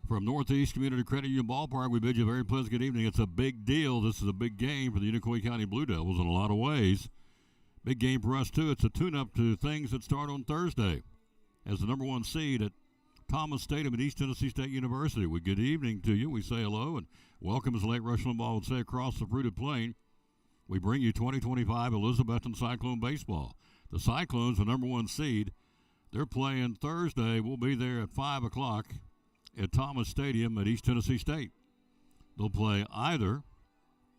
From Northeast Community Credit Union Ballpark, we bid you a very pleasant good evening. It's a big deal. This is a big game for the Unicoi County Blue Devils in a lot of ways. Big game for us, too. It's a tune-up to things that start on Thursday as the number one seed at Thomas Stadium at East Tennessee State University. We good evening to you. We say hello and welcome, as Lake Rush Limbaugh would say, across the fruited plain. We bring you 2025 Elizabethton Cyclone baseball. The Cyclones, the number one seed, they're playing Thursday. We'll be there at 5 o'clock at Thomas Stadium at East Tennessee State. They'll play either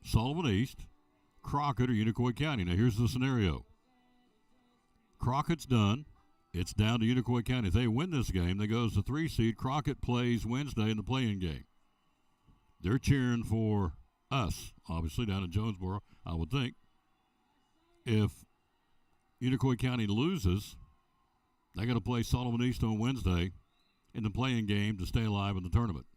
Sullivan East, Crockett, or Unicoi County. Now, here's the scenario. Crockett's done. It's down to Unicoi County. If they win this game, they go as the 3 seed. Crockett plays Wednesday in the play-in game. They're cheering for us, obviously, down in Jonesboro, I would think. If Unicoi County loses, they got to play Sullivan East on Wednesday in the play-in game to stay alive in the tournament.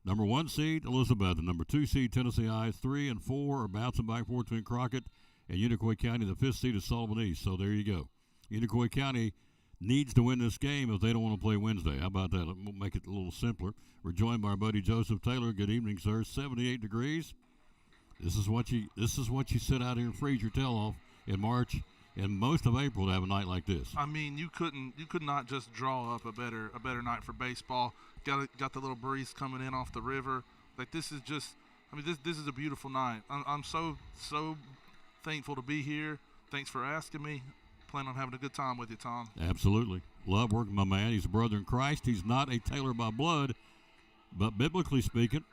Number 1 seed, Elizabethton. Number 2 seed, Tennessee Eyes. 3 and 4 are bouncing back and forth between Crockett and Unicoi County. The 5th seed is Sullivan East. So there you go. Unicoi County needs to win this game if they don't want to play Wednesday. How about that? We'll make it a little simpler. We're joined by our buddy Joseph Taylor. Good evening, sir. 78 degrees. This is what you sit out here and freeze your tail off in March and most of April to have a night like this. I mean, you could not just draw up a better night for baseball. Got the little breeze coming in off the river. Like, this is just, I mean, this is a beautiful night. I'm so thankful to be here. Thanks for asking me. Plan on having a good time with you, Tom. Absolutely. Love working with my man. He's a brother in Christ. He's not a Taylor by blood, but biblically speaking,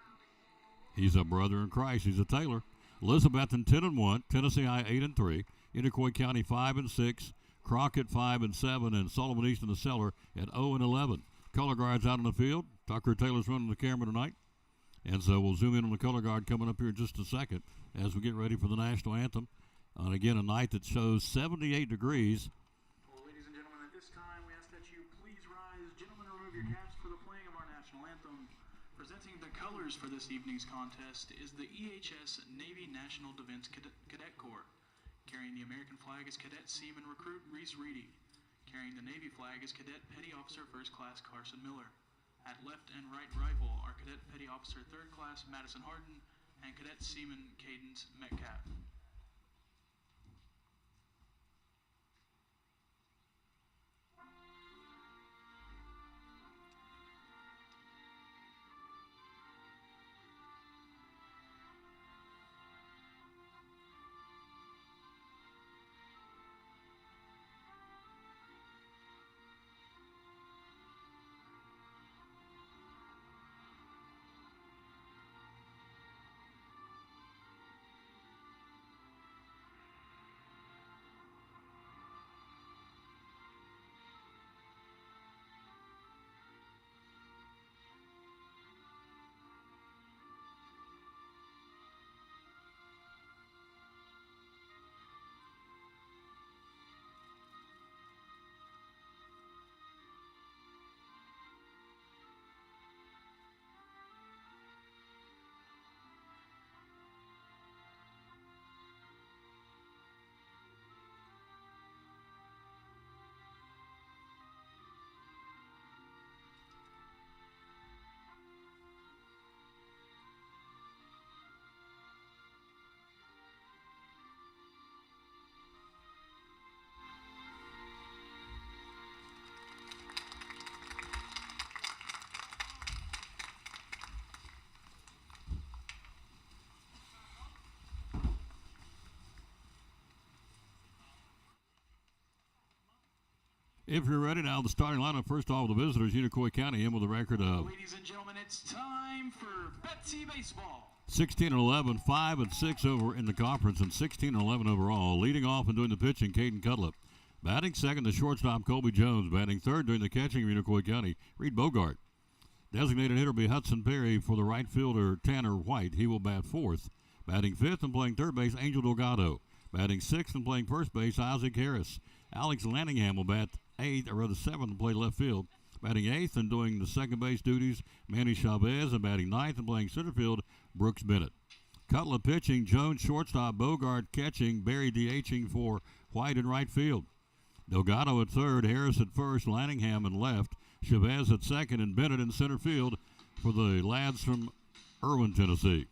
he's a brother in Christ. He's a Taylor. Elizabethton 10-1, Tennessee High 8-3, Unicoi County 5-6, Crockett 5-7, and Sullivan East in the cellar at 0-11. Color guards out on the field. Tucker Taylor's running the camera tonight, and so we'll zoom in on the color guard coming up here in just a second as we get ready for the national anthem. And again, a night that shows 78 degrees. Well, ladies and gentlemen, at this time, we ask that you please rise. Gentlemen, remove your caps for the playing of our national anthem. Presenting the colors for this evening's contest is the EHS Navy National Defense Cadet Corps. Carrying the American flag is Cadet Seaman Recruit Reese Reedy. Carrying the Navy flag is Cadet Petty Officer First Class Carson Miller. At left and right rifle are Cadet Petty Officer Third Class Madison Harden and Cadet Seaman Cadence Metcalf. If you're ready now, the starting lineup. First off, the visitors, Unicoi County, in with a record of Ladies and gentlemen, it's time for Betsy Baseball. 16-11, 5-6 over in the conference, and 16-11 overall. Leading off and doing the pitching, Caden Cutlip. Batting second, the shortstop, Colby Jones. Batting third, doing the catching, Unicoi County, Reed Bogart. Designated hitter will be Hudson Perry. For the right fielder, Tanner White. He will bat fourth. Batting fifth and playing third base, Angel Delgado. Batting sixth and playing first base, Isaac Harris. Alex Lanningham will bat seventh and play left field. Batting eighth and doing the second base duties, Manny Chavez. And batting ninth and playing center field, Brooks Bennett. Cutler pitching, Jones shortstop, Bogart catching, Barry DHing for White in right field. Delgado at third, Harris at first, Lanningham in left, Chavez at second, and Bennett in center field for the lads from Irwin, Tennessee.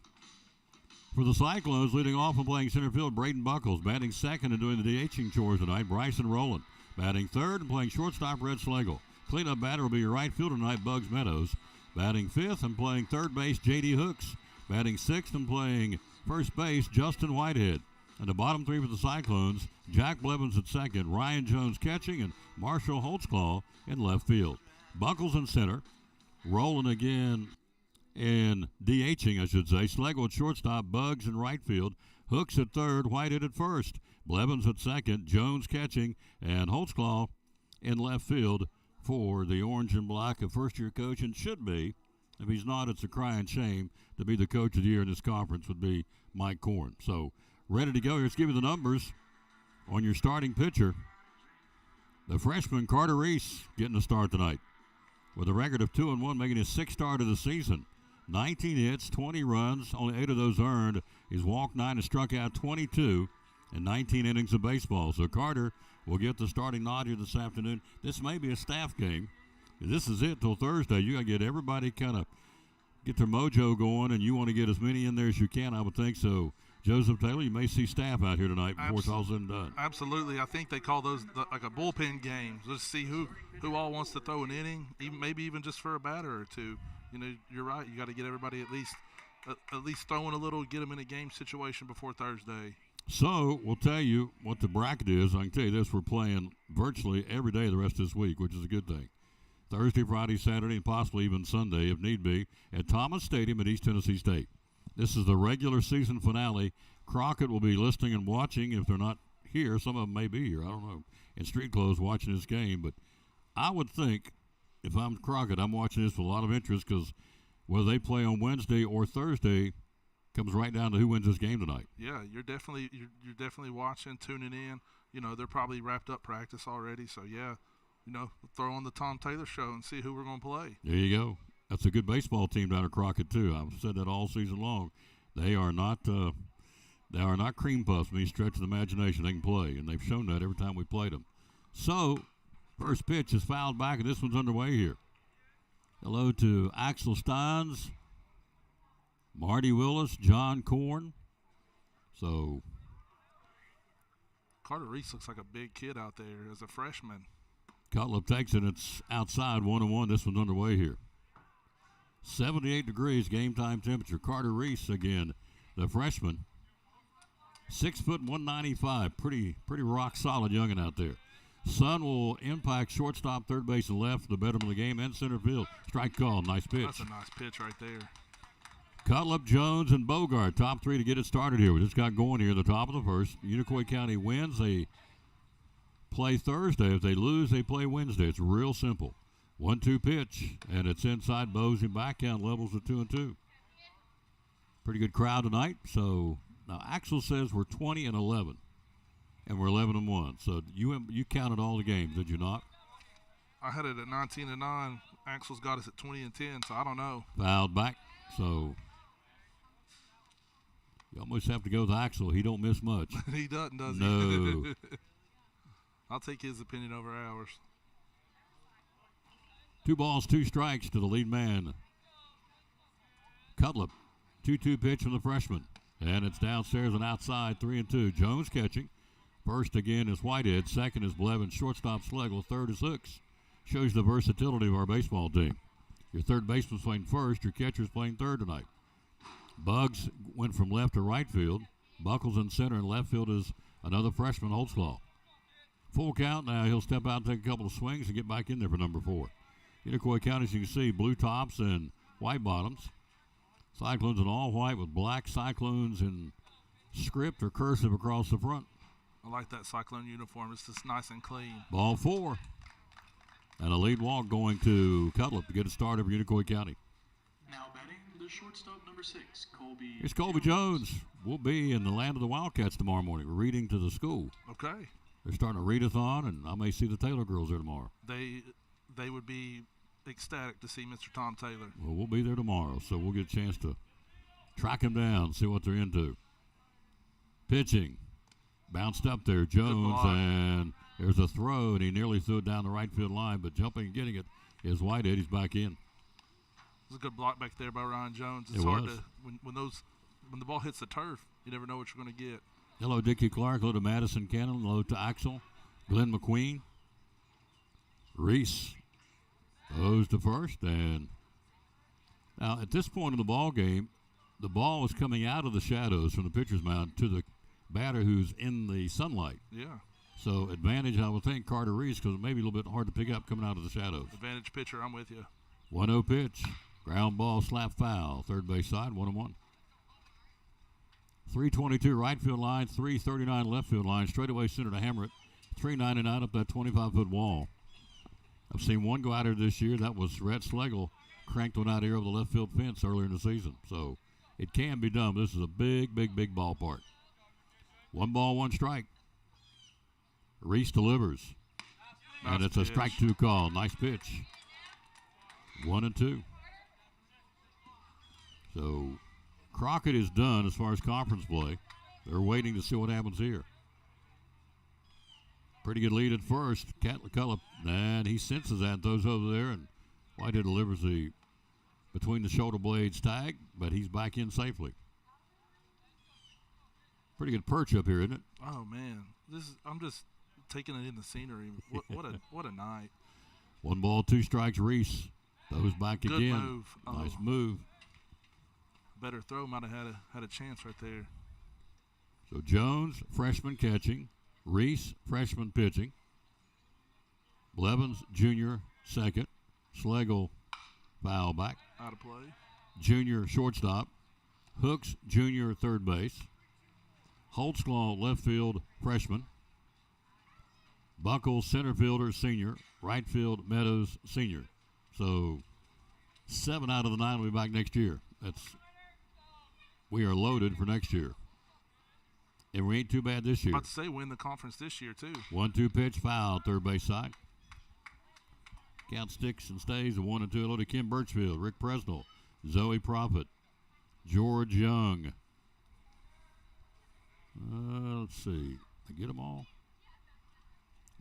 For the Cyclones, leading off and playing center field, Braden Buckles. Batting second and doing the DHing chores tonight, Bryson Rowland. Batting third and playing shortstop, Red Slagle. Cleanup batter will be your right fielder tonight, Bugs Meadows. Batting fifth and playing third base, J.D. Hooks. Batting sixth and playing first base, Justin Whitehead. And the bottom three for the Cyclones, Jack Blevins at second, Ryan Jones catching, and Marshall Holtzclaw in left field. Buckles in center, Rowland again in DHing, I should say. Slagle at shortstop, Bugs in right field, Hooks at third, Whitehead at first, Blevins at second, Jones catching, and Holtzclaw in left field for the Orange and Black, a first-year coach, and should be, if he's not, it's a crying shame, to be the coach of the year in this conference would be Mike Korn. So, ready to go. Let's give you the numbers on your starting pitcher. The freshman, Carter Reese, getting a start tonight with a record of 2-1, making his sixth start of the season. 19 hits, 20 runs, only 8 of those earned. He's walked 9 and struck out 22 in 19 innings of baseball. So Carter will get the starting nod here this afternoon. This may be a staff game. This is it till Thursday. You got to get everybody kind of get their mojo going, and you want to get as many in there as you can, I would think. So Joseph Taylor, you may see staff out here tonight before it's all said and done. Absolutely. I think they call those like a bullpen game. Let's see who all wants to throw an inning, maybe even just for a batter or two. You know, you're right. You got to get everybody at least throwing a little, get them in a game situation before Thursday. So we'll tell you what the bracket is. I can tell you this: we're playing virtually every day the rest of this week, which is a good thing. Thursday, Friday, Saturday, and possibly even Sunday, if need be, at Thomas Stadium at East Tennessee State. This is the regular season finale. Crockett will be listening and watching. If they're not here, some of them may be here. I don't know. In street clothes watching this game. But I would think if I'm Crockett, I'm watching this with a lot of interest because whether they play on Wednesday or Thursday comes right down to who wins this game tonight. Yeah, you're definitely watching, tuning in. You know, they're probably wrapped up practice already. So, yeah, you know, throw on the Tom Taylor show and see who we're going to play. There you go. That's a good baseball team down at Crockett, too. I've said that all season long. They are not cream puffs. By any stretch of the imagination, they can play, and they've shown that every time we played them. So, first pitch is fouled back, and this one's underway here. Hello to Axel Steins, Marty Willis, John Korn. So, Carter Reese looks like a big kid out there as a freshman. Cutlip takes it. It's outside, 1-1. This one's underway here. 78 degrees game time temperature. Carter Reese again, the freshman. 6 foot 195. Pretty rock solid youngin' out there. Sun will impact shortstop, third base, and left for the betterment of the game and center field. Strike call. Nice pitch. That's a nice pitch right there. Cutlip, Jones, and Bogart, top three to get it started here. We just got going here at the top of the first. Unicoi County wins. They play Thursday. If they lose, they play Wednesday. It's real simple. 1-2 pitch, and it's inside Bosie. Back count levels at 2-2. Pretty good crowd tonight. So now Axel says we're 20-11, and we're 11-1. So you counted all the games, did you not? I had it at 19-9. Axel's got us at 20-10. So I don't know. Fouled back. So you almost have to go with Axel. He don't miss much. He doesn't, does he? No. I'll take his opinion over ours. 2 balls, 2 strikes to the lead man, Cutlip. 2-2 pitch from the freshman. And it's downstairs and outside, 3-2. Jones catching. First again is Whitehead. Second is Blevins. Shortstop Slagle. Third is Hooks. Shows the versatility of our baseball team. Your third baseman's playing first. Your catcher's playing third tonight. Bugs went from left to right field. Buckles in center, and left field is another freshman, Holtzclaw. Full count now. He'll step out and take a couple of swings and get back in there for number 4. Unicoi County, as you can see, blue tops and white bottoms. Cyclones in all white with black Cyclones in script or cursive across the front. I like that Cyclone uniform. It's just nice and clean. Ball 4. And a lead walk going to Cutlip to get a start over Unicoi County. Now batting the shortstop, number 6, Colby. Here's Colby Jones. We'll be in the land of the Wildcats tomorrow morning. We're reading to the school. Okay. They're starting a readathon, and I may see the Taylor girls there tomorrow. They would be ecstatic to see Mr. Tom Taylor. Well, we'll be there tomorrow, so we'll get a chance to track them down, see what they're into. Pitching. Bounced up there, Jones, and there's a throw, and he nearly threw it down the right field line, but jumping and getting it is Whitehead. He's back in. was a good block back there by Ryan Jones. It's It hard was. to when the ball hits the turf, you never know what you're going to get. Hello, Dickie Clark. Hello to Madison Cannon. Hello to Axel. Glenn McQueen. Reese goes to first. And now at this point in the ball game, the ball is coming out of the shadows from the pitcher's mound to the batter who's in the sunlight. Yeah. So advantage, I would think, Carter Reese, because it may be a little bit hard to pick up coming out of the shadows. Advantage pitcher, I'm with you. 1-0 pitch. Ground ball, slap foul. Third base side, 1-1. 322 right field line, 339 left field line. Straightaway center to hammer it. 399 up that 25-foot wall. I've seen one go out here this year. That was Rhett Schlegel. Cranked one out here over the left field fence earlier in the season. So it can be done. This is a big, big, big ballpark. 1 ball, 1 strike. Reese delivers. Nice and it's a pitch. strike 2 call. Nice pitch. 1-2. So Crockett is done as far as conference play. They're waiting to see what happens here. Pretty good lead at first. Catlett, and he senses that and throws over there, and Whitehead delivers the between the shoulder blades tag, but he's back in safely. Pretty good perch up here, isn't it? Oh man, I'm just taking it in the scenery. What a night. 1 ball, 2 strikes. Reese throws back Good again. move. Nice Oh. move. Better throw might have had a chance right there. So Jones, freshman catching. Reese, freshman pitching. Blevins, junior, second. Schlegel, foul back. Out of play. Junior, shortstop. Hooks, junior, third base. Holtzclaw, left field, freshman. Buckles, center fielder, senior. Right field, Meadows, senior. So 7 out of the 9 will be back next year. We are loaded for next year. And we ain't too bad this year. About to say win the conference this year too. 1-2 pitch, foul, third base side. Count sticks and stays, a 1-2. Hello to Kim Birchfield, Rick Presnell, Zoe Prophet, George Young. Let's see. I get them all.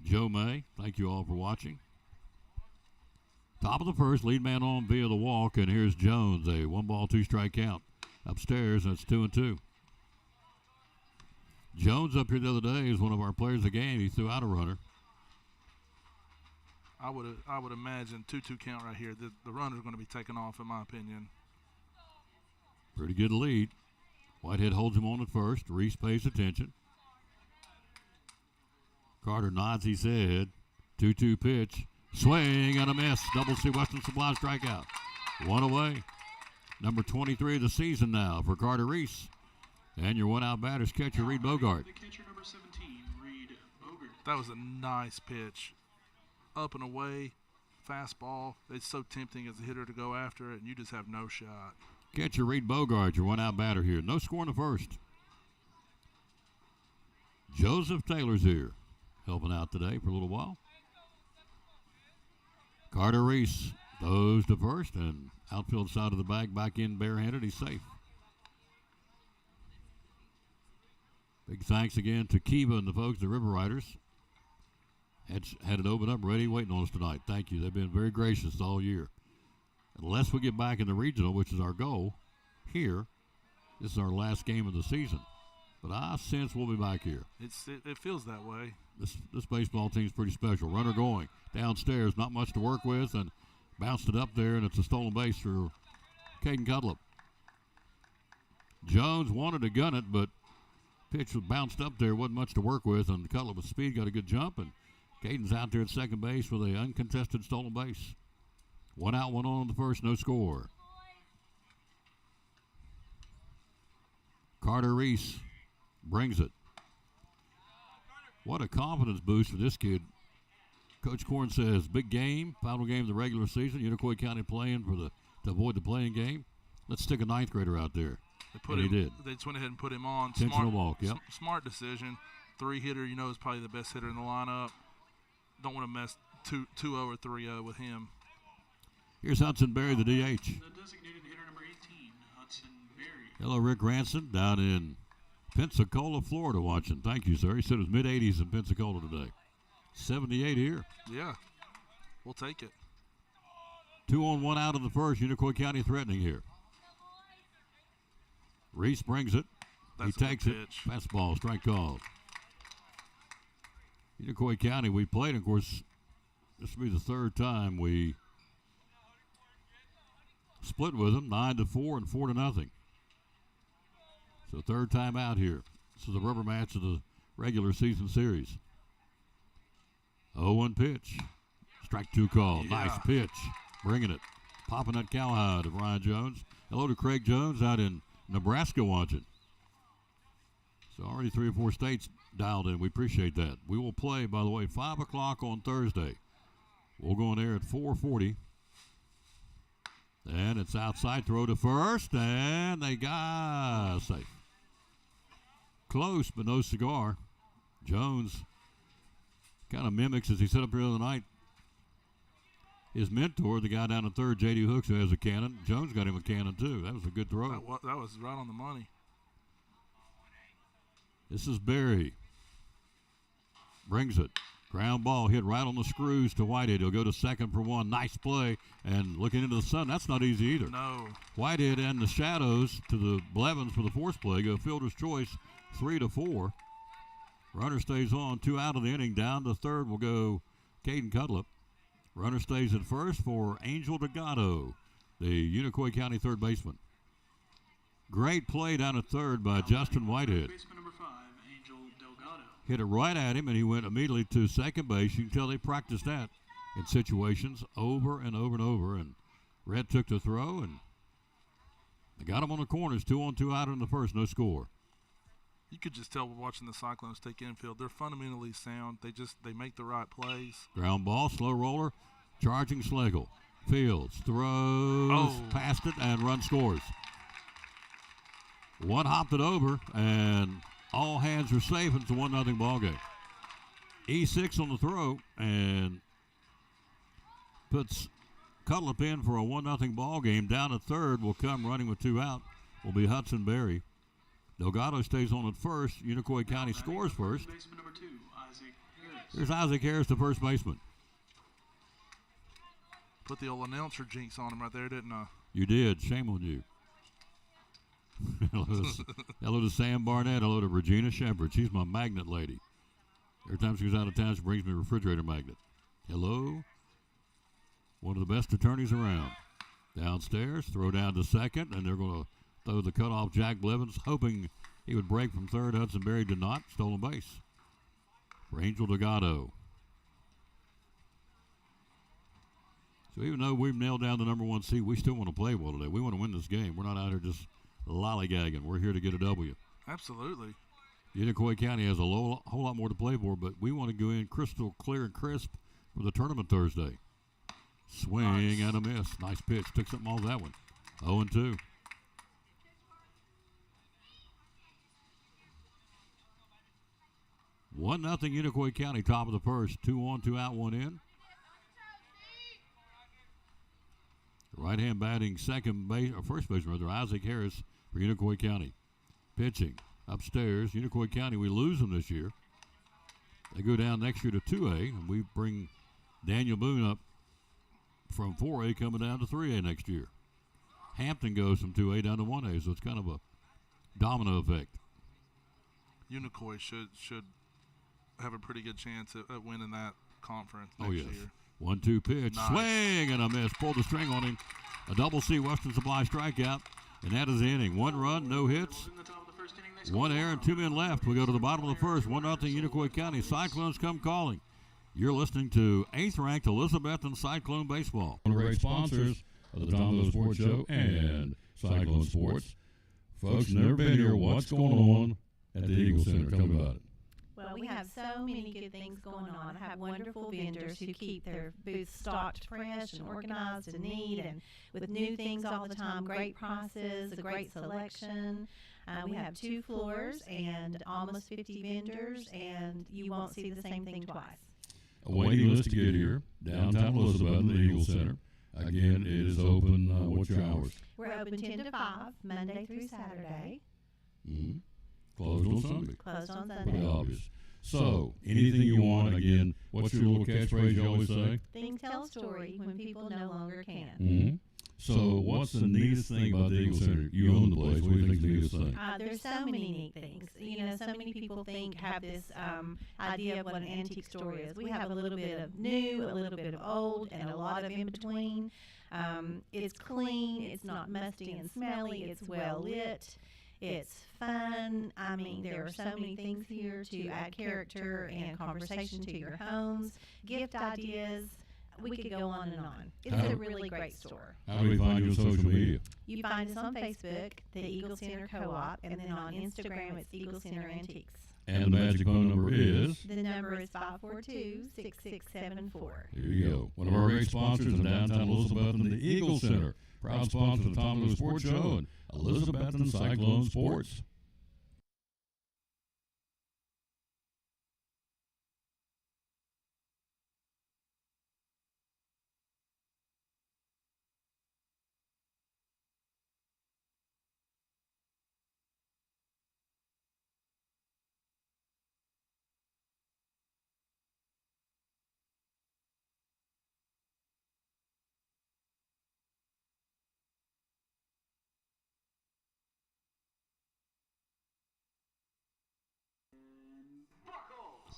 Joe May, thank you all for watching. Top of the first, lead man on via the walk, and here's Jones, a 1 ball, 2 strike count. Upstairs, that's 2-2. Jones up here the other day is one of our players of the game. He threw out a runner. I would imagine 2-2 count right here. The runner's going to be taken off, in my opinion. Pretty good lead. Whitehead holds him on at first. Reese pays attention. Carter nods his head. 2-2 pitch. Swing and a miss. Double C Western Supply strikeout. 1 away. Number 23 of the season now for Carter Reese. And your 1-out batter's catcher, Reed Bogart. The catcher number 17, Reed Bogart. That was a nice pitch. Up and away, fastball. It's so tempting as a hitter to go after it, and you just have no shot. Catcher, Reed Bogart, your 1-out batter here. No score in the first. Joseph Taylor's here, helping out today for a little while. Carter Reese throws to first, and outfield side of the bag back in barehanded. He's safe. Big thanks again to Kiva and the folks, the River Riders. Had it open up ready, waiting on us tonight. Thank you. They've been very gracious all year. Unless we get back in the regional, which is our goal here, this is our last game of the season. But I sense we'll be back here. It feels that way. This baseball team's pretty special. Runner going downstairs, not much to work with, and bounced it up there, and it's a stolen base for Caden Cutlip. Jones wanted to gun it, but pitch was bounced up there, wasn't much to work with, and Cutlip with speed got a good jump, and Caden's out there at second base with an uncontested stolen base. 1 out, 1 on the first, no score. Carter Reese brings it. What a confidence boost for this kid. Coach Korn says, big game, final game of the regular season. Unicoi County playing to avoid the playing game. Let's stick a 9th grader out there. He did. They just went ahead and put him on. Intentional walk, yep. Smart decision. 3-hitter, is probably the best hitter in the lineup. Don't want to mess 2-0 or 3-0 with him. Here's Hudson Berry, the DH. The designated hitter number 18, Hudson Berry. Hello, Rick Ranson, down in Pensacola, Florida, watching. Thank you, sir. He said it was mid-80s in Pensacola today. 78 here. Yeah, we'll take it. 2 on 1 out of the first. Unicoi County threatening here. Reese brings it. He takes it. Fastball, strike called. Unicoi County, we played, of course, this will be the third time we split with them, 9-4 and 4-0. So third time out here. This is the rubber match of the regular season series. 0-1 pitch. Strike 2 call. Yeah. Nice pitch. Bringing it. Popping that cowhide of Ryan Jones. Hello to Craig Jones out in Nebraska watching. So already 3 or 4 states dialed in. We appreciate that. We will play, by the way, 5 o'clock on Thursday. We'll go on air at 4:40. And it's outside throw to first, and they got safe. Close, but no cigar. Jones kind of mimics, as he said up here the other night, his mentor, the guy down at third, J.D. Hooks, who has a cannon. Jones got him a cannon, too. That was a good throw. That was right on the money. This is Berry. Brings it. Ground ball hit right on the screws to Whitehead. He'll go to second for 1. Nice play. And looking into the sun, that's not easy either. No. Whitehead and the Shadows to the Blevins for the force play. Go fielder's choice, 3-4. Runner stays on. 2 out of the inning. Down to third will go Caden Cudlip. Runner stays at first for Angel Delgado, the Unicoi County third baseman. Great play down at third by Justin Whitehead. Baseman number 5, Angel Delgado. Hit it right at him, and he went immediately to second base. You can tell they practiced that in situations over and over and over. And Red took the throw, and they got him on the corners. 2 on 2 out in the first, no score. You could just tell watching the Cyclones take infield. They're fundamentally sound. They make the right plays. Ground ball, slow roller, charging Schlegel. Fields, throws, past it, and run scores. One hopped it over, and all hands are safe. It's a 1-0 ball game. E6 on the throw, and puts Cudlip in for a 1-0 ball game. Down at third will come running with 2 out. Will be Hudson Berry. Delgado stays on at first. Unicoi County scores first. Baseman number 2, Isaac Harris. Here's Isaac Harris, the first baseman. Put the old announcer jinx on him right there, didn't I? You did. Shame on you. Hello to Sam Barnett. Hello to Regina Shepard. She's my magnet lady. Every time she goes out of town, she brings me a refrigerator magnet. Hello. One of the best attorneys around. Downstairs, throw down to second, and they're going to throw the cutoff Jack Blevins, hoping he would break from third. Hudson Berry did not. Stolen base for Angel Delgado. So even though we've nailed down the number 1 seed, we still want to play well today. We want to win this game. We're not out here just lollygagging. We're here to get a W. Absolutely. Unicoi County has a whole lot more to play for, but we want to go in crystal clear and crisp for the tournament Thursday. Swing and a miss. Nice pitch. Took something off that one. 0-2. One nothing Unicoi County, top of the first. 2 on, 2 out, 1 in. Right hand batting second base, or first baseman rather, Isaac Harris for Unicoi County. Pitching upstairs. Unicoi County, we lose them this year. They go down next year to 2A, and we bring Daniel Boone up from 4A coming down to 3A next year. Hampton goes from 2A down to 1A, so it's kind of a domino effect. Unicoi should have a pretty good chance at winning that conference next year. 1-2 pitch. Nice. Swing and a miss. Pulled the string on him. A double C Western Supply strikeout. And that is the inning. 1 run, no hits. 1 error and 2 men left. We go to the bottom of the first. 1-0 Unicoi County. Cyclones come calling. You're listening to 8th ranked Elizabethton Cyclone Baseball. One of the great sponsors of the Tom Little Sports Show and Cyclone Sports. Folks, never been here. What's going on at the Eagle Center? Tell me about it. Well, we have so many good things going on. I have wonderful vendors who keep their booths stocked fresh and organized and neat and with new things all the time. Great prices, a great selection. We have 2 floors and almost 50 vendors, and you won't see the same thing twice. A waiting list to get here. Downtown Elizabethton, the Eagle Center. Again, it is open. What's your hours? We're open 10 to 5, Monday through Saturday. Mm-hmm. Closed on Sunday. Closed on Pretty Sunday. obvious. So, anything you want, again, what's your little catchphrase you always say? Things tell a story when people no longer can. Mm-hmm. So, what's the neatest thing about the Eagle Center? You own the place. What do you think is the neatest thing? There's so many neat things. So many people have this idea of what an antique store is. We have a little bit of new, a little bit of old, and a lot of in between. It's clean. It's not musty and smelly. It's well lit. It's fun. I mean, there are so many things here to add character and conversation to your homes, gift ideas. We could go on and on. It's a really great store. How do we find you on social media? You find us on Facebook, the Eagle Center Co-op, and then on Instagram, it's Eagle Center Antiques. And the magic phone number is? The number is 542-6674. Here you go. One of our great sponsors in downtown Elizabethton, the Eagle Center. Proud sponsor of the Tom Lewis Sports Show and Elizabethton Cyclone Sports.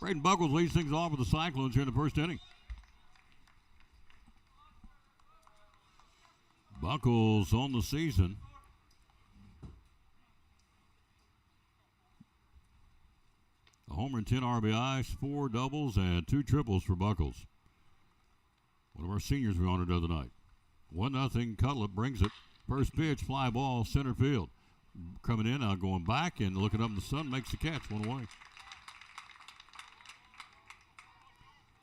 Braden Buckles leads things off with the Cyclones here in the first inning. Buckles on the season. A homer and 10 RBIs, 4 doubles, and 2 triples for Buckles. One of our seniors we honored the other night. 1-0, Cutlip brings it. First pitch, fly ball, center field. Coming in now, going back and looking up in the sun, makes the catch, 1 away.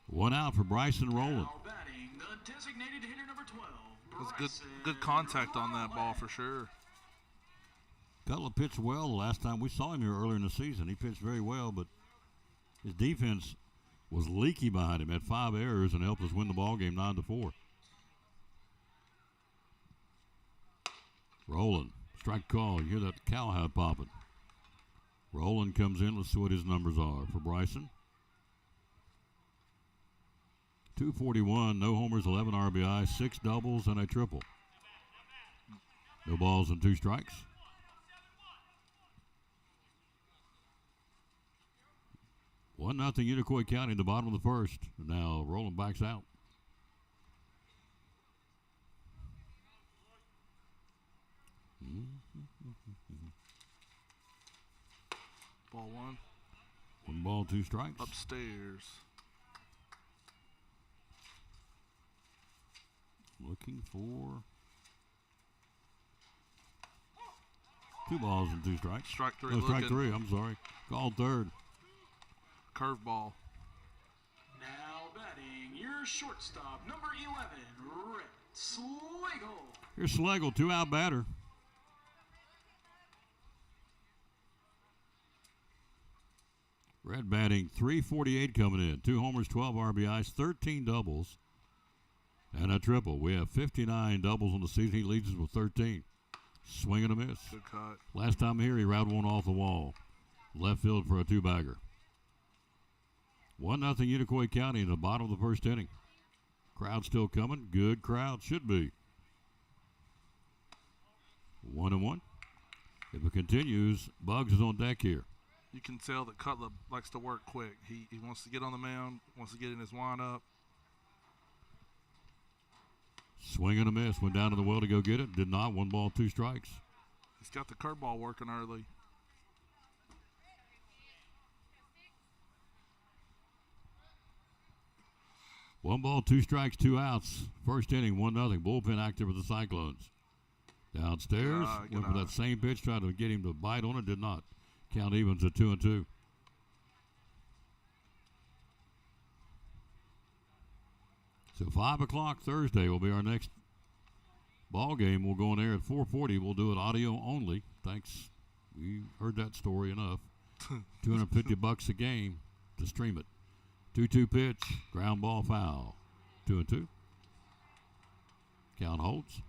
1 out for Bryson Rowland. Now batting, the designated hitter number 12. That's good contact on that ball for sure. Cutler pitched well the last time we saw him here earlier in the season. He pitched very well, but his defense was leaky behind him. Had 5 errors and helped us win the ball game 9-4. Rowland, strike call. You hear that cowhide popping. Rowland comes in. Let's see what his numbers are for Bryson. 241, no homers, 11 RBI, 6 doubles, and a triple. No balls and 2 strikes. One nothing Unicoi County in the bottom of the first. Now Rowland backs out. Ball 1. 1 ball, 2 strikes. Upstairs. Looking for 2 balls and 2 strikes. Strike 3. No, strike 3. I'm sorry. Called third. Curveball. Now batting, your shortstop, number 11, Rhett Slagle. Here's Slagle, 2 out batter. Red batting, 348 coming in. 2 homers, 12 RBIs, 13 doubles, and a triple. We have 59 doubles on the season. He leads us with 13. Swing and a miss. Good cut. Last time here, he routed one off the wall. Left field for a 2-bagger. 1-0 Unicoi County in the bottom of the first inning. Crowd still coming. Good crowd. Should be. 1-1. If it continues, Bugs is on deck here. You can tell that Cutler likes to work quick. He wants to get on the mound, wants to get in his windup. Swing and a miss. Went down to the well to go get it. Did not. 1 ball, 2 strikes. He's got the curveball working early. One ball, 2 strikes, 2 outs. First inning, 1-0. Bullpen active with the Cyclones. Downstairs, went for that same pitch, tried to get him to bite on it, did not. Count evens at 2-2. So 5 o'clock Thursday will be our next ball game. We'll go on air at 4:40. We'll do it audio only. Thanks. We heard that story enough. $250 a game to stream it. 2-2 pitch, ground ball foul. 2-2. Count holds.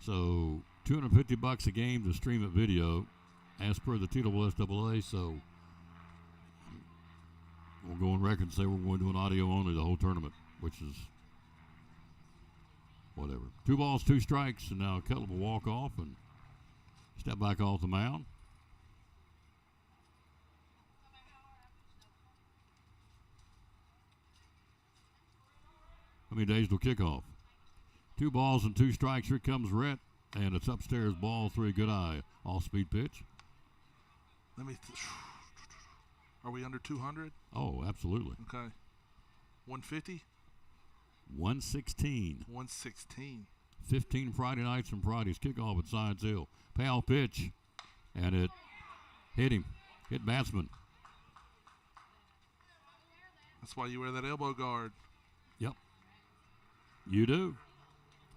So $250 a game to stream it video, as per the TSSAA. So we'll go on record and say we're going to do an audio only the whole tournament, which is whatever. 2 balls, 2 strikes, and now Cutler will walk off and step back off the mound. How many days till kickoff? 2 balls and 2 strikes. Here comes Rhett, and it's upstairs, ball 3. Good eye. Off-speed pitch. Are we under 200? Oh, absolutely. Okay. 150? 116. 116. 15 Friday nights and Fridays. Kickoff at Science Hill. Payoff pitch, and it hit him. Hit batsman. That's why you wear that elbow guard. Yep. You do.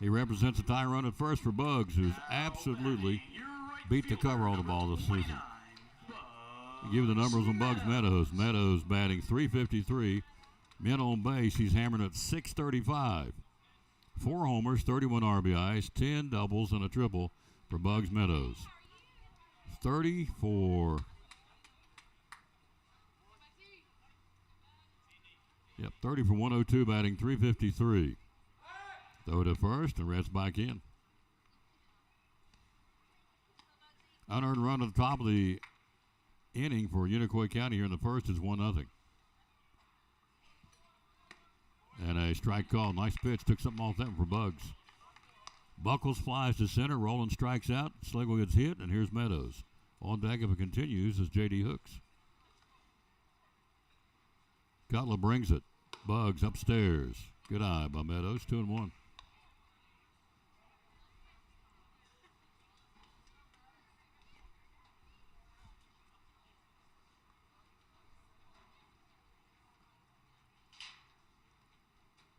He represents a tie run at first for Bugs, who's absolutely beat the cover on the ball this season. I'll give you the numbers on Bugs Meadows. Meadows batting .353. Men on base, he's hammering at .635. 4 homers, 31 RBIs, 10 doubles, and a triple for Bugs Meadows. 30 for... Yep, 30 for 102, batting .353. Throw it at first, and Rhett's back in. Unearned run at the top of the inning for Unicoi County here in the first is 1-0. And a strike call. Nice pitch. Took something off that one for Bugs. Buckles flies to center. Rowland strikes out. Sligo gets hit, and here's Meadows. On deck if it continues is J.D. Hooks. Cutler brings it. Bugs upstairs. Good eye by Meadows. 2-1.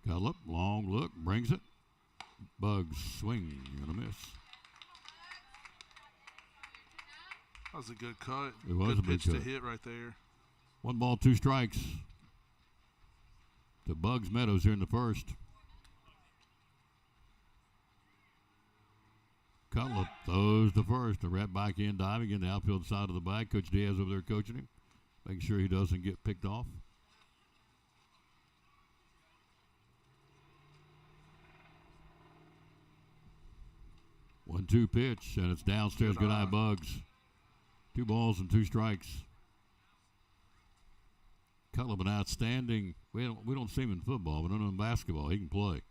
Cutler, long look, brings it. Bugs swing and a miss. That was a good cut. It was good a big pitch to cut. hit right there. 1 ball, 2 strikes to Bugs Meadows here in the first. Cutler throws to first. The rat back in, diving in the outfield side of the bag. Coach Diaz over there coaching him, making sure he doesn't get picked off. One-two pitch, and it's downstairs. Good eye, Bugs. 2 balls and 2 strikes. Cutler been outstanding. We don't see him in football, but I know in basketball he can play.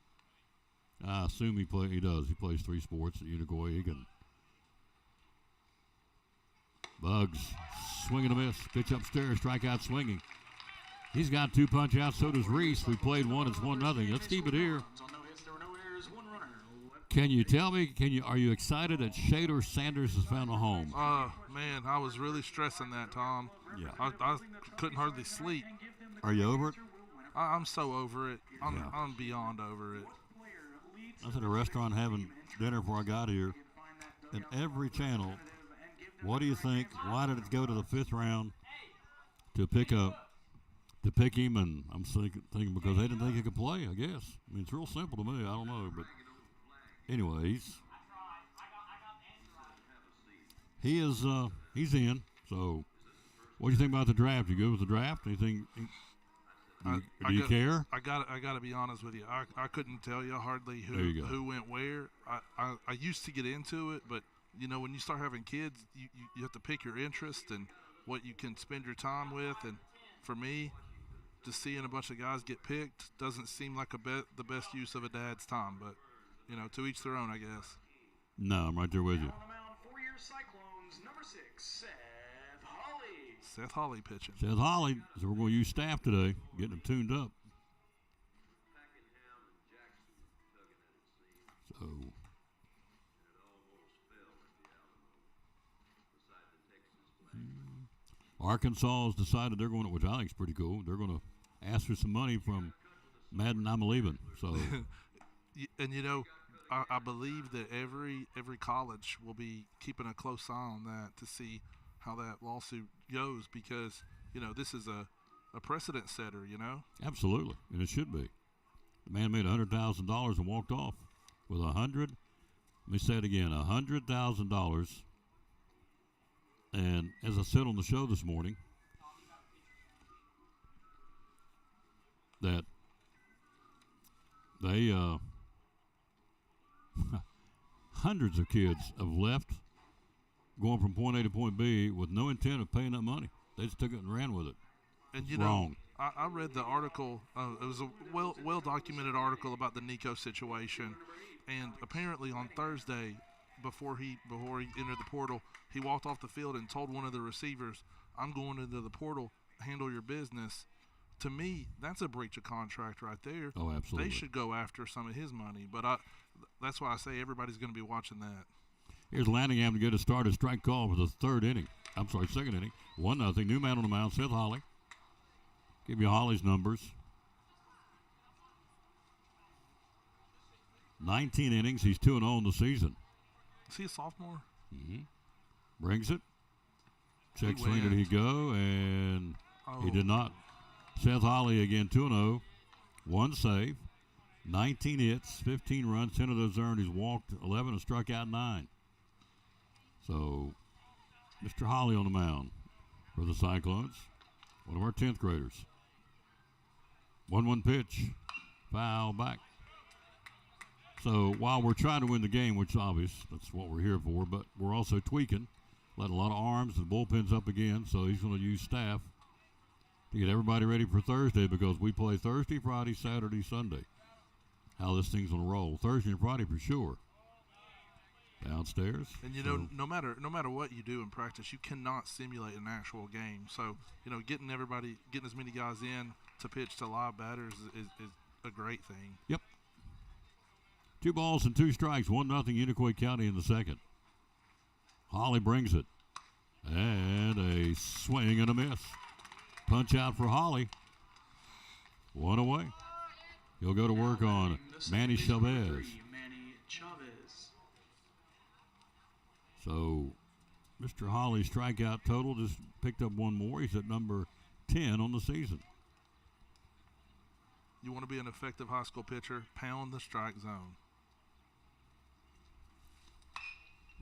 I assume he does. He plays 3 sports at Unicoi. He can. Bugs swinging a miss. Pitch upstairs. Strikeout swinging. He's got 2 punch outs. So does Reese. We played 1. It's 1-0. Let's keep it here. Can you tell me? Are you excited that Shader Sanders has found a home? Man, I was really stressing that, Tom. Yeah. I couldn't hardly sleep. Are you over it? I'm so over it. I'm beyond over it. I was at a restaurant having dinner before I got here, and every channel, what do you think? Why did it go to the 5th round to pick him? And I'm thinking because they didn't think he could play, I guess. I mean, it's real simple to me. I don't know, but anyways, he's in. So, what do you think about the draft? You good with the draft? Anything? Do you care? I got to be honest with you. I couldn't tell you hardly who went where. I used to get into it, but you know when you start having kids, you have to pick your interest and what you can spend your time with. And for me, just seeing a bunch of guys get picked doesn't seem like the best use of a dad's time. But you know, to each their own, I guess. No, I'm right there with you. Seth Hawley pitching. Seth Hawley, so we're going to use staff today, getting them tuned up. So, Arkansas has decided they're going to, which I think is pretty cool, they're going to ask for some money from Madden I'm leaving. So, and you know, I believe that every college will be keeping a close eye on that to see how that lawsuit goes because, you know, this is a precedent setter, you know? Absolutely, and it should be. The man made $100,000 and walked off with let me say it again, $100,000. And as I said on the show this morning, that they hundreds of kids have left going from point A to point B with no intent of paying that money. They just took it and ran with it. And you Wrong. know, I read the article. It was a well documented article about the Nico situation, and apparently on Thursday, before he entered the portal, he walked off the field and told one of the receivers, "I'm going into the portal. Handle your business." To me, that's a breach of contract right there. Oh, absolutely. They should go after some of his money, but that's why I say everybody's going to be watching that. Here's Lanningham to get a start, a strike call for the second inning. 1-0. New man on the mound, Seth Holly. Give you Holly's numbers. 19 innings. He's 2-0 in the season. Is he a sophomore? Mm-hmm. Brings it. Check He swing, did went. he go? And he Oh. did not. Seth Holly again, 2-0. One save. 19 hits, 15 runs, 10 of those earned. He's walked 11 and struck out 9. So, Mr. Holly on the mound for the Cyclones. One of our 10th graders. 1-1 pitch. Foul back. So, while we're trying to win the game, which is obvious, that's what we're here for, but we're also tweaking. Letting a lot of arms. The bullpen's up again, so he's going to use staff to get everybody ready for Thursday because we play Thursday, Friday, Saturday, Sunday. How this thing's going to roll. Thursday and Friday for sure. Downstairs. And you know, no matter what you do in practice, you cannot simulate an actual game. So, you know, getting as many guys in to pitch to live batters is a great thing. Yep. 2 balls and 2 strikes. 1-0 Unicoi County in the second. Holly brings it. And a swing and a miss. Punch out for Holly. 1 away. He'll go to work on Manny Chavez. Manny Chavez. So, Mr. Holly's strikeout total just picked up 1 more. He's at number 10 on the season. You want to be an effective high school pitcher, pound the strike zone.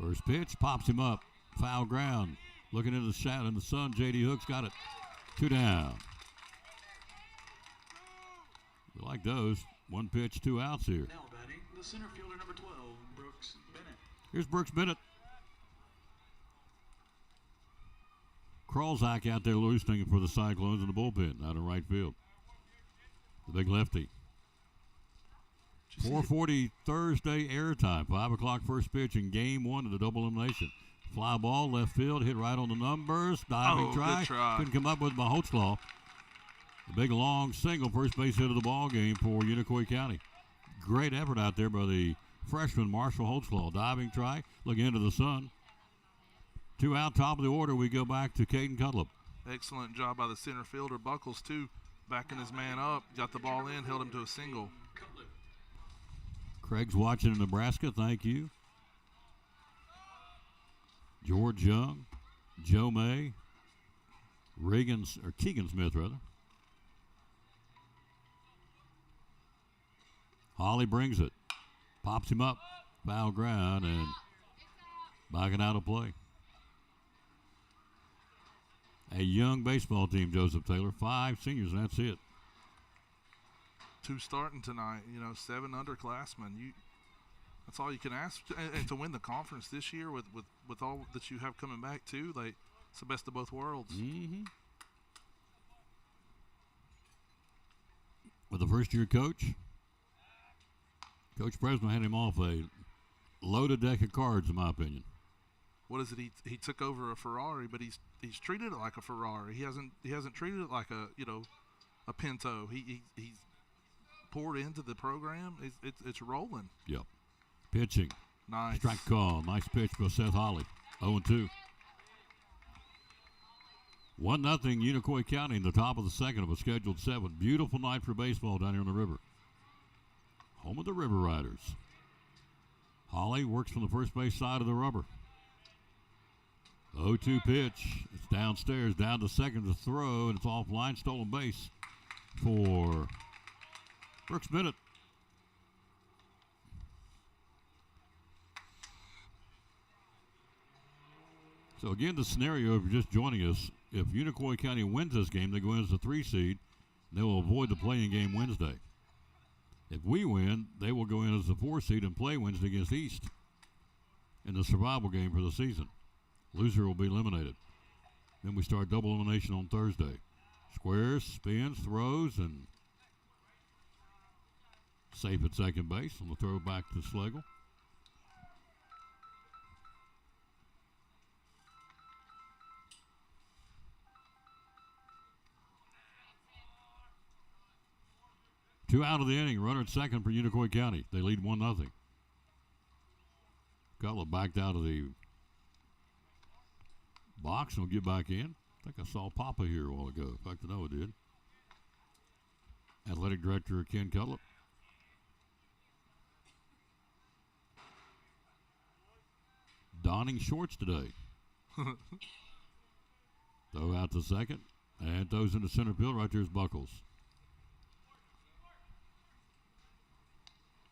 First pitch, pops him up. Foul ground. Looking into the shadow in the sun, J.D. Hook's got it. 2 down. We like those. 1 pitch, 2 outs here. Now batting, the center fielder number 12, Brooks Bennett. Here's Brooks Bennett. Kralzak out there loosening for the Cyclones in the bullpen out in right field. The big lefty. 4:40 Thursday airtime. 5 o'clock first pitch in game 1 of the double elimination. Fly ball, left field, hit right on the numbers. Diving good try. Couldn't come up with by Holtzclaw. The big long single, first base hit of the ball game for Unicoi County. Great effort out there by the freshman Marshall Holtzclaw. Diving try, looking into the sun. 2 out, top of the order. We go back to Caden Cutlip. Excellent job by the center fielder. Buckles, too, backing his man up. Got the ball in, held him to a single. Craig's watching in Nebraska. Thank you. George Young, Joe May, Keegan Smith, rather. Holly brings it. Pops him up. Foul ground and backing out of play. A young baseball team, Joseph Taylor. 5 seniors, and that's it. 2 starting tonight. 7 underclassmen. That's all you can ask. And to win the conference this year with all that you have coming back too, it's the best of both worlds. Mm-hmm. With the first-year coach, Coach Presman had him off a loaded deck of cards, in my opinion. What is it? He took over a Ferrari, but he's treated it like a Ferrari. He hasn't treated it like a Pinto. He's poured into the program. It's rolling. Yep. Pitching. Nice. Strike call. Nice pitch by Seth Holly. 0-2. 1-0 Unicoi County in the top of the second of a scheduled 7. Beautiful night for baseball down here on the river. Home of the River Riders. Holly works from the first base side of the rubber. 0-2 pitch. It's downstairs, down to second to throw, and it's offline. Stolen base for Brooks Bennett. So again, the scenario, if you're just joining us, if Unicoi County wins this game, they go in as a 3 seed. They will avoid the play-in game Wednesday. If we win, they will go in as the 4 seed and play Wednesday against East in the survival game for the season. Loser will be eliminated. Then we start double elimination on Thursday. Squares, spins, throws, and safe at second base on the throw back to Slagle. Two out of the inning. Runner at second for Unicoi County. They lead 1-0. Cutler backed out of the box and will get back in. I think I saw Papa here a while ago. In fact, I know I did. Athletic Director Ken Cutler. Donning shorts today. Throw out to second. And throws into center field. Right there's Buckles.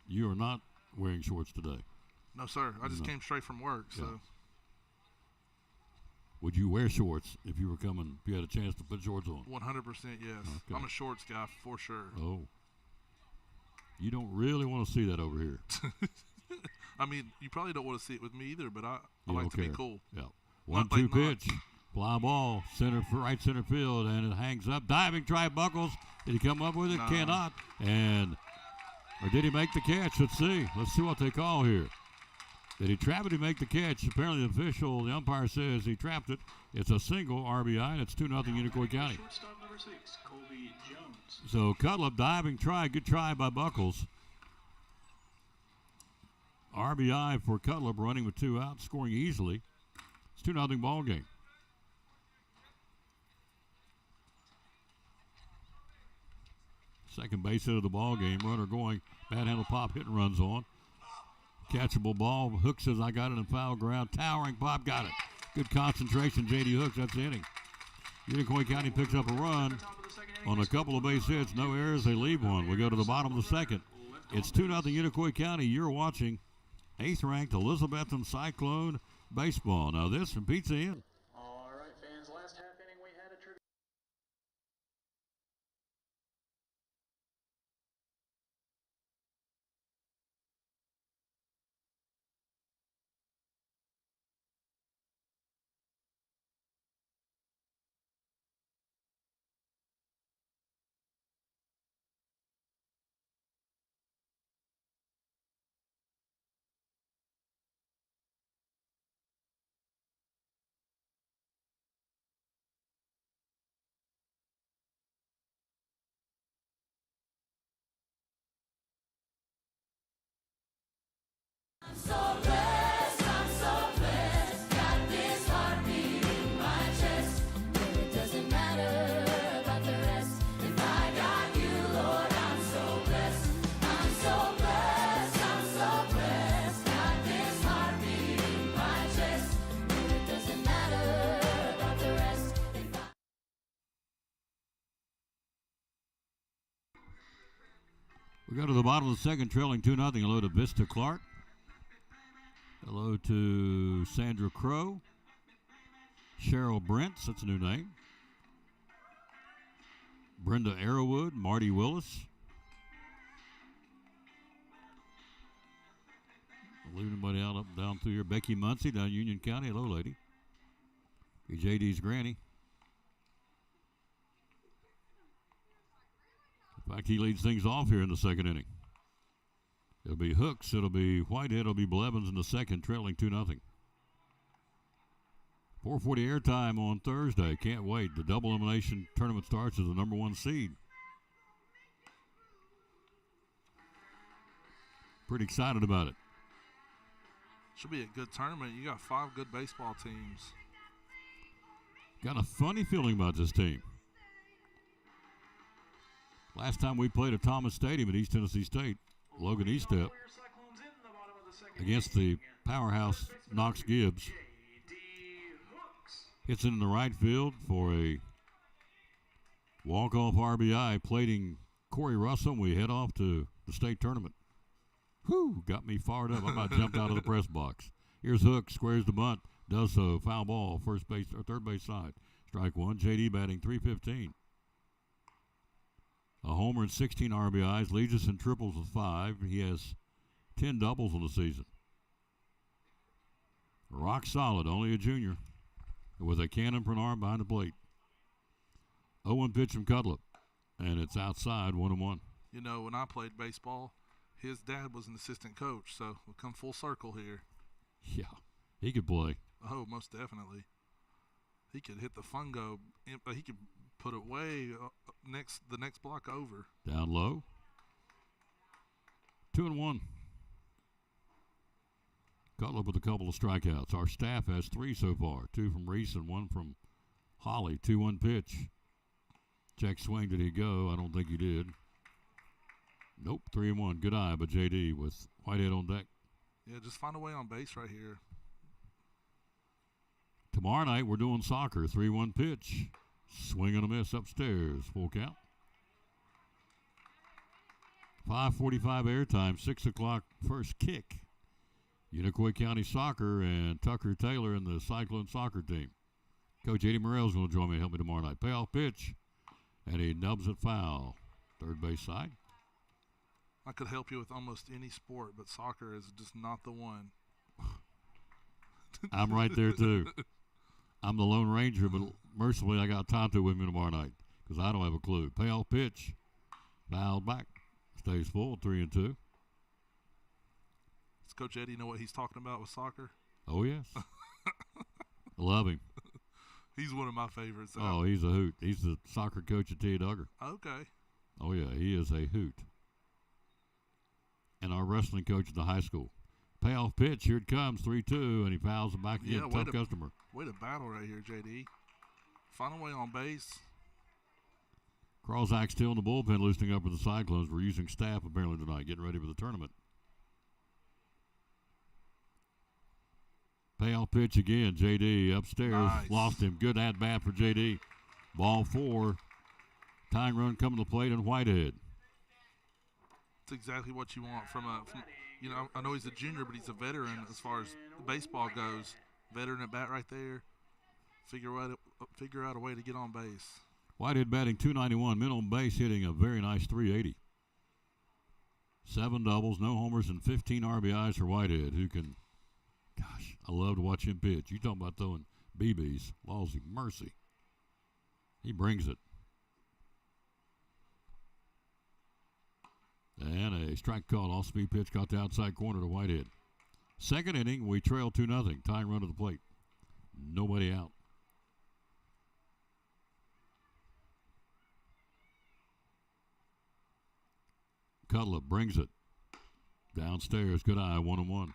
You are not wearing shorts today. No, sir. I just came straight from work. So. Yeah. Would you wear shorts if you were coming, if you had a chance to put shorts on? 100% yes. Okay. I'm a shorts guy for sure. Oh. You don't really want to see that over here. I mean, you probably don't want to see it with me either, but I You like don't to care. be cool. Yeah. Not 1-2 like pitch. Fly ball. Right center field. And it hangs up. Diving try Buckles. Did he come up with it? No. Cannot. Or did he make the catch? Let's see. Let's see what they call here. Did he trap it? Did he make the catch? Apparently the umpire says he trapped it. It's a single RBI, and it's 2-0 Unicoi County. Shortstop number 6, Colby Jones. So Cutler diving try. Good try by Buckles. RBI for Cutler, running with 2 outs, scoring easily. It's 2-0 ball game. Second base hit of the ball game. Runner going. Bad handle pop, hit and runs on. Catchable ball. Hook says, I got it in foul ground. Towering pop, got it. Good concentration, J.D. Hooks. That's the inning. Unicoi County picks up a run on a couple of base hits. No errors. They leave one. We go to the bottom of the second. It's 2-0 Unicoi County. You're watching 8th ranked Elizabethton Cyclone baseball. Now this from Pizza Inn. All right, fans. Last half inning, we had a tribute. We go to the bottom of the second, trailing 2-0. Hello to Vista Clark. Hello to Sandra Crow. Cheryl Brents, that's a new name. Brenda Arrowwood, Marty Willis. I'll leave anybody out up and down through here. Becky Muncie down Union County. Hello, lady. Your JD's granny. In fact, he leads things off here in the second inning. It'll be Hooks, it'll be Whitehead, it'll be Blevins in the second, trailing 2-0. 4:40 airtime on Thursday. Can't wait. The double elimination tournament starts as the number 1 seed. Pretty excited about it. Should be a good tournament. You got 5 good baseball teams. Got a funny feeling about this team. Last time we played at Thomas Stadium at East Tennessee State, Logan Eastep against the powerhouse Knox Gibbs. Hits it in the right field for a walk-off RBI, plating Corey Russell, and we head off to the state tournament. Whew, got me fired up. I about jumped out of the press box. Here's Hook, squares the bunt, does so, foul ball, first base or third base side. Strike one, JD batting .315. A homer and 16 RBIs, leads us in triples with 5. He has 10 doubles on the season. Rock solid, only a junior, with a cannon for an arm behind the plate. 0-1 pitch from Cutlip, and it's outside, 1-1. You know, when I played baseball, his dad was an assistant coach, so we'll come full circle here. Yeah, he could play. Oh, most definitely. He could hit the fungo. He could put it way the next block over. Down low. 2-1. Cutlip with a couple of strikeouts. Our staff has 3 so far. 2 from Reese and 1 from Holly. 2-1 pitch. Check swing. Did he go? I don't think he did. Nope. 3-1. Good eye by JD with Whitehead on deck. Yeah, just find a way on base right here. Tomorrow night we're doing soccer. 3-1 pitch. Swing and a miss upstairs. Full count. 5:45 airtime. 6 o'clock first kick. Unicoi County Soccer and Tucker Taylor and the Cyclone soccer team. Coach Eddie Morrell's going to join me and help me tomorrow night. Payoff pitch, and he nubs it foul. Third base side. I could help you with almost any sport, but soccer is just not the one. I'm right there, too. I'm the Lone Ranger, but mercifully I got Tonto with me tomorrow night because I don't have a clue. Payoff pitch, fouled back. Stays full, 3-2. Does Coach Eddie know what he's talking about with soccer? Oh, yes. Love him. He's one of my favorites. Oh, he's a hoot. He's the soccer coach at T. Duggar. Okay. Oh, yeah, he is a hoot. And our wrestling coach at the high school. Payoff pitch, here it comes, 3-2, and he fouls it back again. Tough customer. Way to battle right here, JD. Find a way on base. Krawczak still in the bullpen, loosening up with the Cyclones. We're using staff apparently tonight, getting ready for the tournament. Payoff pitch again. JD upstairs. Nice. Lost him. Good at bat for JD. Ball 4. Tying run coming to the plate and Whitehead. That's exactly what you want from you know, I know he's a junior, but he's a veteran as far as baseball goes. Veteran at bat right there. Figure out a way to get on base. Whitehead batting .291. Men on base hitting a very nice .380. 7 doubles, no homers, and 15 RBIs for Whitehead, who can, gosh, I love to watch him pitch. You talking about throwing BBs. Lawsy mercy. He brings it. And a strike call, off-speed pitch, got the outside corner to Whitehead. Second inning, we trail 2-0. Tying run to the plate. Nobody out. Cutlip brings it downstairs. Good eye, 1-1.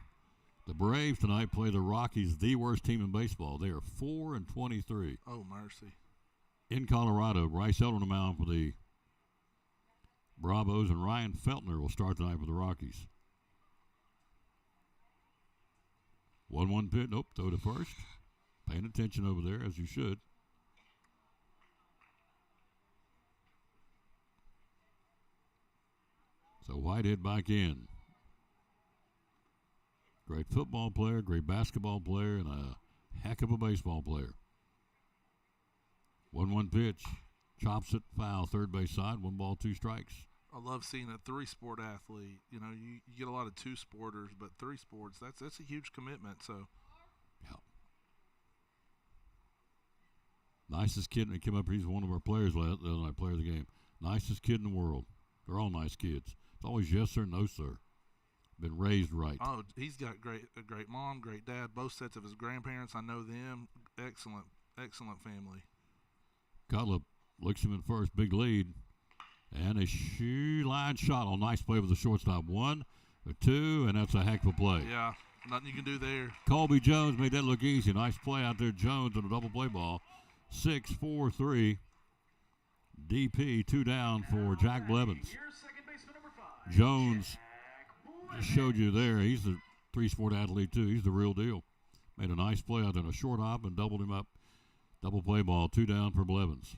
The Braves tonight play the Rockies, the worst team in baseball. They are 4-23. Oh, mercy. In Colorado, Bryce Elder on the mound for the Bravos, and Ryan Feltner will start tonight for the Rockies. 1-1 pitch. Nope, throw to first. Paying attention over there, as you should. So Whitehead back in. Great football player, great basketball player, and a heck of a baseball player. 1-1 pitch. Chops it, foul, third base side, 1 ball, 2 strikes. I love seeing a 3-sport athlete. You know, you get a lot of 2-sporters, but 3 sports, that's a huge commitment. So, yeah. Nicest kid, he came up, he's one of our players the other night, player of the game. Nicest kid in the world. They're all nice kids. It's always yes sir, no sir. Been raised right. Oh, he's got a great mom, great dad. Both sets of his grandparents, I know them. Excellent family. Cutlip looks him in first, big lead. And a line shot on nice play with the shortstop. 1, 2, and that's a heck of a play. Yeah, nothing you can do there. Colby Jones made that look easy. Nice play out there, Jones, on a double play ball. 6-4-3. DP, 2 down for Jack Blevins. Jones just showed you there. He's a 3-sport athlete, too. He's the real deal. Made a nice play out there, a short hop, and doubled him up. Double play ball, 2 down for Blevins.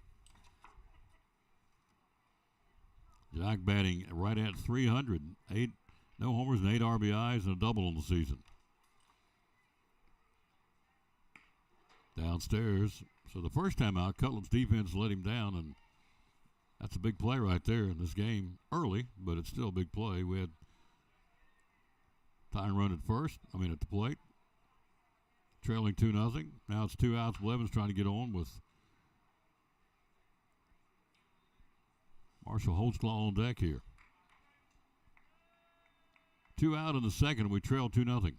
Jack batting right at 300. 8, no homers and 8 RBIs and a double on the season. Downstairs. So the first time out, Cutlip's defense let him down, and That's a big play right there in this game early, but it's still a big play. We had Tyne run at the plate. Trailing 2-0. Now it's 2 outs. Blevins trying to get on with Marshall Holtzclaw on deck here. 2 out in the second. We trail 2-0.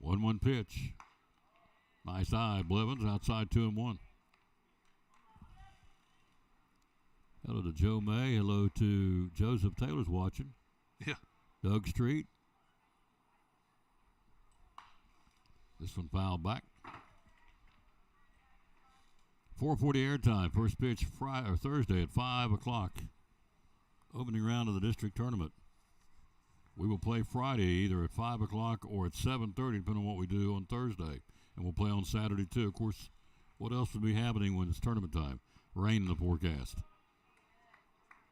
One pitch. Nice eye. Blevins outside 2-1. Hello to Joe May. Hello to Joseph Taylor's watching. Yeah. Doug Street. This one fouled back. 4:40 airtime. First pitch Thursday at 5 o'clock. Opening round of the district tournament. We will play Friday either at 5 o'clock or at 7:30, depending on what we do on Thursday. And we'll play on Saturday, too. Of course, what else would be happening when it's tournament time? Rain in the forecast.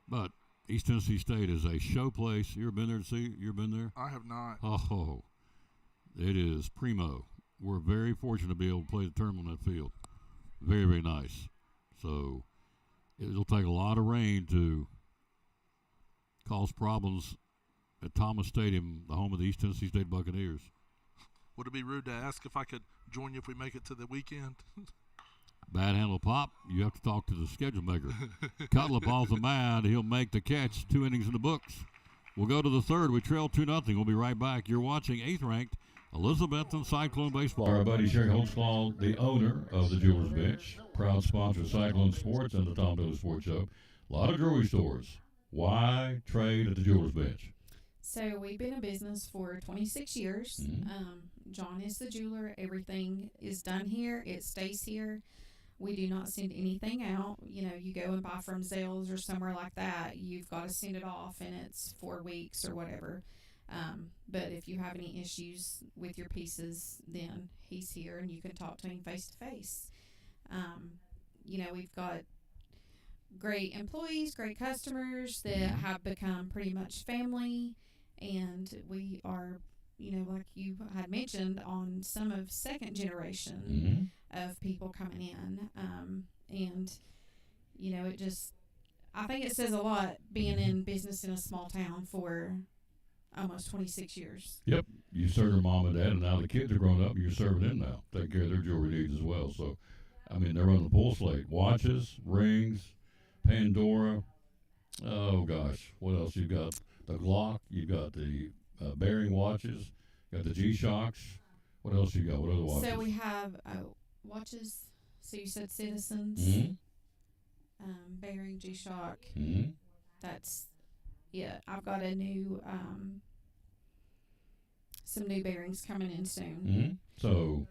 But East Tennessee State is a show place. You ever been there to see? You ever been there? I have not. Oh, it is primo. We're very fortunate to be able to play the tournament on that field. Very, very nice. So it'll take a lot of rain to cause problems at Thomas Stadium, the home of the East Tennessee State Buccaneers. Would it be rude to ask if I could join you if we make it to the weekend? Bad handle pop. You have to talk to the schedule maker. Cutlip off the mound. He'll make the catch. 2 innings in the books. We'll go to the third. We trail 2-0. We'll be right back. You're watching 8th-ranked Elizabethton Cyclone Baseball. Our buddy Sherry Holtzclaw, the owner of the Jewelers Bench, proud sponsor of Cyclone Sports and the Tom Bailey Sports Show. A lot of jewelry stores. Why trade at the Jewelers Bench? So we've been in business for 26 years. John is the jeweler. Everything is done here. It stays here. We do not send anything out. You know, you go and buy from Zales or somewhere like that, you've got to send it off, and it's 4 weeks or whatever. But if you have any issues with your pieces, then he's here, and you can talk to him face to face. You know, we've got great employees, great customers that have become pretty much family, and we are, you know, like you had mentioned, on some of second generation of people coming in. And, you know, I think it says a lot being in business in a small town for almost 26 years. Yep. You serve your mom and dad, and now the kids are grown up, and you're serving them now. Take care of their jewelry needs as well. So, I mean, they're running the full slate. Watches, rings, Pandora. Oh, gosh. What else? You've got the Glock. You've got the bearing watches. You got the G-Shocks. What else you got? What other watches? So we have watches. So you said Citizens. Bearing, G-Shock. That's, yeah, I've got a new, some new bearings coming in soon. So,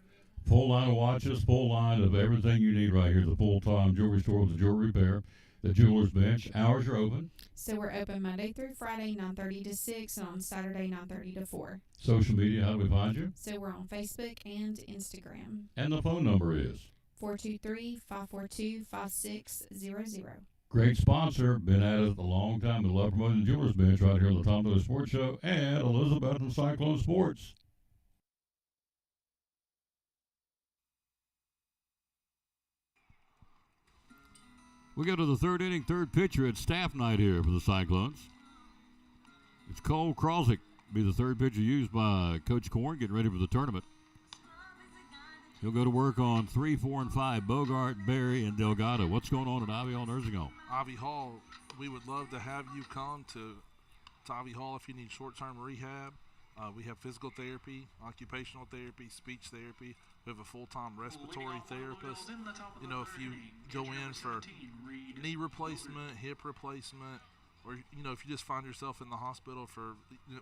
full line of watches, full line of everything you need right here. The full-time jewelry store with the jewelry repair. The Jewelers Bench. Hours are open. So we're open Monday through Friday, 9:30 to 6, and on Saturday, 9:30 to 4. Social media, how do we find you? So we're on Facebook and Instagram. And the phone number is? 423-542-5600. Great sponsor. Been at it a long time. Been love promoting the Jewelers Bench right here on the Tom Bailey Sports Show and Elizabethton Cyclone Sports. We go to the third inning, third pitcher. It's staff night here for the Cyclones. It's Cole Krosick, be the third pitcher used by Coach Korn, getting ready for the tournament. He'll go to work on 3, 4, and 5, Bogart, Berry, and Delgado. What's going on at Ivy Hall Nursing Home? Ivy Hall, we would love to have you come to Ivy Hall if you need short-term rehab. We have physical therapy, occupational therapy, speech therapy. We have a full-time respiratory therapist. You know, if you go in for knee replacement, hip replacement, or, you know, if you just find yourself in the hospital for, you know,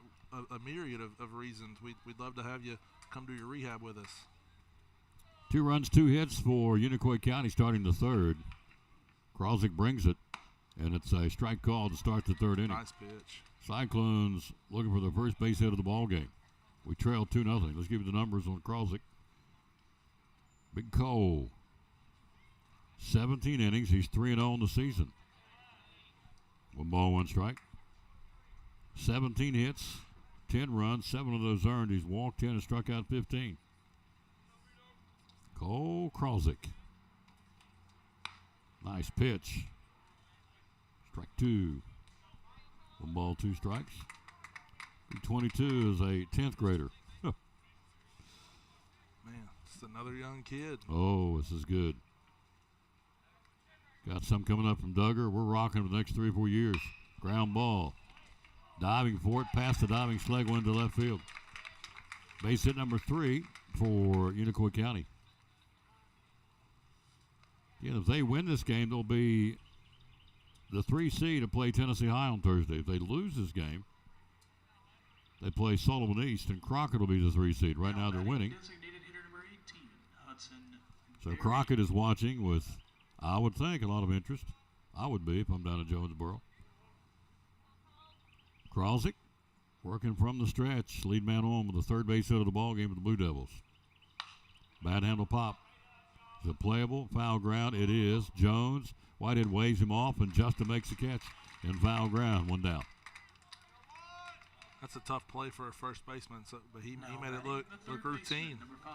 a myriad of reasons, we'd love to have you come do your rehab with us. 2 runs, 2 hits for Unicoi County starting the third. Krosick brings it, and it's a strike call to start the third inning. Nice pitch. Cyclones looking for their first base hit of the ball game. We trail 2-0. Let's give you the numbers on Krosick. Big Cole, 17 innings. He's 3-0 in the season. 1 ball, 1 strike. 17 hits, 10 runs, 7 of those earned. He's walked 10 and struck out 15. Cole Kralzik. Nice pitch. Strike 2. 1 ball, 2 strikes. 22 is a 10th grader. Man, it's another young kid. Oh, this is good. Got some coming up from Duggar. We're rocking for the next 3 or 4 years. Ground ball. Diving for it, past the diving Schlegel into left field. Base hit number 3 for Unicoi County. Again, if they win this game, they'll be the 3 seed to play Tennessee High on Thursday. If they lose this game, they play Sullivan East, and Crockett will be the 3 seed. Right now they're winning. Designated hitter number 18, Hudson. So Crockett is watching with, I would think, a lot of interest. I would be if I'm down at Jonesboro. Kralzik working from the stretch. Lead man on with the third base hit of the ball game for the Blue Devils. Bad handle pop. Is it playable? Foul ground. It is. Jones. Whitehead waves him off, and Justin makes the catch in foul ground. 1 down. That's a tough play for a first baseman, but he made it look routine. Number 5,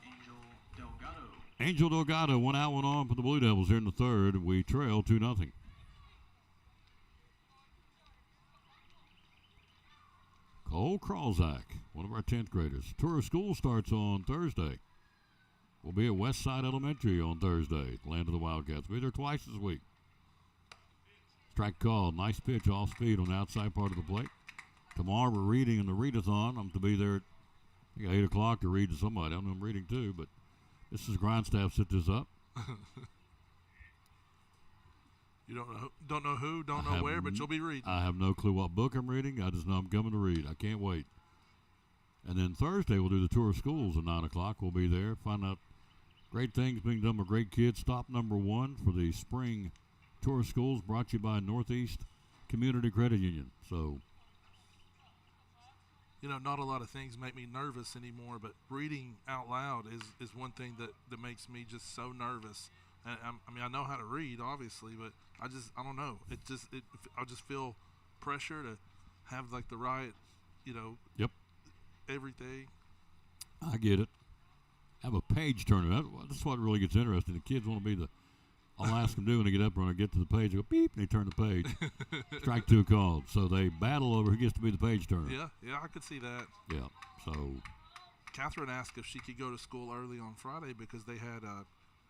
Angel Delgado. Angel Delgado, 1 out, 1 on for the Blue Devils here in the third. We trail 2-0. Cole Kralzik, one of our 10th graders. Tour of school starts on Thursday. We'll be at Westside Elementary on Thursday, land of the Wildcats. We'll be there twice this week. Strike called. Nice pitch off speed on the outside part of the plate. Tomorrow we're reading in the readathon. I'm to be there at I think 8 o'clock to read to somebody. I don't know I'm reading too, but this is Grindstaff set this up. You don't know who, don't know where, but you'll be reading. I have no clue what book I'm reading. I just know I'm coming to read. I can't wait. And then Thursday we'll do the tour of schools at 9 o'clock. We'll be there, find out great things being done by great kids. Stop number 1 for the spring tour of schools brought to you by Northeast Community Credit Union. So, not a lot of things make me nervous anymore, but reading out loud is one thing that makes me just so nervous. And I know how to read, obviously, but I don't know. I just feel pressure to have like the right, Yep. everything. I get it. Have a page turner. That's what really gets interesting. The kids want to be I'll ask them to do when they get up when I get to the page. They go beep, and they turn the page. Strike 2 called. So they battle over who gets to be the page turner. Yeah, I could see that. Yeah. So Catherine asked if she could go to school early on Friday because they had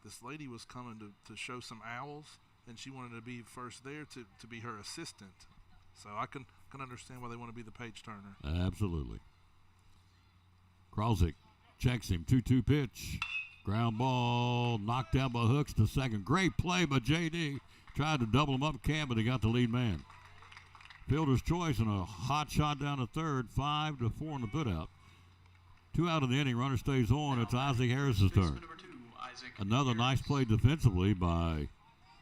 this lady was coming to show some owls, and she wanted to be first there to be her assistant. So I can understand why they want to be the page turner. Absolutely. Kralzik checks him. 2-2 pitch. Ground ball knocked out by Hooks to second. Great play by J.D. Tried to double him up, but he got the lead man. Fielder's choice and a hot shot down to third. 5-4 on the putout. 2 out of the inning. Runner stays on. It's Isaac Harris's turn. Another nice play defensively by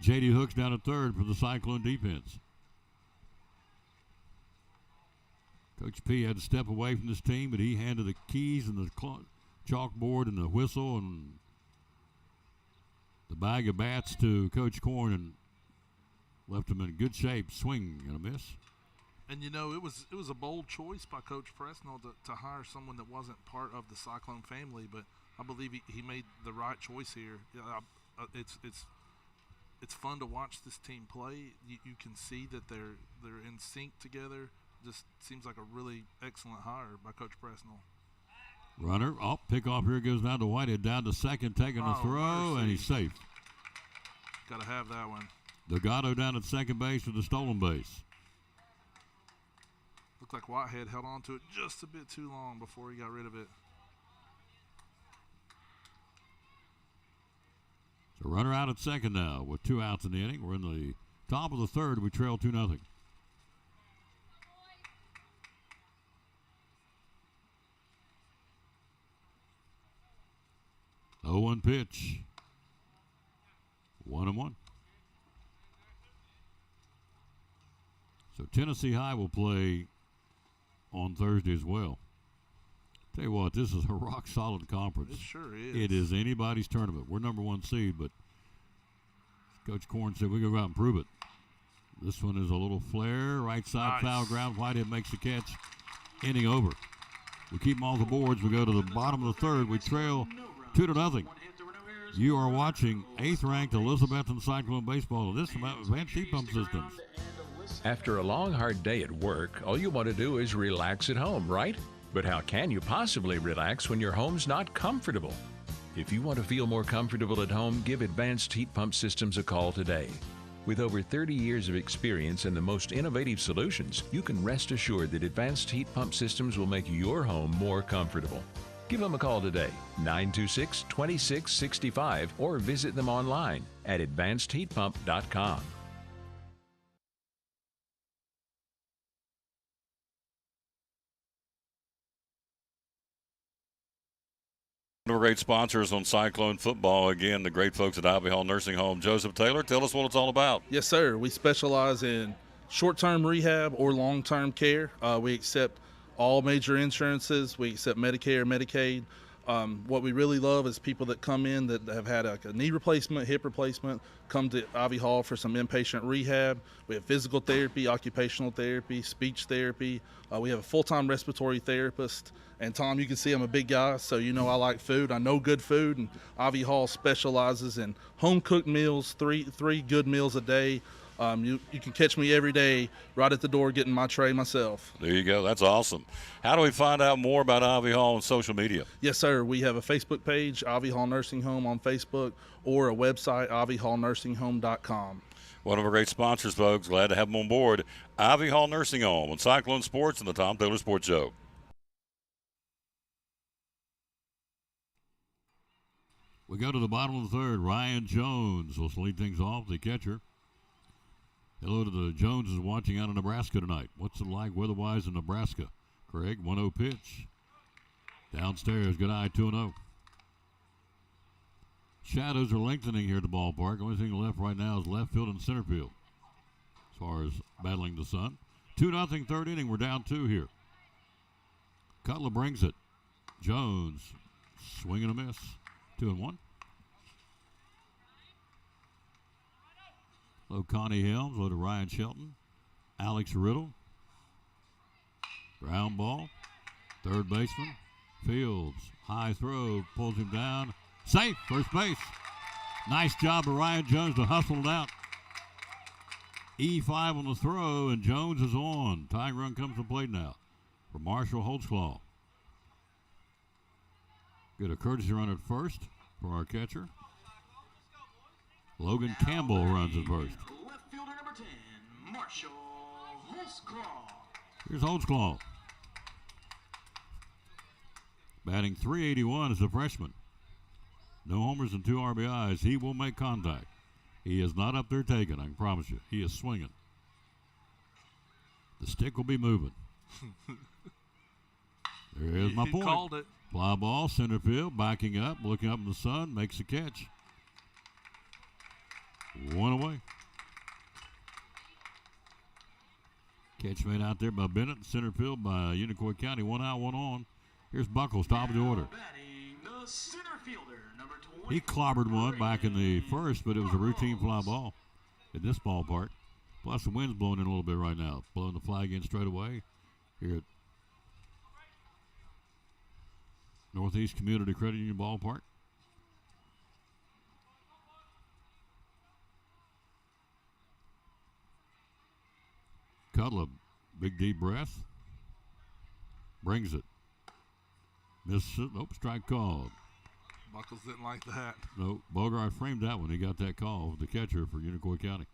J.D. Hooks down at third for the Cyclone defense. Coach P had to step away from this team, but he handed the keys and the chalkboard and the whistle and the bag of bats to Coach Korn and left him in good shape. Swing and a miss. And it was a bold choice by Coach Presnell to hire someone that wasn't part of the Cyclone family, but I believe he made the right choice here. It's fun to watch this team play. You can see that they're in sync together. Just seems like a really excellent hire by Coach Presnell. Runner, pickoff here goes down to Whitehead, down to second, taking a throw, mercy. And he's safe. Got to have that one. Delgado down at second base with the stolen base. Looked like Whitehead held on to it just a bit too long before he got rid of it. So runner out at second now with 2 outs in the inning. We're in the top of the third. We trail 2-0. Oh, 1 pitch. 1-1. So Tennessee High will play on Thursday as well. Tell you what, this is a rock-solid conference. It sure is. It is anybody's tournament. We're number 1 seed, but Coach Korn said we go out and prove it. This one is a little flare, right side foul ground. Whitehead makes the catch. Inning over. We keep them off the boards. We go to the bottom of the third. We trail 2-0. You are watching 8th-ranked Elizabethton Cyclone Baseball. This from Advanced Heat Pump Systems. After a long, hard day at work, all you want to do is relax at home, right? But how can you possibly relax when your home's not comfortable? If you want to feel more comfortable at home, give Advanced Heat Pump Systems a call today. With over 30 years of experience and the most innovative solutions, you can rest assured that Advanced Heat Pump Systems will make your home more comfortable. Give them a call today, 926-2665, or visit them online at advancedheatpump.com. One of our great sponsors on Cyclone football, again, the great folks at Ivy Hall Nursing Home. Joseph Taylor, tell us what it's all about. Yes, sir. We specialize in short-term rehab or long-term care. We accept all major insurances. We accept Medicare, Medicaid. What we really love is people that come in that have had a knee replacement, hip replacement, come to Ivy Hall for some inpatient rehab. We have physical therapy, occupational therapy, speech therapy. We have a full-time respiratory therapist. And Tom, you can see I'm a big guy, so you know I like food. I know good food, and Ivy Hall specializes in home-cooked meals, three good meals a day. You can catch me every day right at the door getting my tray myself. There you go. That's awesome. How do we find out more about Ivy Hall on social media? Yes, sir. We have a Facebook page, Ivy Hall Nursing Home on Facebook, or a website, ivyhallnursing.com. One of our great sponsors, folks. Glad to have them on board. Ivy Hall Nursing Home on Cyclone Sports and the Tom Taylor Sports Show. We go to the bottom of the third. Ryan Jones will lead things off, the catcher. Hello to the Joneses watching out of Nebraska tonight. What's it like weather-wise in Nebraska? Craig, 1-0 pitch. Downstairs, good eye, 2-0. Shadows are lengthening here at the ballpark. Only thing left right now is left field and center field as far as battling the sun. 2-0 third inning. We're down 2 here. Cutler brings it. Jones, swing and a miss. 2-1. Low Connie Helms, low to Ryan Shelton. Alex Riddle. Ground ball. Third baseman. Fields. High throw. Pulls him down. Safe. First base. Nice job of Ryan Jones to hustle it out. E5 on the throw, and Jones is on. Tying run comes to plate now for Marshall Holtzclaw. Get a courtesy run at first for our catcher. Logan Campbell runs at first. Left fielder number 10, Marshall Holtzclaw. Here's Holtzclaw. Batting .381 as a freshman. No homers and 2 RBIs. He will make contact. He is not up there taking, I can promise you. He is swinging. The stick will be moving. There is my point. He called it. Fly ball, center field, backing up, looking up in the sun, makes the catch. 1 away. Catch made out there by Bennett, center field by Unicoi County. 1 out, 1 on. Here's Buckles, top of the order. Batting the center fielder, number 20. He clobbered one back in the first, but it was a routine fly ball in this ballpark. Plus the wind's blowing in a little bit right now. Blowing the flag in straight away here at Northeast Community Credit Union Ballpark. Cutler, big deep breath. Brings it. Misses it. Nope, strike called. Buckles didn't like that. No, Bogart framed that one. He got that call, the catcher for Unicoi County.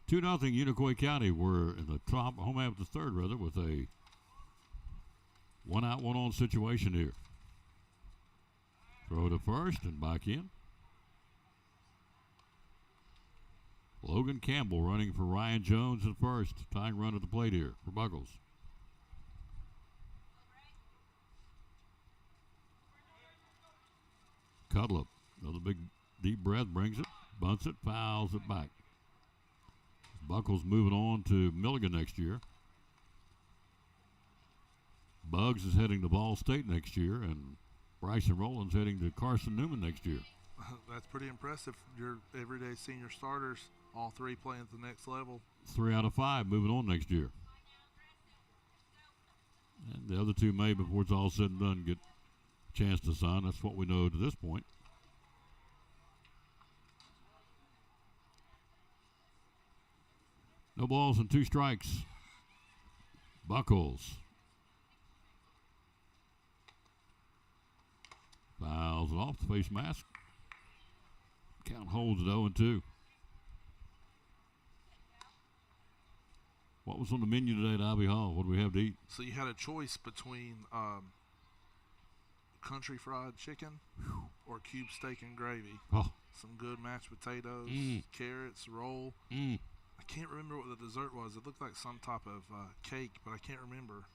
2-0 Unicoi County. We're in the top, home half of the third, rather, with a 1 out, 1 on situation here. Throw to first and back in. Logan Campbell running for Ryan Jones at first. Tying run at the plate here for Buckles. Cutler, another big deep breath, brings it, bunts it, fouls it back. Buckles moving on to Milligan next year. Bugs is heading to Ball State next year, and Bryson Rowland's heading to Carson Newman next year. That's pretty impressive. Your everyday senior starters, all 3 playing at the next level. 3 out of 5 moving on next year. And the other 2 may, before it's all said and done, get a chance to sign. That's what we know to this point. No balls and 2 strikes. Buckles. Fouls it off the face mask. Count holds it 0-2. What was on the menu today at Ivy Hall? What do we have to eat? So you had a choice between country fried chicken or cube steak and gravy. Oh. Some good mashed potatoes, carrots, roll. Mm. I can't remember what the dessert was. It looked like some type of cake, but I can't remember.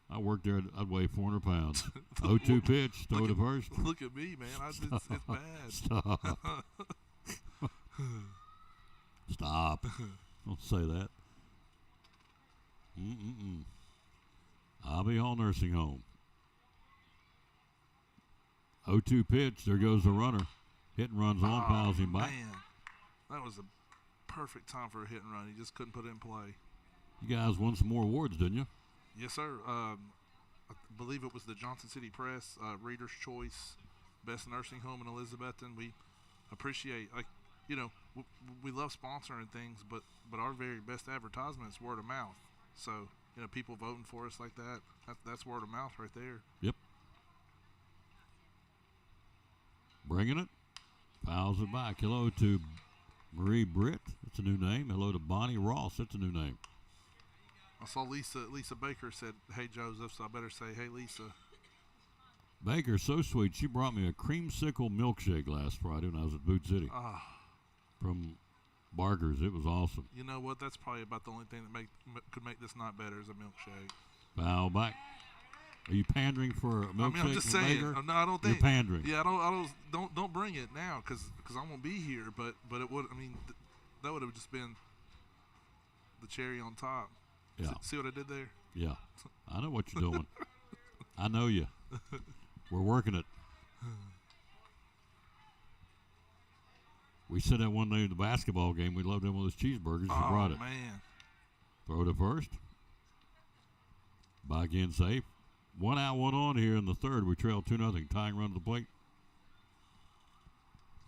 I worked there. I'd weigh 400 pounds. 0-2 pitch. Throw to first. Look at me, man. It's bad. Stop. Stop. Don't say that. Ivy Hall Nursing Home. 0-2 pitch. There goes the runner. Hit and runs on. Piles him back. Man, that was a perfect time for a hit and run. He just couldn't put it in play. You guys won some more awards, didn't you? Yes, sir. I believe it was the Johnson City Press Reader's Choice Best Nursing Home in Elizabethton. We appreciate, we love sponsoring things, but our very best advertisement is word of mouth. So, people voting for us like that's word of mouth right there. Yep. Bringing it. Fouls it back. Hello to Marie Britt. That's a new name. Hello to Bonnie Ross. That's a new name. I saw Lisa Baker said, "Hey Joseph," so I better say, "Hey Lisa." Baker's so sweet. She brought me a creamsicle milkshake last Friday when I was at Boot City from Barker's. It was awesome. You know what? That's probably about the only thing that could make this night better is a milkshake. Foul back. Are you pandering for a milkshake? I'm just saying. No, I don't think. You're pandering. Yeah, don't bring it now because I won't be here. But it would. That would have just been the cherry on top. Yeah. See what I did there? Yeah. I know what you're doing. I know you. We're working it. We said that one day in the basketball game. We loved them with those cheeseburgers. You brought it. Man. Throw to first. Back in safe. 1 out, 1 on here in the third. We trail 2-0. Tying run to the plate.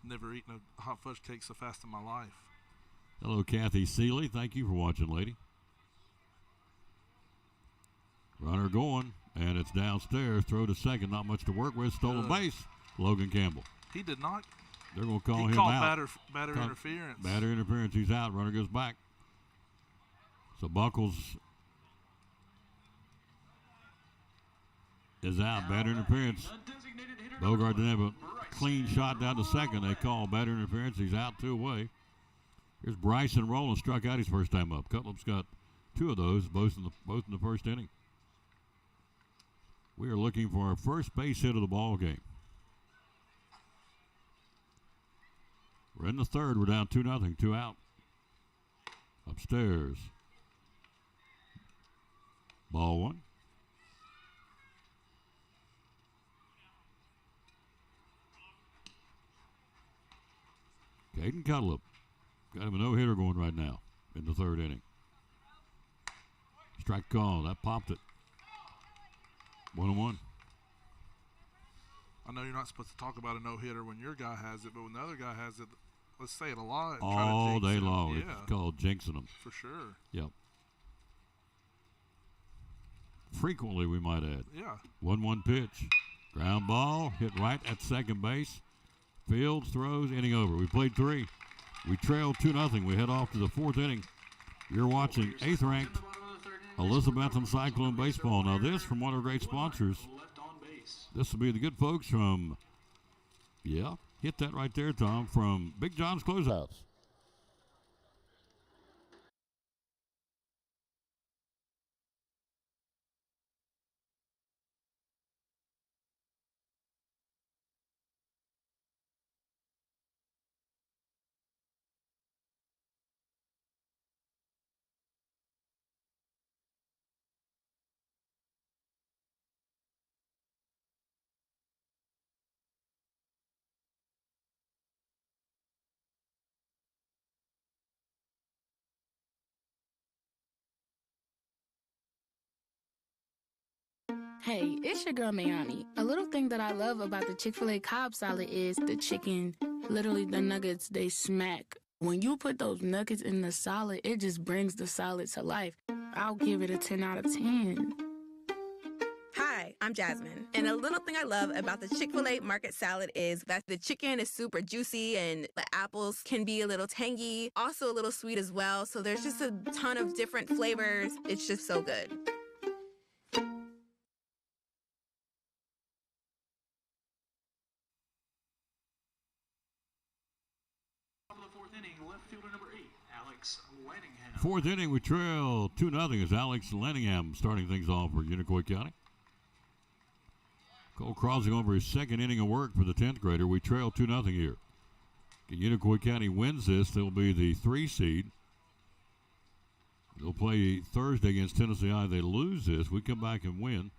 Never eaten a hot fudge cake so fast in my life. Hello, Kathy Seeley. Thank you for watching, lady. Runner going, and it's downstairs. Throw to second. Not much to work with. Stolen base. Logan Campbell. He did not. They're going to call him called out. batter interference. Batter interference. He's out. Runner goes back. So Buckles is out. Batter interference. Bogart didn't have a clean shot down to second. They call batter interference. He's out 2 away. Here's Bryson Rowland, struck out his first time up. Cutlip's got 2 of those, both in the first inning. We are looking for our first base hit of the ball game. We're in the third. We're down 2-0, 2 out. Upstairs. Ball 1. Caden Cutlip. Got him a no-hitter going right now in the third inning. Strike call. That popped it. 1-1. I know you're not supposed to talk about a no-hitter when your guy has it, but when the other guy has it, let's say it a lot. And all try to day jinx long. it. Yeah. It's called jinxing them. For sure. Yep. Frequently, we might add. Yeah. 1-1 pitch. Ground ball. Hit right at second base. Fields throws. Inning over. We played 3. We trail 2-0. We head off to the 4th inning. You're watching 8th ranked Elizabethton Cyclone Baseball. Now this from one of our great sponsors. This will be the good folks from, hit that right there, Tom, from Big John's Closeouts. Hey, it's your girl Mayani. A little thing that I love about the Chick-fil-A Cobb salad is the chicken. Literally, the nuggets, they smack. When you put those nuggets in the salad, it just brings the salad to life. I'll give it a 10 out of 10. Hi, I'm Jasmine. And a little thing I love about the Chick-fil-A market salad is that the chicken is super juicy and the apples can be a little tangy, also a little sweet as well. So there's just a ton of different flavors. It's just so good. Fourth inning, we trail 2-0 as Alex Lanningham starting things off for Unicoi County. Cole crossing over his second inning of work for the 10th grader. We trail 2-0 here. If Unicoi County wins this, they'll be the 3 seed. They'll play Thursday against Tennessee I. They lose this, we come back and win.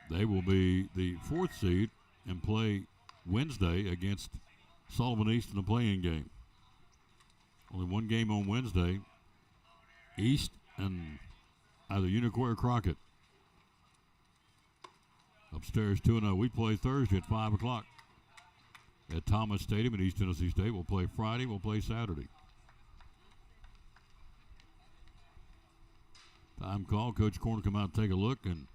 They will be the 4th seed and play Wednesday against Sullivan East in the play-in game. Only one game on Wednesday. East and either Unicoi or Crockett. Upstairs 2-0. We play Thursday at 5 o'clock at Thomas Stadium at East Tennessee State. We'll play Friday. We'll play Saturday. Time call. Coach Corner come out and take a look, and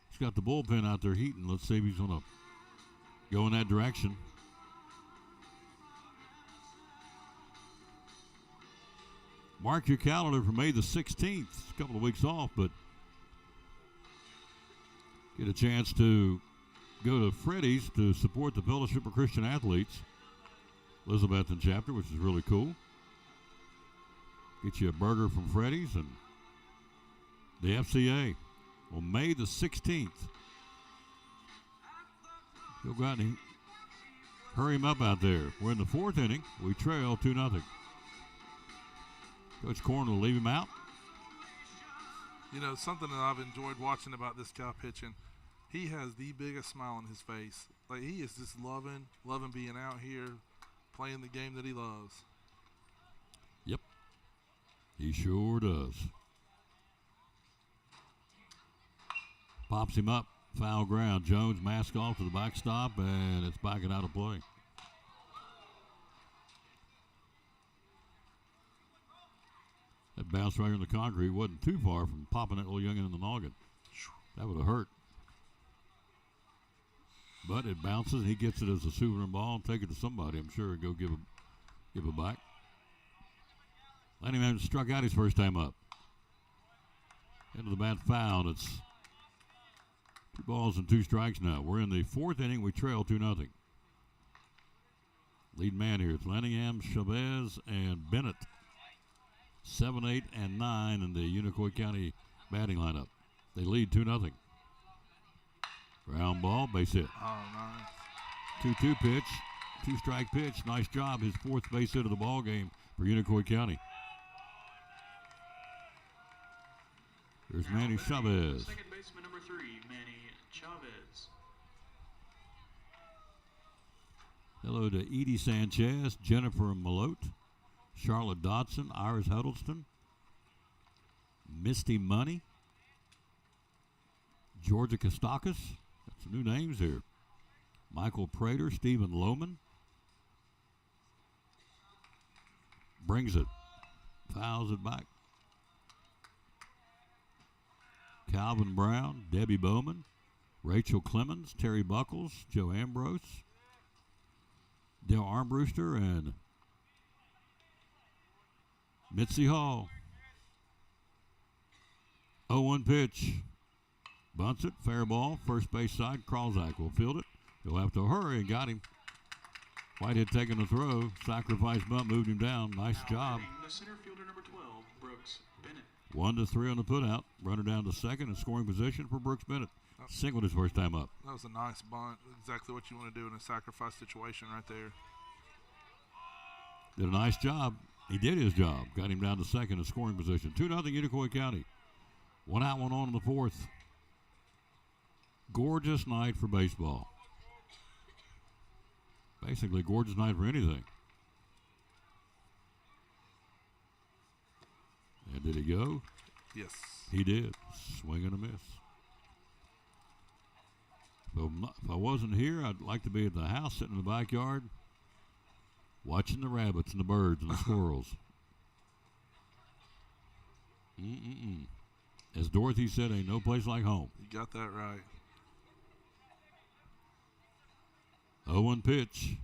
he's got the bullpen out there heating. Let's see if he's going to go in that direction. Mark your calendar for May the 16th. A couple of weeks off, but get a chance to go to Freddy's to support the Fellowship of Christian Athletes, Elizabethton chapter, which is really cool. Get you a burger from Freddy's and the FCA on May the 16th. You'll go out and hurry him up out there. We're in the 4th inning. We trail 2-0. Coach Corn will leave him out. You know, something that I've enjoyed watching about this guy pitching, he has the biggest smile on his face. Like, he is just loving being out here, playing the game that he loves. Yep, he sure does. Pops him up, foul ground. Jones mask off to the backstop, and it's backing out of play. That bounce right on the concrete wasn't too far from popping that little youngin in the noggin. That would have hurt. But it bounces. He gets it as a souvenir ball and take it to somebody, I'm sure, and go give it back. Lanningham struck out his first time up. Into the bat foul. It's 2 balls and 2 strikes now. We're in the 4th inning. We trail 2-0. Lead man here. It's Lanningham, Chavez, and Bennett. 7, 8, and 9 in the Unicoi County batting lineup. They lead 2-0. Ground ball, base hit. Oh, nice. 2-2 pitch, 2-strike pitch. Nice job. His 4th base hit of the ball game for Unicoi County. There's Manny Chavez. Second baseman number 3, Manny Chavez. Hello to Edie Sanchez, Jennifer Malote, Charlotte Dodson, Iris Huddleston, Misty Money, Georgia Kostakis. Got some new names here. Michael Prater, Stephen Lohman. Brings it. Fouls it back. Calvin Brown, Debbie Bowman, Rachel Clemens, Terry Buckles, Joe Ambrose, Dale Armbruster, and Mitzi Hall. 0-1 pitch. Bunts it, fair ball, first base side. Krawczak will field it. He'll have to hurry and got him. Whitehead taking the throw. Sacrifice bunt moved him down. Nice job. The center fielder number 12, Brooks Bennett. 1-3 on the putout. Runner down to second in scoring position for Brooks Bennett. Singled his first time up. That was a nice bunt. Exactly what you want to do in a sacrifice situation right there. Did a nice job. He did his job. Got him down to second in scoring position. 2-0 Unicoi County. 1 out, 1 on in the 4th. Gorgeous night for baseball. Basically, gorgeous night for anything. And did he go? Yes. He did. Swing and a miss. So if I wasn't here, I'd like to be at the house, sitting in the backyard, Watching the rabbits and the birds and the squirrels. As Dorothy said, ain't no place like home. You got that right. 0-1 pitch.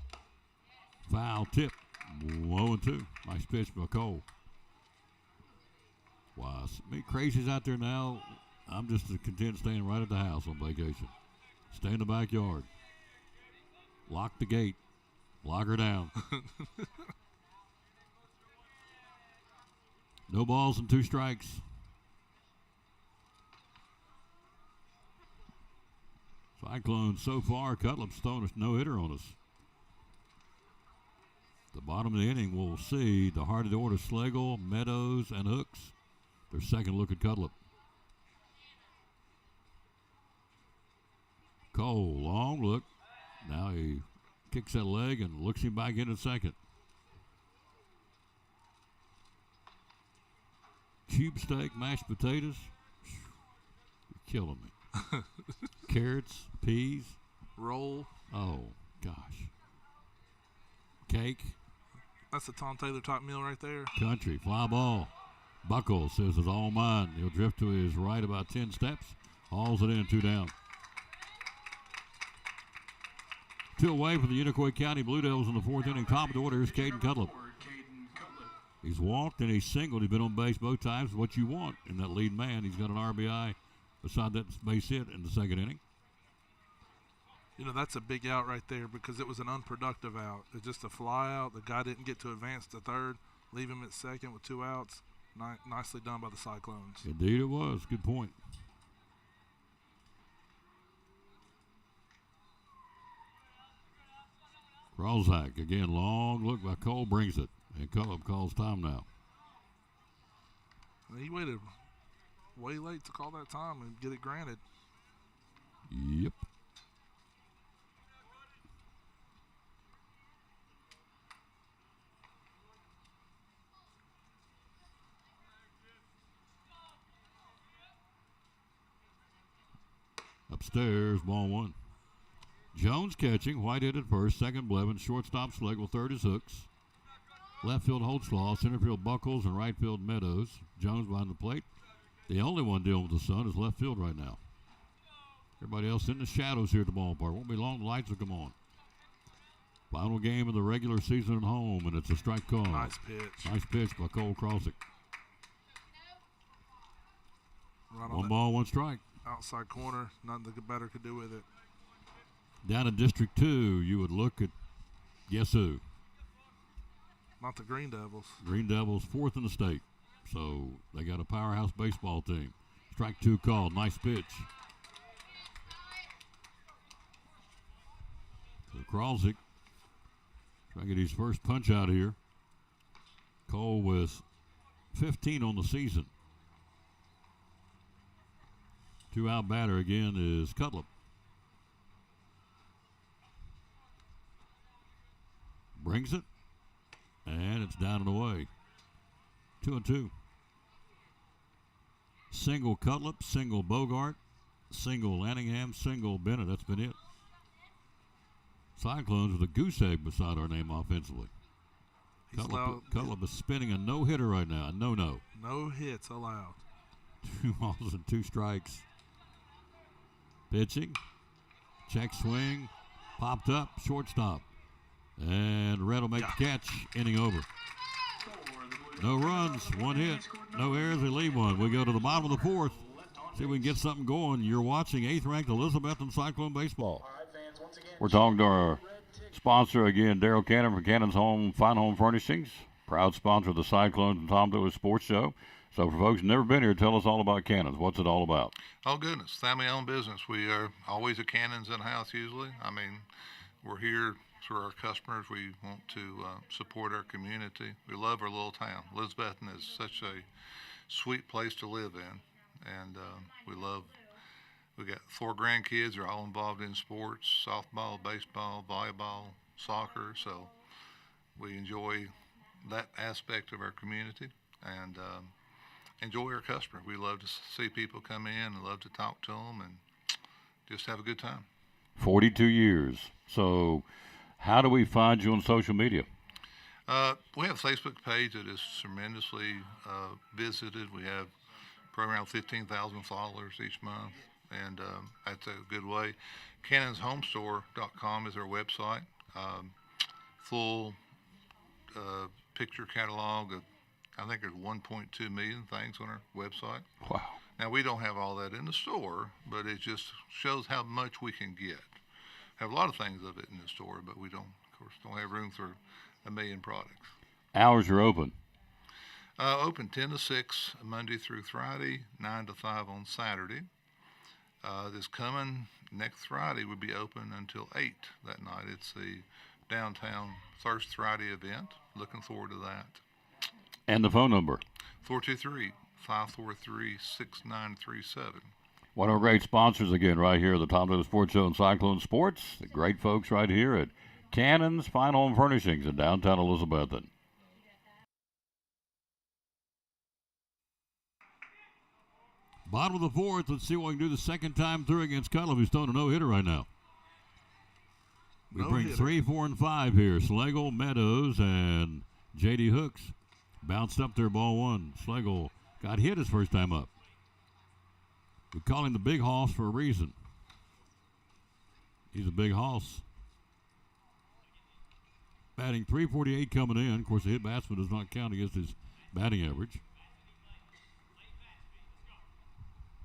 Foul tip. 0-2. Nice pitch by Cole. Wow. So many crazies out there now. I'm just content staying right at the house on vacation. Stay in the backyard. Lock the gate. Lock her down. No balls and 2 strikes. Cyclones so far, Cutlip's thrown a no-hitter on us. The bottom of the inning, we'll see the heart of the order, Schlegel, Meadows, and Hooks. Their second look at Cutlip. Cole, long look. Now he kicks that leg and looks him back in second. Cube steak, mashed potatoes. You're killing me. Carrots, peas. Roll. Oh, gosh. Cake. That's a Tom Taylor type meal right there. Country, fly ball. Buckles says it's all mine. He'll drift to his right about 10 steps. Hauls it in, 2 down. 2 away for the Unicoi County Blue Devils in the 4th inning. Top of the order is Caden Cutlip. He's walked and he's singled. He's been on base both times. What you want in that lead man. He's got an RBI beside that base hit in the 2nd inning. You know, that's a big out right there because it was an unproductive out. It's just a fly out. The guy didn't get to advance to 3rd, leave him at 2nd with 2 outs. Nicely done by the Cyclones. Indeed it was. Good point. Kralzak, again, long look by Cole, brings it. And Cutlip calls time now. He waited way late to call that time and get it granted. Yep. Upstairs, ball 1. Jones catching, Whitehead at first, second Blevins, shortstop Schlegel, 3rd is Hooks. Left field Holtzclaw, center field Buckles, and right field Meadows. Jones behind the plate. The only one dealing with the sun is left field right now. Everybody else in the shadows here at the ballpark. Won't be long, the lights will come on. Final game of the regular season at home, and it's a strike call. Nice pitch. Nice pitch by Cole Kralzak. Right 1 ball, 1 strike. Outside corner, nothing the batter could do with it. Down in District 2, you would look at guess who? Not the Green Devils. Green Devils, 4th in the state. So they got a powerhouse baseball team. Strike 2 called. Nice pitch. So Kralzak trying to get his first punch out here. Cole with 15 on the season. 2 out batter again is Cutlip. Brings it. And it's down and away. 2-2. Single Cutlip, single Bogart, single Lanningham, single Bennett. That's been it. Cyclones with a goose egg beside our name offensively. Cutlip is spinning a no-hitter right now. A no-no. No hits allowed. 2 balls and 2 strikes. Pitching. Check swing. Popped up. Shortstop. And Red will make the catch. Inning over. No runs. 1 hit. No errors. They leave 1. We go to the bottom of the 4th. See if we can get something going. You're watching 8th-ranked Elizabethton Cyclone Baseball. We're talking to our sponsor again, Daryl Cannon from Cannon's Fine Home Furnishings. Proud sponsor of the Cyclones and Tom Lewis Sports Show. So for folks who've never been here, tell us all about Cannons. What's it all about? Oh, goodness. Family-owned business. We are always at Cannons in the house usually. I mean, we're here for our customers. We want to support our community. We love our little town. Elizabethton is such a sweet place to live in. And we got 4 grandkids. They're all involved in sports, softball, baseball, volleyball, soccer. So we enjoy that aspect of our community and enjoy our customer. We love to see people come in and love to talk to them and just have a good time. 42 years. So how do we find you on social media? We have a Facebook page that is tremendously visited. We have probably around 15,000 followers each month, and that's a good way. CannonsHomeStore.com is our website. Full picture catalog of, I think there's 1.2 million things on our website. Wow. Now, we don't have all that in the store, but it just shows how much we can get. Have a lot of things of it in the store, but we don't, of course, don't have room for a million products. Hours are open. Open 10 to 6 Monday through Friday, 9 to 5 on Saturday. This coming next Friday would be open until 8 that night. It's the downtown Thirst Friday event. Looking forward to that. And the phone number? 423-543-6937. One of our great sponsors again right here at the Tom Taylor Sports Show and Cyclone Sports. The great folks right here at Cannon's Fine Home Furnishings in downtown Elizabethton. Bottom of the fourth. Let's see what we can do the second time through against Cutler, who's throwing a no-hitter right now. We bring 3, 4, and 5 here. Schlegel, Meadows, and J.D. Hooks. Bounced up there, ball one. Schlegel got hit his first time up. We call him the big hoss for a reason. He's a big hoss. Batting .348 coming in. Of course, the hit batsman does not count against his batting average.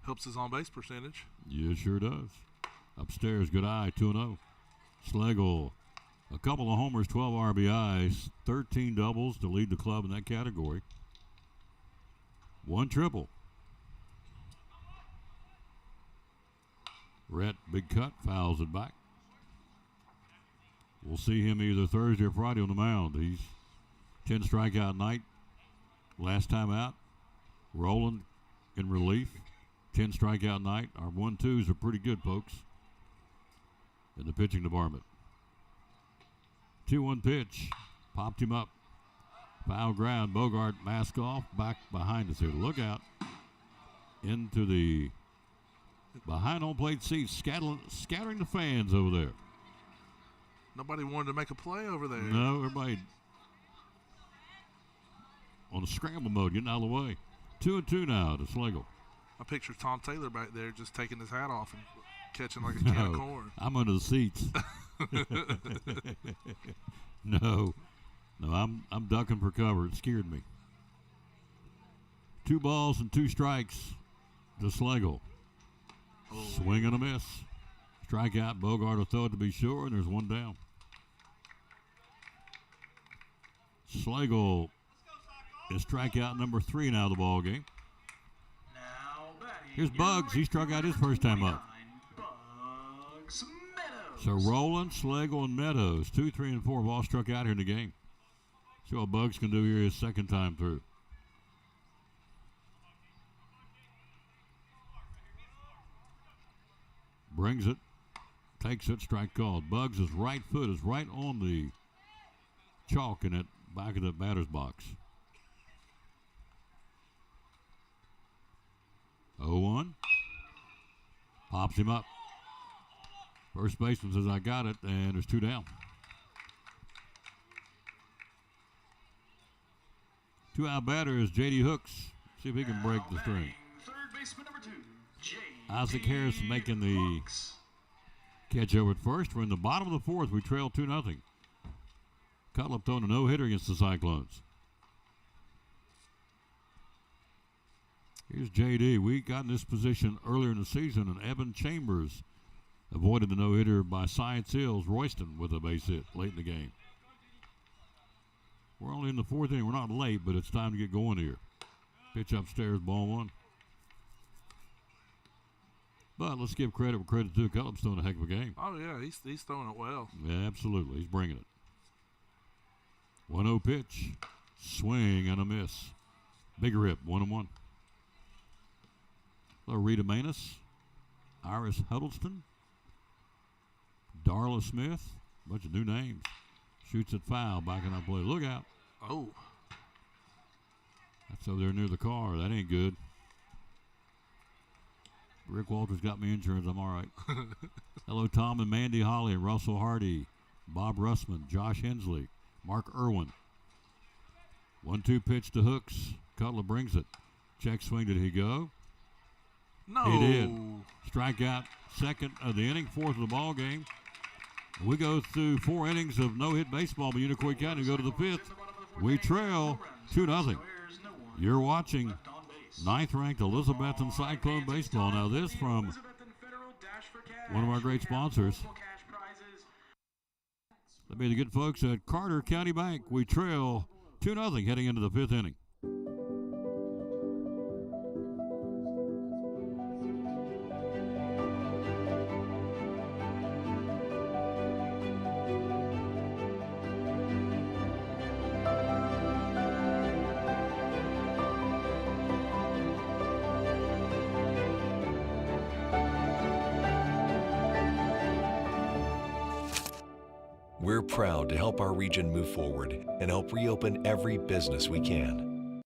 Helps his on-base percentage. Yeah, sure does. Upstairs, good eye, 2-0. Schlegel, a couple of homers, 12 RBIs, 13 doubles to lead the club in that category. 1 triple. Rhett, big cut, fouls it back. We'll see him either Thursday or Friday on the mound. He's 10 strikeout night. Last time out, Roland in relief. 10 strikeout night. Our 1-2s are pretty good, folks, in the pitching department. 2-1 pitch. Popped him up. Foul ground. Bogart mask off. Back behind us here. Look out. Into the behind home plate seats. Scattering the fans over there. Nobody wanted to make a play over there. No, everybody on a scramble mode, getting out of the way. 2-2 now to Schlegel. I picture Tom Taylor back there just taking his hat off and catching like a can of corn. I'm under the seats. No, I'm ducking for cover. It scared me. 2 balls and 2 strikes to Schlegel. Swing and a miss. Strikeout. Bogart will throw it to be sure, and there's 1 down. Schlegel is strikeout number 3 now of the ball game. Here's Bugs. He struck out his first time up. So Roland, Schlegel, and Meadows, 2, 3, and 4 have all struck out here in the game. See what Bugs can do here his second time through. Brings it, takes it, strike called. Bugs' right foot is right on the chalk in that back of the batter's box. 0-1. Pops him up. First baseman says, I got it, and there's 2 down. 2 out batter is J.D. Hooks. See if he can break the string. Third baseman number 2, Isaac Harris making the catch over at first. We're in the bottom of the fourth. We trail 2-0. Cutlip throwing a no-hitter against the Cyclones. Here's J.D. We got in this position earlier in the season, and Evan Chambers avoided the no-hitter by Science Hills. Royston with a base hit late in the game. We're only in the 4th inning. We're not late, but it's time to get going here. Pitch upstairs, ball 1. But let's give credit where credit's due. Cutlip's throwing a heck of a game. Oh, yeah, he's throwing it well. Yeah, absolutely. He's bringing it. 1-0 pitch. Swing and a miss. Big rip, 1-1. Hello, Rita Manus, Iris Huddleston, Darla Smith, bunch of new names. Shoots it foul, backing up play. Look out. Oh. That's over there near the car. That ain't good. Rick Walters got me insurance. I'm all right. Hello, Tom and Mandy Holly and Russell Hardy, Bob Russman, Josh Hensley, Mark Irwin, 1-2 pitch to Hooks. Cutler brings it. Check swing. Did he go? No. He did. Strikeout, second of the inning, fourth of the ball game. We go through 4 innings of no-hit baseball by Unicoi County. Go to the 5th. We trail 2-0. You're watching 9th-ranked Elizabethton Cyclone Baseball. Now this from one of our great sponsors. That'd be the good folks at Carter County Bank. We trail 2-0 heading into the 5th inning. We're proud to help our region move forward and help reopen every business we can.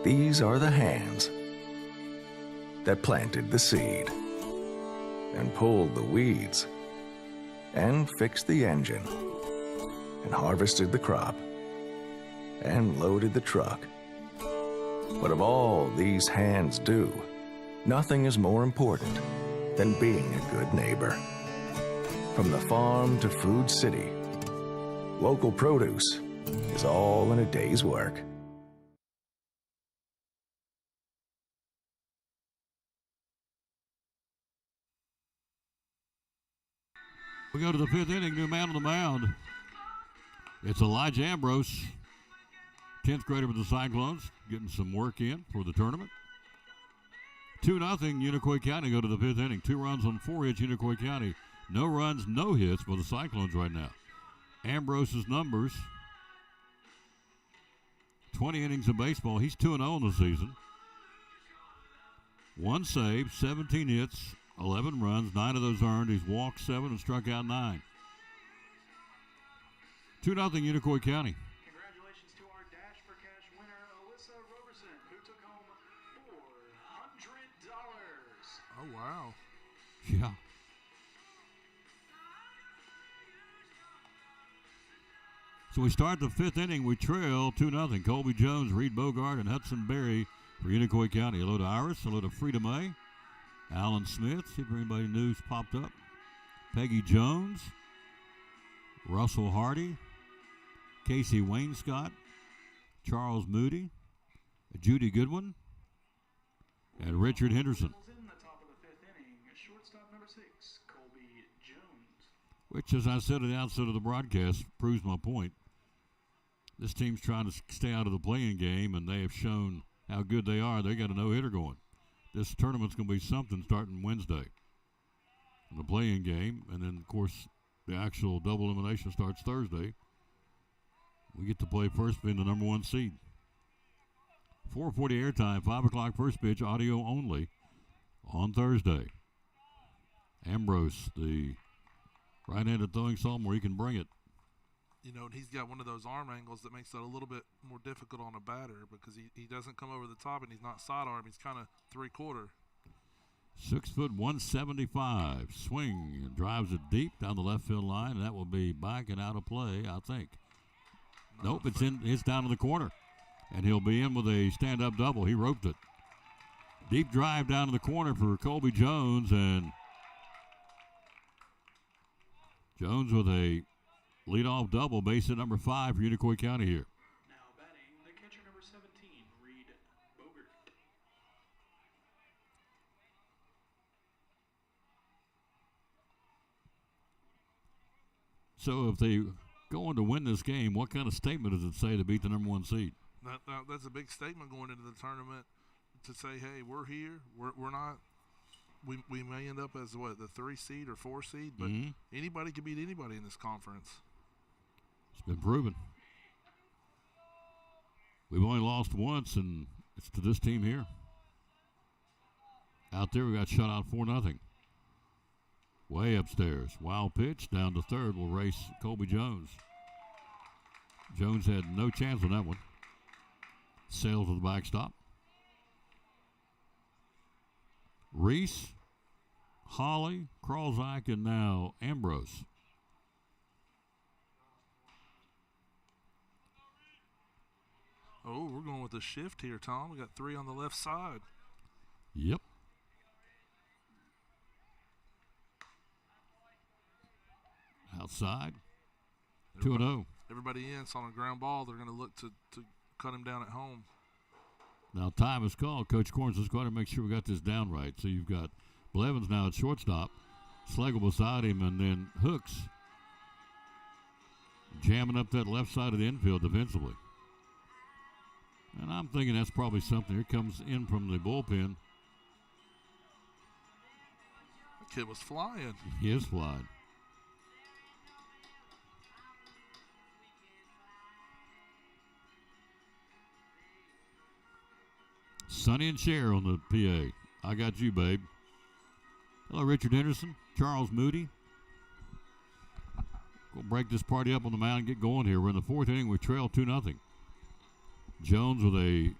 These are the hands that planted the seed and pulled the weeds and fixed the engine and harvested the crop and loaded the truck. What of all these hands do, nothing is more important than being a good neighbor. From the farm to Food City, local produce is all in a day's work. We go to the 5th inning, new man on the mound. It's Elijah Ambrose, 10th grader with the Cyclones, getting some work in for the tournament. 2-0 Unicoi County go to the 5th inning. 2 runs on 4 hits Unicoi County. No runs, no hits for the Cyclones right now. Ambrose's numbers, 20 innings of baseball. He's 2-0 in the season. 1 save, 17 hits, 11 runs, 9 of those earned. He's walked 7 and struck out 9. 2-0 Unicoi County. Congratulations to our Dash for Cash winner, Alyssa Roberson, who took home $400. Oh, wow. Yeah. So we start the 5th inning. We trail 2-0. Colby Jones, Reed Bogart, and Hudson Berry for Unicoi County. Hello to Iris. Hello to Frida May. Alan Smith. See if anybody new's popped up. Peggy Jones. Russell Hardy. Casey Wainscott. Charles Moody. Judy Goodwin. And Richard Henderson. In the top of the 5th inning, shortstop number 6, Colby Jones. Which, as I said at the outset of the broadcast, proves my point. This team's trying to stay out of the play-in game, and they have shown how good they are. They got a no-hitter going. This tournament's going to be something starting Wednesday. The play-in game, and then, of course, the actual double elimination starts Thursday. We get to play first, being the number 1 seed. 4:40 airtime, 5 o'clock first pitch, audio only on Thursday. Ambrose, the right-handed throwing sophomore, he can bring it. You know, and he's got one of those arm angles that makes it a little bit more difficult on a batter because he doesn't come over the top and he's not sidearm. He's kind of 3/4. 6 foot 175. Swing and drives it deep down the left field line, and that will be back and out of play, I think. Nope, it's down to the corner. And he'll be in with a stand-up double. He roped it. Deep drive down to the corner for Colby Jones, and Jones with a leadoff double, base hit number 5 for Unicoi County here. Now batting, the catcher number 17, Reed Bogart. So if they go on to win this game, what kind of statement does it say to beat the number 1 seed? That's a big statement going into the tournament to say, hey, we're here. We're not. We may end up as the 3 seed or 4 seed, but anybody can beat anybody in this conference. It's been proven. We've only lost once, and it's to this team here. Out there, we got shut out 4-0. Way upstairs. Wild pitch down to third will race Colby Jones. Jones had no chance on that one. Sails to the backstop. Reese, Holly, Kralzak, and now Ambrose. Oh, we're going with a shift here, Tom. We got 3 on the left side. Yep. Outside. 2-0. Everybody in. It's on a ground ball. They're going to look to cut him down at home. Now time is called. Coach Corns has got to make sure we got this down right. So you've got Blevins now at shortstop, Schlegel beside him, and then Hooks jamming up that left side of the infield defensively. And I'm thinking that's probably something. Here comes in from the bullpen. The kid was flying. He is flying. Sonny and Cher on the PA. I got you, babe. Hello, Richard Henderson, Charles Moody. We'll break this party up on the mound and get going here. We're in the 4th inning. We trail 2-0. Jones with a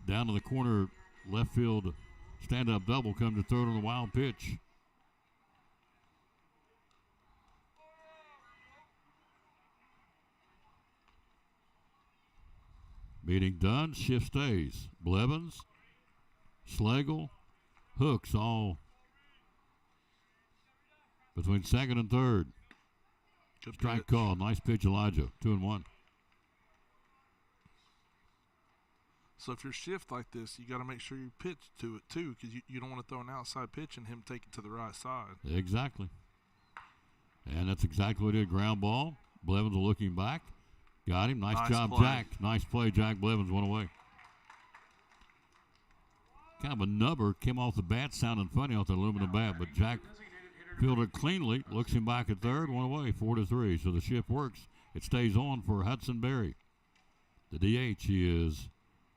down to the corner left field stand-up double comes to third on the wild pitch. Meeting done. Shift stays. Blevins, Schlegel, Hooks all between second and third. Good Strike pitch. call. Nice pitch, Elijah. 2-1. So if you're shift like this, you got to make sure you pitch to it too, because you don't want to throw an outside pitch and him take it to the right side. Exactly. And that's exactly what he did. Ground ball. Blevins looking back. Got him. Nice job, play. Jack. Nice play, Jack Blevins. One away. Kind of a nubber. Came off the bat, sounding funny off the aluminum bat, but Jack fielded cleanly. Looks him back at third. One away. 4-3. So the shift works. It stays on for Hudson Berry. The DH, he is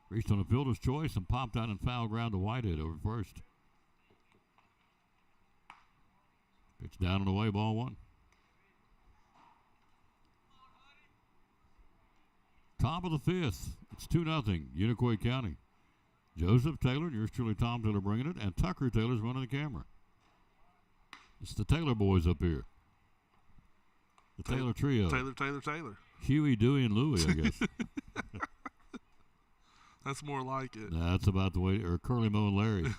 reached on a fielder's choice and popped out and foul ground to Whitehead over first. Pitch down and away, ball 1. Top of the 5th. It's 2-0, Unicoi County. Joseph Taylor, yours truly Tom Taylor bringing it, and Tucker Taylor's running the camera. It's the Taylor boys up here. The Taylor trio. Taylor. Huey, Dewey, and Louie, I guess. That's more like it. That's about the way, or Curly Moe and Larry.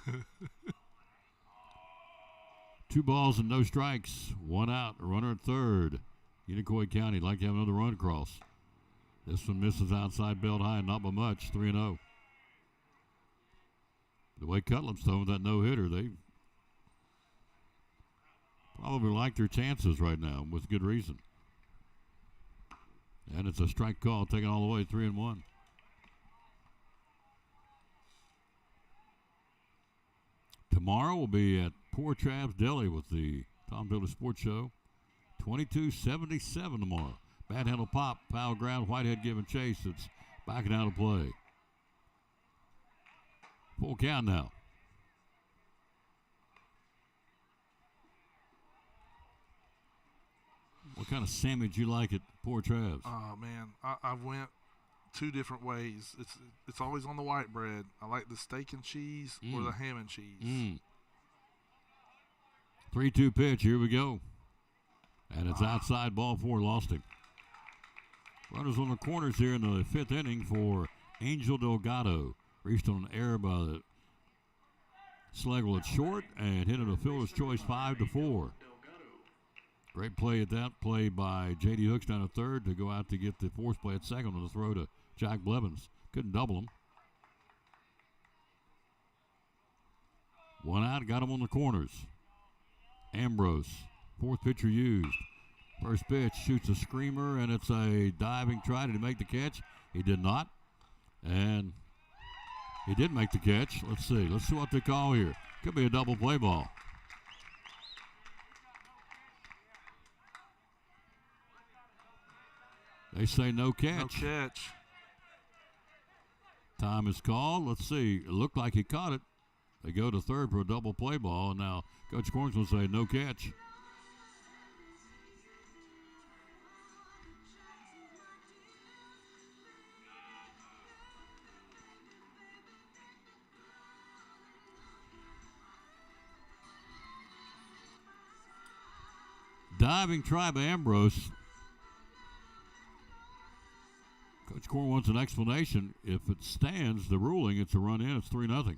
2 balls and no strikes. 1 out, a runner at third. Unicoi County like to have another run across. This one misses outside belt high, not by much. 3-0. The way Cutlip's throwing that no-hitter, they probably like their chances right now with good reason. And it's a strike call taken all the way, 3-1. Tomorrow we'll be at Poor Trav's Deli with the Tom Taylor Sports Show. 22-77 tomorrow. Bad handle pop, foul ground, Whitehead giving chase. It's backing out of play. Full count now. What kind of sandwich you like at Poor Trav's? Oh man, I went 2 different ways. It's always on the white bread. I like the steak and cheese or the ham and cheese. 3-2 pitch. Here we go. And it's outside, ball 4, lost him. Runners on the corners here in the 5th inning for Angel Delgado. Reached on an error by the Schlegel at short and hit it a fielder's choice 5-4. Great play at that play by J.D. Hooks down at third to go out to get the force play at second on the throw to Jack Blevins. Couldn't double him. 1 out, got him on the corners. Ambrose, 4th pitcher used. First pitch, shoots a screamer, and it's a diving try. Did he make the catch? He did not. And he did make the catch. Let's see. Let's see what they call here. Could be a double play ball. They say no catch. No catch. Time is called. Let's see. It looked like he caught it. They go to third for a double play ball, and now Coach Corns will say no catch. Diving try by Ambrose. Coach Core wants an explanation. If it stands, the ruling, it's a run in. It's 3-0.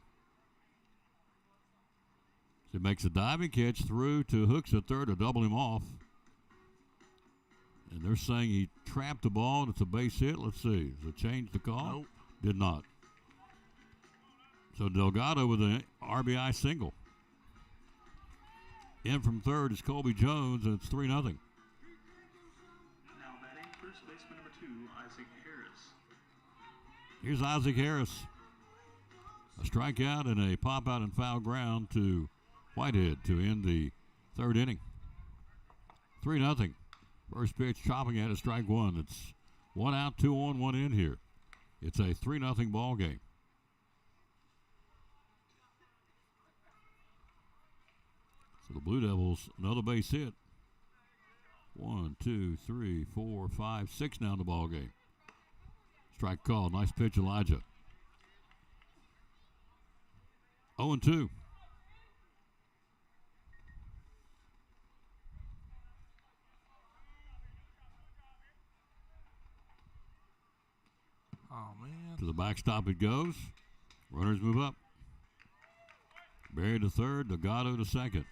So he makes a diving catch through to Hooks at third to double him off. And they're saying he trapped the ball and it's a base hit. Let's see. Does it change the call? Nope. Did not. So Delgado with an RBI single. In from third is Colby Jones, and it's 3-0. Now batting first baseman number 2, Isaac Harris. Here's Isaac Harris. A strikeout and a pop out and foul ground to Whitehead to end the third inning. 3-0. First pitch chopping at it, strike one. It's 1 out, 2 on, 1 in here. It's a 3-0 ball game. So the Blue Devils, another base hit. 1, 2, 3, 4, 5, 6 now in the ball game. Strike call. Nice pitch, Elijah. 0-2. Oh, man. To the backstop it goes. Runners move up. Berry to third, Delgado to second.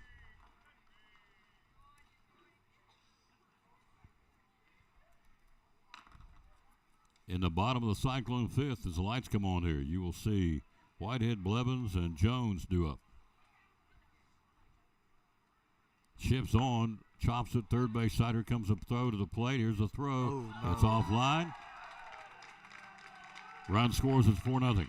In the bottom of the Cyclone fifth, as the lights come on here, you will see Whitehead, Blevins, and Jones due up. Shifts on, chops at third base side. Here comes a throw to the plate. Here's the throw. Oh, no. It's offline. Run scores. It's 4-0.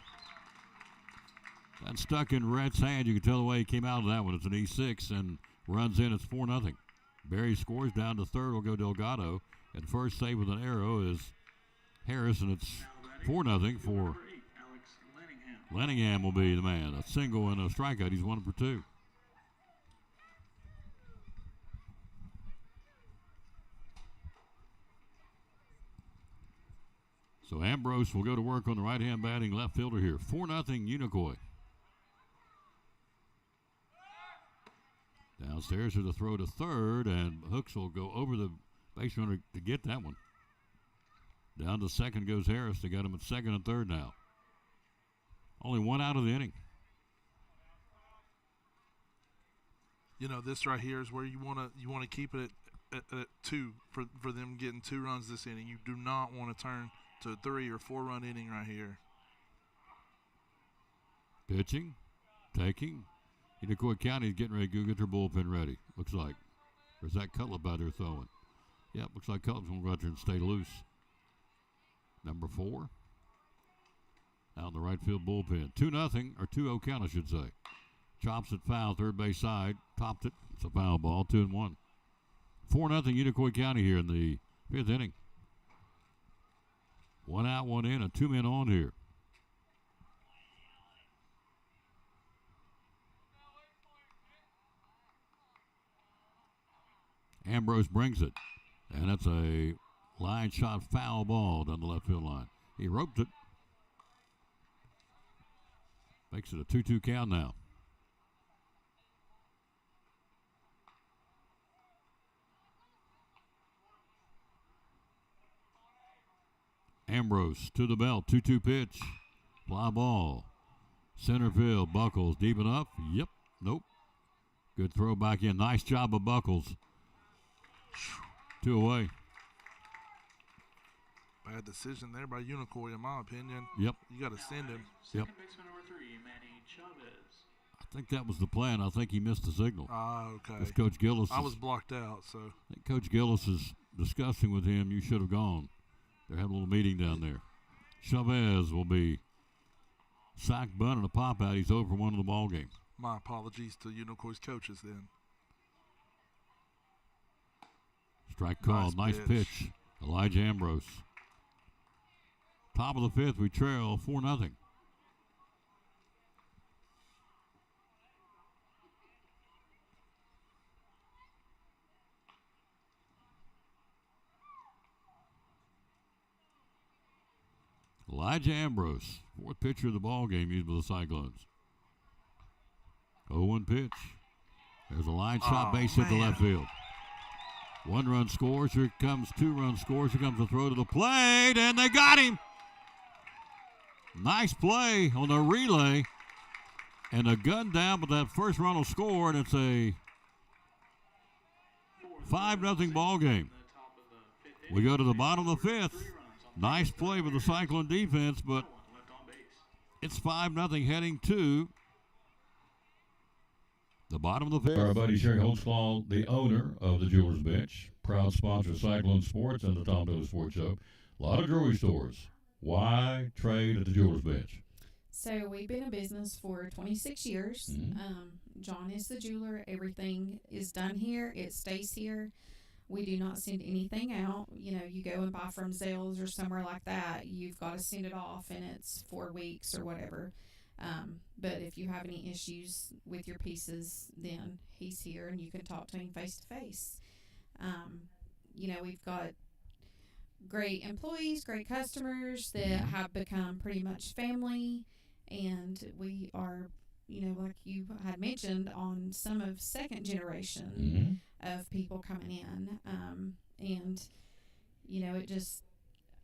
That's stuck in Rhett's hand. You can tell the way he came out of that one. It's an E6 and runs in. It's 4-0. Barry scores down to third. Will go Delgado. And first save with an arrow is Harris, and it's 4-0 for Lenningham will be the man. A single and a strikeout. He's 1 for 2. So Ambrose will go to work on the right-hand batting left fielder here. 4-0 Unicoi. Downstairs to the throw to third, and Hooks will go over the base runner to get that one. Down to second goes Harris. They got him at second and third now. Only 1 out of the inning. You know, this right here is where you want to keep it at 2 for them getting 2 runs this inning. You do not want to turn to a 3 or 4 run inning right here. Pitching, taking. Unicoi County is getting ready to go get their bullpen ready. Looks like. Or is that Cutlip out there throwing? Yep, looks like Cutlip's going to go out there and stay loose. Number 4. Out in the right field bullpen. 2-0, or 2-0 count, I should say. Chops it foul, third base side. Topped it. It's a foul ball, 2-1. 4-0 Unicoi County here in the 5th inning. 1 out, 1 in, and 2 men on here. Ambrose brings it, and that's a line shot foul ball down the left field line. He roped it. Makes it a 2-2 count now. Ambrose to the belt, 2-2 pitch. Fly ball. Center field, Buckles deep enough. Yep, nope. Good throw back in. Nice job of Buckles. 2 away. Bad decision there by Unicoi, in my opinion. Yep. You got to send him. Yep. Second baseman number 3, Manny Chavez. I think that was the plan. I think he missed the signal. Okay. As Coach Gillis. I was blocked out, so. I think Coach Gillis is discussing with him. You should have gone. They're having a little meeting down there. Chavez will be sack bunt and a pop out. He's over 1 in the ball game. My apologies to Unicoi coaches then. Strike call. Nice pitch. Elijah Ambrose. Top of the 5th, we trail 4-0. Elijah Ambrose, 4th pitcher of the ball game used by the Cyclones. 0-1 pitch. There's a line shot base hit to left field. 1-run scores. Here comes 2-run scores. Here comes the throw to the plate, and they got him. Nice play on the relay. And a gun down, but that first run will score, and it's a 5-0 ball game. We go to the bottom of the 5th. Nice play with the Cyclone defense, but it's 5-0 heading to the bottom of the 5th. Our buddy Sherry Holtzclaw, the owner of the Jewelers Bench, proud sponsor of Cyclone Sports and the Tom Taylor Sports Show. A lot of jewelry stores. Why trade at the Jewelers Bench? So we've been in business for 26 years. John is the jeweler. Everything is done here. It stays here. We do not send anything out. You know, you go and buy from Zales or somewhere like that, you've got to send it off, and it's 4 weeks or whatever. But if you have any issues with your pieces, then he's here, and you can talk to him face to face. You know, we've got great employees, great customers that have become pretty much family. And we are, you know, like you had mentioned, on some of second generation of people coming in. And, you know,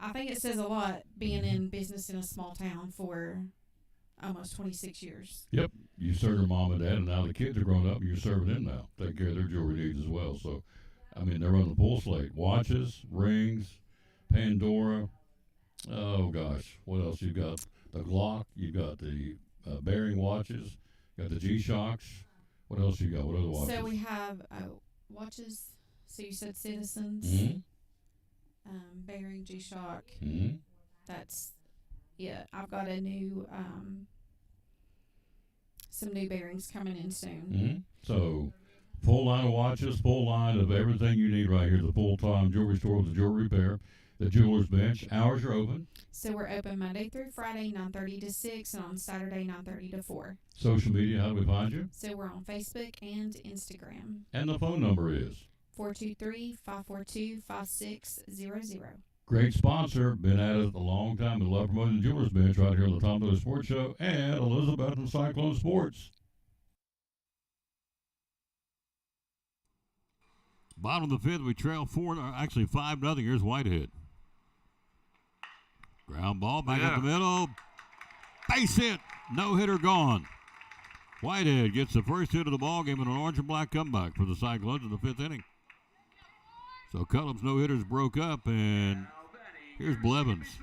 I think it says a lot being in business in a small town for almost 26 years. Yep. You served your mom and dad, and now the kids are grown up, and you're serving them now. Take care of their jewelry needs as well. So, I mean, they're running the full slate. Watches, rings, Pandora. Oh, gosh. What else you got? The Glock, you got the bearing watches, you got the G-Shocks. What else you got? What other watches? So we have watches. So you said Citizens, bearing, G-Shock. That's, yeah, I've got a new, some new bearings coming in soon. So full line of watches, full line of everything you need right here. The full-time jewelry store with the jewelry repair. The Jewelers Bench. Hours are open. So we're open Monday through Friday, 9:30 to 6, and on Saturday, 9:30 to 4. Social media, how do we find you? So we're on Facebook and Instagram. And the phone number is? 423-542-5600. Great sponsor. Been at it a long time. We love promoting the Jewelers Bench right here on the Tom Taylor Sports Show and Elizabethton Cyclone Sports. Bottom of the 5th, we trail 5-0. Here's Whitehead. Ground ball back up the middle. Base hit. No hitter gone. Whitehead gets the first hit of the ball game in an orange and black comeback for the Cyclones in the 5th inning. So Cullum's no hitters broke up, and here's Blevins.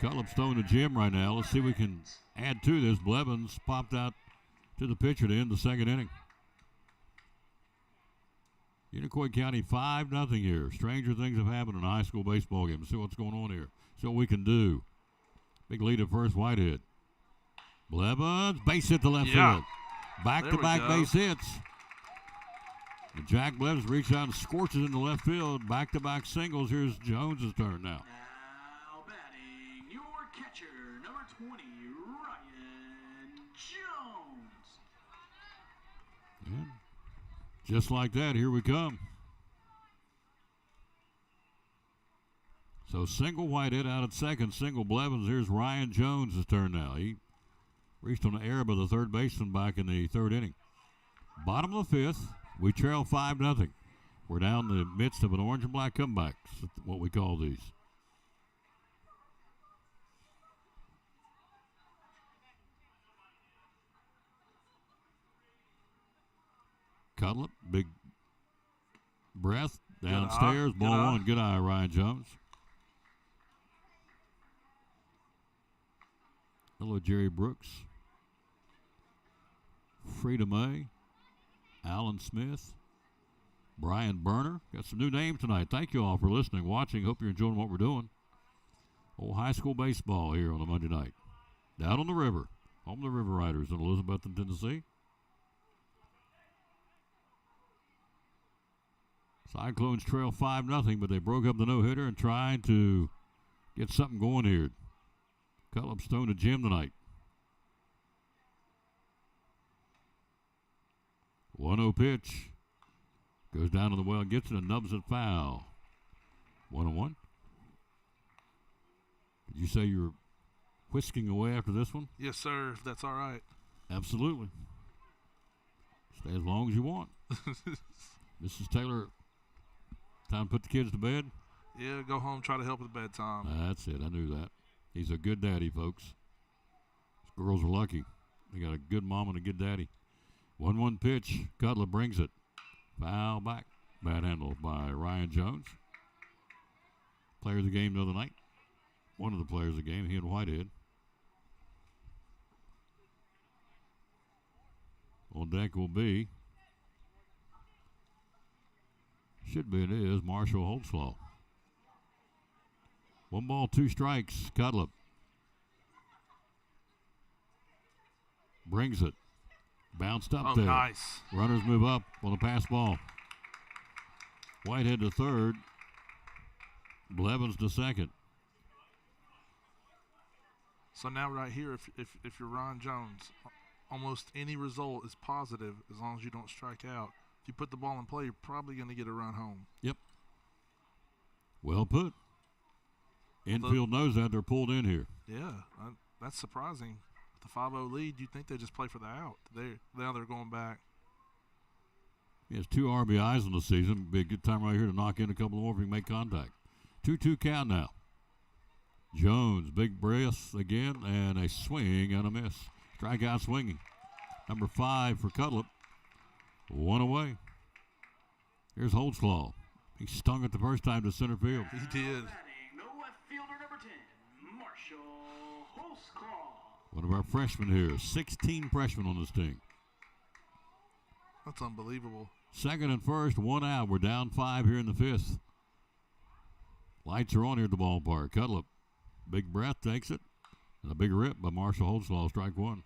Cullum's throwing the gym right now. Let's see if we can add to this. Blevins popped out to the pitcher to end the 2nd inning. Unicoi County 5-0 here. Stranger things have happened in a high school baseball game. Let's see what's going on here. See what we can do. Big lead at first, Whitehead. Blevins, base hit to left field. Back-to-back base hits. And Jack Blevins reaches out and scorches into left field. Back-to-back singles. Here's Jones' turn now. Now batting, your catcher, number 20, Ryan Jones. Yeah. Just like that, here we come. So single Whitehead out at second, single Blevins. Here's Ryan Jones' turn now. He reached on the error by the third baseman back in the 3rd inning. Bottom of the 5th, we trail 5-0. We're down in the midst of an orange and black comeback, what we call these. Cutlip, big breath, downstairs, ball 1. Good eye, Ryan Jones. Hello, Jerry Brooks. Frida May. Alan Smith. Brian Berner. Got some new names tonight. Thank you all for listening, watching. Hope you're enjoying what we're doing. Old high school baseball here on a Monday night. Down on the river. Home of the River Riders in Elizabethton, Tennessee. Cyclones trail 5-0, but they broke up the no-hitter and tried to get something going here. Cullum's throwing to Jim tonight. 1-0 pitch. Goes down to the well, gets it, and nubs it foul. 1-1. Did you say you were whisking away after this one? Yes, sir, if that's all right. Time to put the kids to bed? Yeah, go home, try to help with bedtime. That's it. I knew that. He's a good daddy, folks. These girls are lucky. They got a good mom and a good daddy. 1-1 pitch. Cutler brings it. Foul back. Bad handle by Ryan Jones. Player of the game the other night. One of the players of the game, he and Whitehead. On deck will be, should be, it is, Marshall Holtzlaw. 1 ball, 2 strikes. Cutlip brings it. Bounced up there. Nice. Runners move up on a pass ball. Whitehead to third. Blevins to second. So now right here, if you're Ron Jones, almost any result is positive as long as you don't strike out. If you put the ball in play, you're probably going to get a run home. Yep. Well put. Infield knows that. They're pulled in here. Yeah, that's surprising. With the 5-0 lead, you'd think they just play for the out. Now they're going back. He has 2 RBIs in the season. Be a good time right here to knock in a couple more if he can make contact. 2-2 count now. Jones, big breath again, and a swing and a miss. Strikeout swinging. Number 5 for Cutlip. 1 away. Here's Holtzlaw. He stung it the first time to center field. He did. The left fielder, number 10, Marshall Holtzclaw. One of our freshmen here. 16 freshmen on this team. That's unbelievable. Second and first, 1 out. We're down 5 here in the 5th. Lights are on here at the ballpark. Cutlip. Big breath, takes it. And a big rip by Marshall Holtzlaw, strike 1.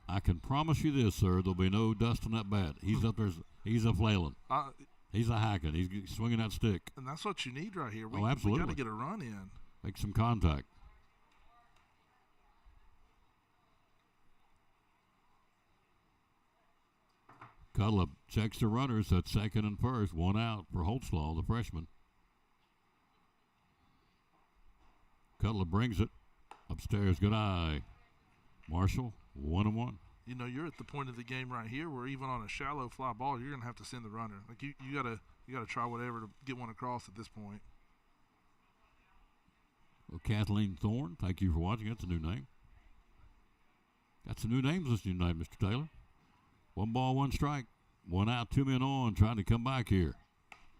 I can promise you this, sir. There'll be no dust on that bat. He's up there. He's a flailing. He's a hacking. He's swinging that stick. And that's what you need right here. Absolutely. We got to get a run in. Make some contact. Cutlip checks the runners at second and first. 1 out for Holtzlaw, the freshman. Cutlip brings it. Upstairs, good eye. Marshall, 1-1. You know, you're at the point of the game right here where even on a shallow fly ball, you're gonna have to send the runner. Like you gotta try whatever to get one across at this point. Well, Kathleen Thorne, thank you for watching. That's a new name. Got some new names this tonight, Mr. Taylor. 1 ball, 1 strike. 1 out, 2 men on, trying to come back here.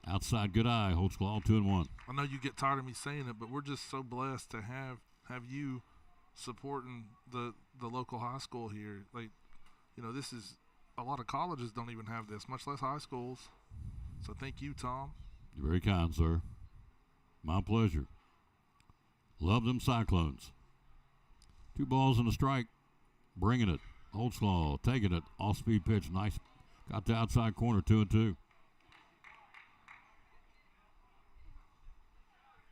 Outside, good eye. Holtzclaw, 2-1. I know you get tired of me saying it, but we're just so blessed to have you supporting the local high school here. Like, you know, this is a lot of colleges don't even have this, much less high schools. So thank you, Tom. You're very kind, sir. My pleasure. Love them Cyclones. 2 balls and a strike. Bringing it. Holtzclaw taking it. Off-speed pitch. Nice. Got the outside corner, 2-2.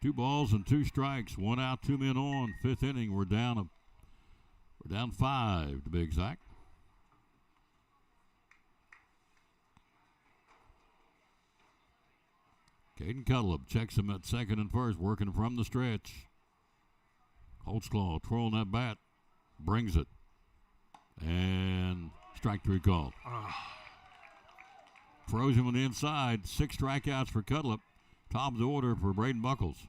2 balls and 2 strikes. 1 out, 2 men on. 5th inning. We're down 5 to be exact. Caden Cutlip checks him at second and first, working from the stretch. Holtzclaw twirling that bat, brings it, and strike 3 called. Throws him on the inside. 6 strikeouts for Cutlip. Top of the order for Braden Buckles.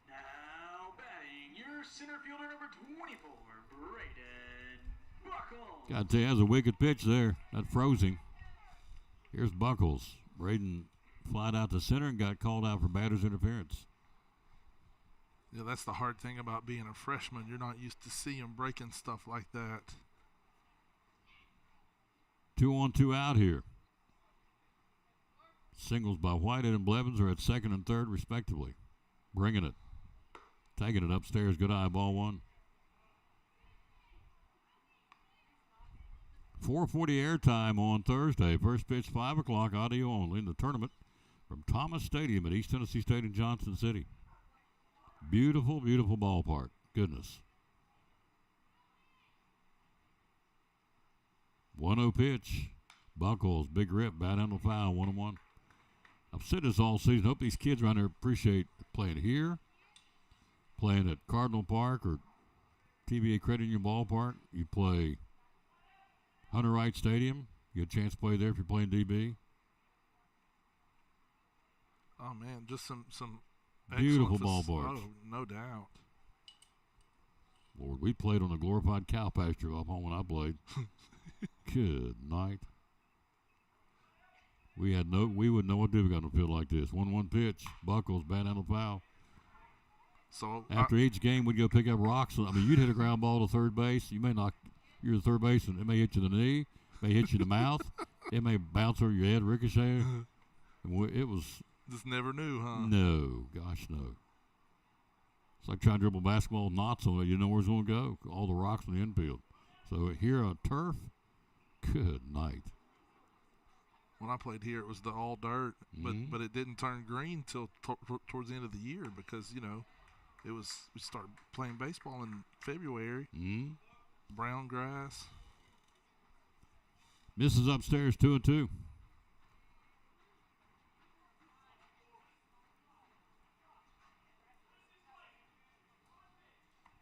Now batting, your center fielder, number 24, Braden Buckles. Got to tell you, that's a wicked pitch there. That froze him. Here's Buckles. Braden flied out to center and got called out for batter's interference. Yeah, that's the hard thing about being a freshman. You're not used to seeing breaking stuff like that. 2 on, 2 out here. Singles by Whitehead and Blevins are at second and third, respectively. Bringing it. Taking it upstairs. Good eye. Ball 1. 4:40 airtime on Thursday. First pitch, 5 o'clock, audio only in the tournament from Thomas Stadium at East Tennessee State in Johnson City. Beautiful, beautiful ballpark. Goodness. 1-0 pitch. Buckles, big rip, bat handle foul, 1-1. I've said this all season. Hope these kids around here appreciate playing here, playing at Cardinal Park or TVA Credit Union Ballpark. You play Hunter Wright Stadium. You get a chance to play there if you're playing DB. Oh man, just some Beautiful excellent ballparks. Oh, no doubt. Lord, we played on a glorified cow pasture up home when I played. Good night. We wouldn't know what to do if we got on a field like this. 1-1 pitch, Buckles, bat on the foul. So after each game, we'd go pick up rocks. I mean, you'd hit a ground ball to third base. You're the third baseman. It may hit you in the knee, may hit you in the mouth. It may bounce over your head, ricochet. And it was. Just never knew, huh? No, gosh, no. It's like trying to dribble basketball with knots on it. You know where it's going to go. All the rocks in the infield. So here on turf, good night. When I played here, it was the all dirt, but it didn't turn green till towards the end of the year because we started playing baseball in February. Brown grass. Misses upstairs 2-2.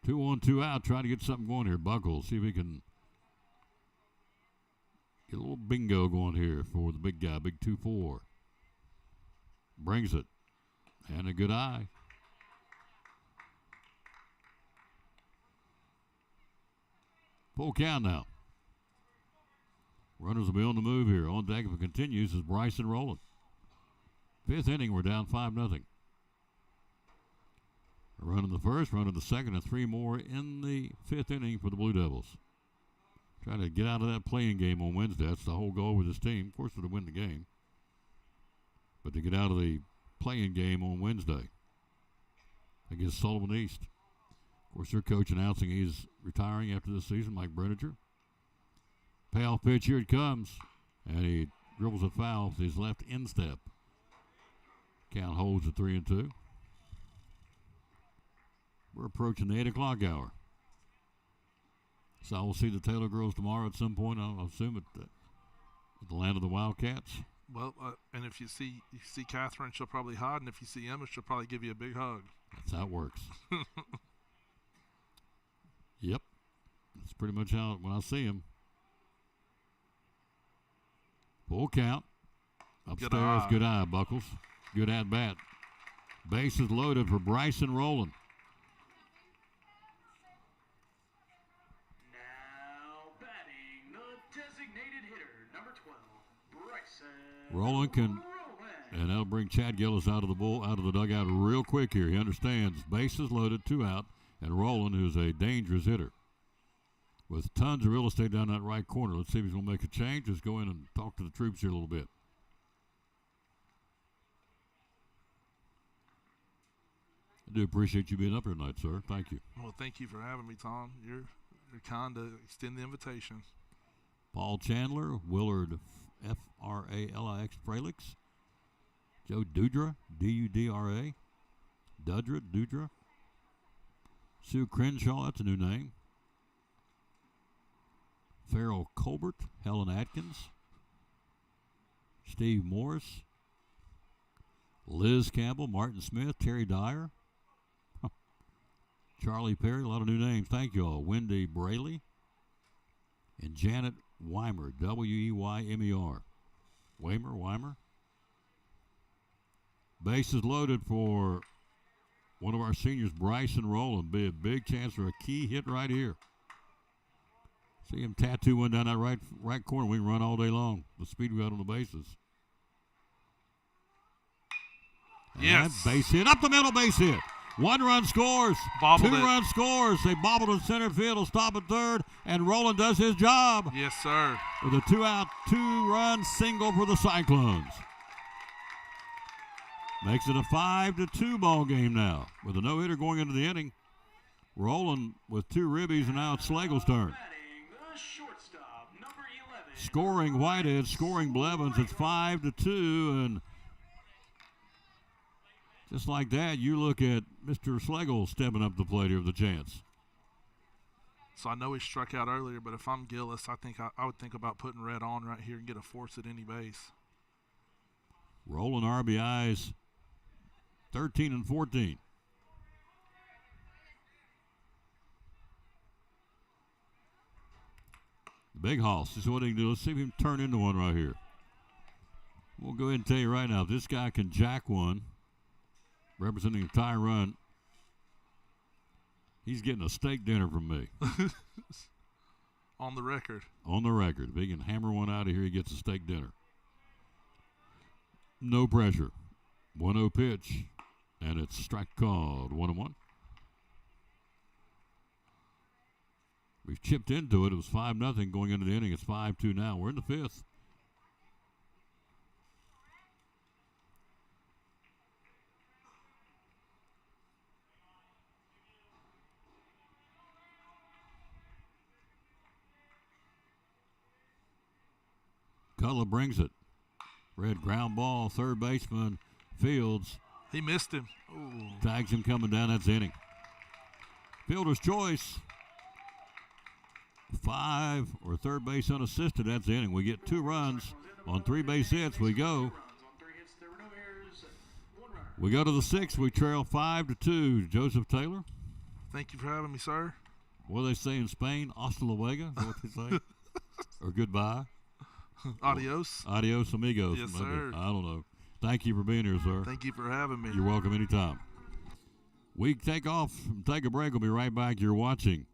Two on, two out. Trying to get something going here. Buckles. See if we can get a little bingo going here for the big guy. Big 2-4. Brings it. And a good eye. Full count now. Runners will be on the move here. On deck if it continues is Bryson rolling. Fifth inning, we're down 5-0. A run in the first, run in the second, and 3 more in the fifth inning for the Blue Devils. Trying to get out of that playing game on Wednesday. That's the whole goal with this team. Of course, to win the game. But to get out of the playing game on Wednesday against Sullivan East. Of course, their coach announcing he's retiring after this season, Mike Brenninger. Payoff pitch, here it comes. And he dribbles a foul with his left instep. Count holds at 3-2. We're approaching the 8 o'clock hour. So I will see the Taylor girls tomorrow at some point, I'll assume, at the land of the Wildcats. Well, and if you see Catherine, she'll probably hide, and if you see Emma, she'll probably give you a big hug. That's how it works. Yep. That's pretty much how, when I see him. Full count. Upstairs, good eye, Buckles. Good at-bat. Bases loaded for Bryson Rowland. Now batting the designated hitter, number 12, Bryson Rowland and that'll bring Chad Gillis out of the dugout real quick here. He understands bases loaded, 2 out, and Rowland, who's a dangerous hitter with tons of real estate down that right corner. Let's see if he's going to make a change. Let's go in and talk to the troops here a little bit. I do appreciate you being up here tonight, sir. Thank you. Well, thank you for having me, Tom. You're kind to extend the invitation. Paul Chandler, Willard Fralix, Fralix, Joe Dudra, Dudra, Dudra, Sue Crenshaw, that's a new name. Farrell Colbert, Helen Atkins, Steve Morris, Liz Campbell, Martin Smith, Terry Dyer, Charlie Perry, a lot of new names. Thank you all. Wendy Braley and Janet Weimer, Weymer. Weimer. Bases loaded for one of our seniors, Bryson Rowland. Be a big chance for a key hit right here. See him tattoo one down that right corner. We can run all day long. The speed we got on the bases. Yes. And base hit. Up the middle, base hit. 1 run scores. Bobbled 2 it. run scores. They bobbled in center field. Will stop at third. And Rowland does his job. Yes, sir. With a 2-out, 2-run single for the Cyclones. Makes it a 5-2 ball game now. With a no-hitter going into the inning. Rowland with 2 ribbies, and now it's Slagle's turn. Scoring Whitehead, scoring Blevins. It's 5-2, and just like that, you look at Mr. Slagle stepping up the plate here with a chance. So I know he struck out earlier, but if I'm Gillis, I think I would think about putting red on right here and get a force at any base. Rolling RBIs, 13 and 14. The big hoss. This is what he can do. Let's see if he can turn into one right here. We'll go ahead and tell you right now, if this guy can jack one, representing the tie run, he's getting a steak dinner from me. On the record. On the record. If he can hammer one out of here, he gets a steak dinner. No pressure. 1-0 pitch, and it's strike called. 1-1. We've chipped into it. It was 5-0 going into the inning. It's 5-2 now. We're in the fifth. Cutler brings it. Red ground ball, third baseman Fields. He missed him. Ooh. Tags him coming down. That's the inning. Fielder's choice. 5 or third base unassisted. That's the inning. We get 2 runs on 3 base hits. We go. We go to the 6th. We trail 5-2. Joseph Taylor. Thank you for having me, sir. What do they say in Spain? Hasta luego? Is that what they say? Or goodbye? Adios. Adios, amigos. Yes, Maybe. sir. I don't know. Thank you for being here, sir. Thank you for having me. You're welcome anytime. We take off and take a break. We'll be right back. You're watching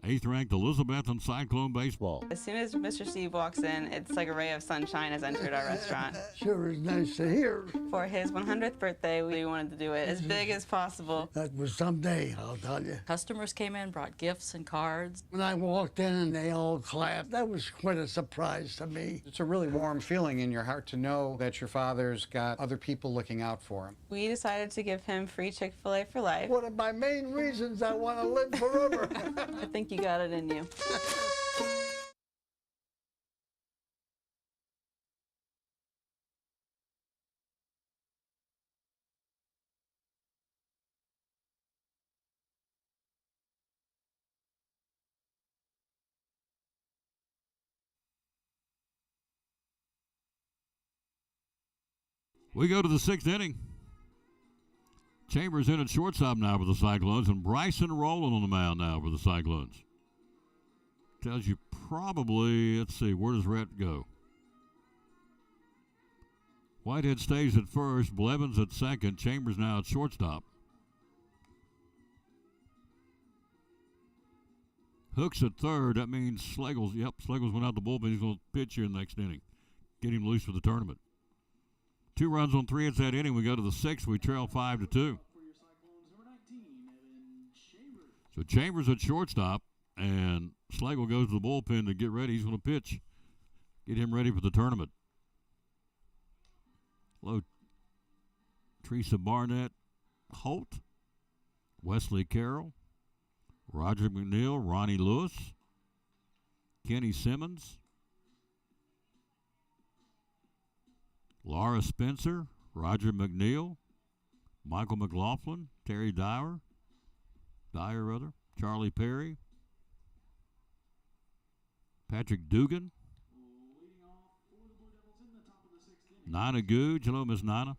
8th-ranked Elizabethton Cyclone Baseball. As soon as Mr. Steve walks in, it's like a ray of sunshine has entered our restaurant. Sure is nice to hear. For his 100th birthday, we wanted to do it as big as possible. That was someday, I'll tell you. Customers came in, brought gifts and cards. When I walked in and they all clapped, that was quite a surprise to me. It's a really warm feeling in your heart to know that your father's got other people looking out for him. We decided to give him free Chick-fil-A for life. One of my main reasons I want to live forever. I think you got it in you. We go to the 6th inning. Chambers in at shortstop now for the Cyclones, and Bryson Rowland on the mound now for the Cyclones. Tells you probably, let's see, where does Rhett go? Whitehead stays at first, Blevins at second, Chambers now at shortstop. Hooks at third, that means Schlegel's went out the bullpen. He's going to pitch here in the next inning. Get him loose for the tournament. 2 runs on 3 hits that inning. We go to the 6th. We trail 5-2. So Chambers at shortstop, and Schlegel goes to the bullpen to get ready. He's going to pitch. Get him ready for the tournament. Hello, Teresa Barnett Holt, Wesley Carroll, Roger McNeil, Ronnie Lewis, Kenny Simmons, Laura Spencer, Roger McNeil, Michael McLaughlin, Terry Dyer, Charlie Perry, Patrick Dugan, Nina Googe. Hello, Miss Nina.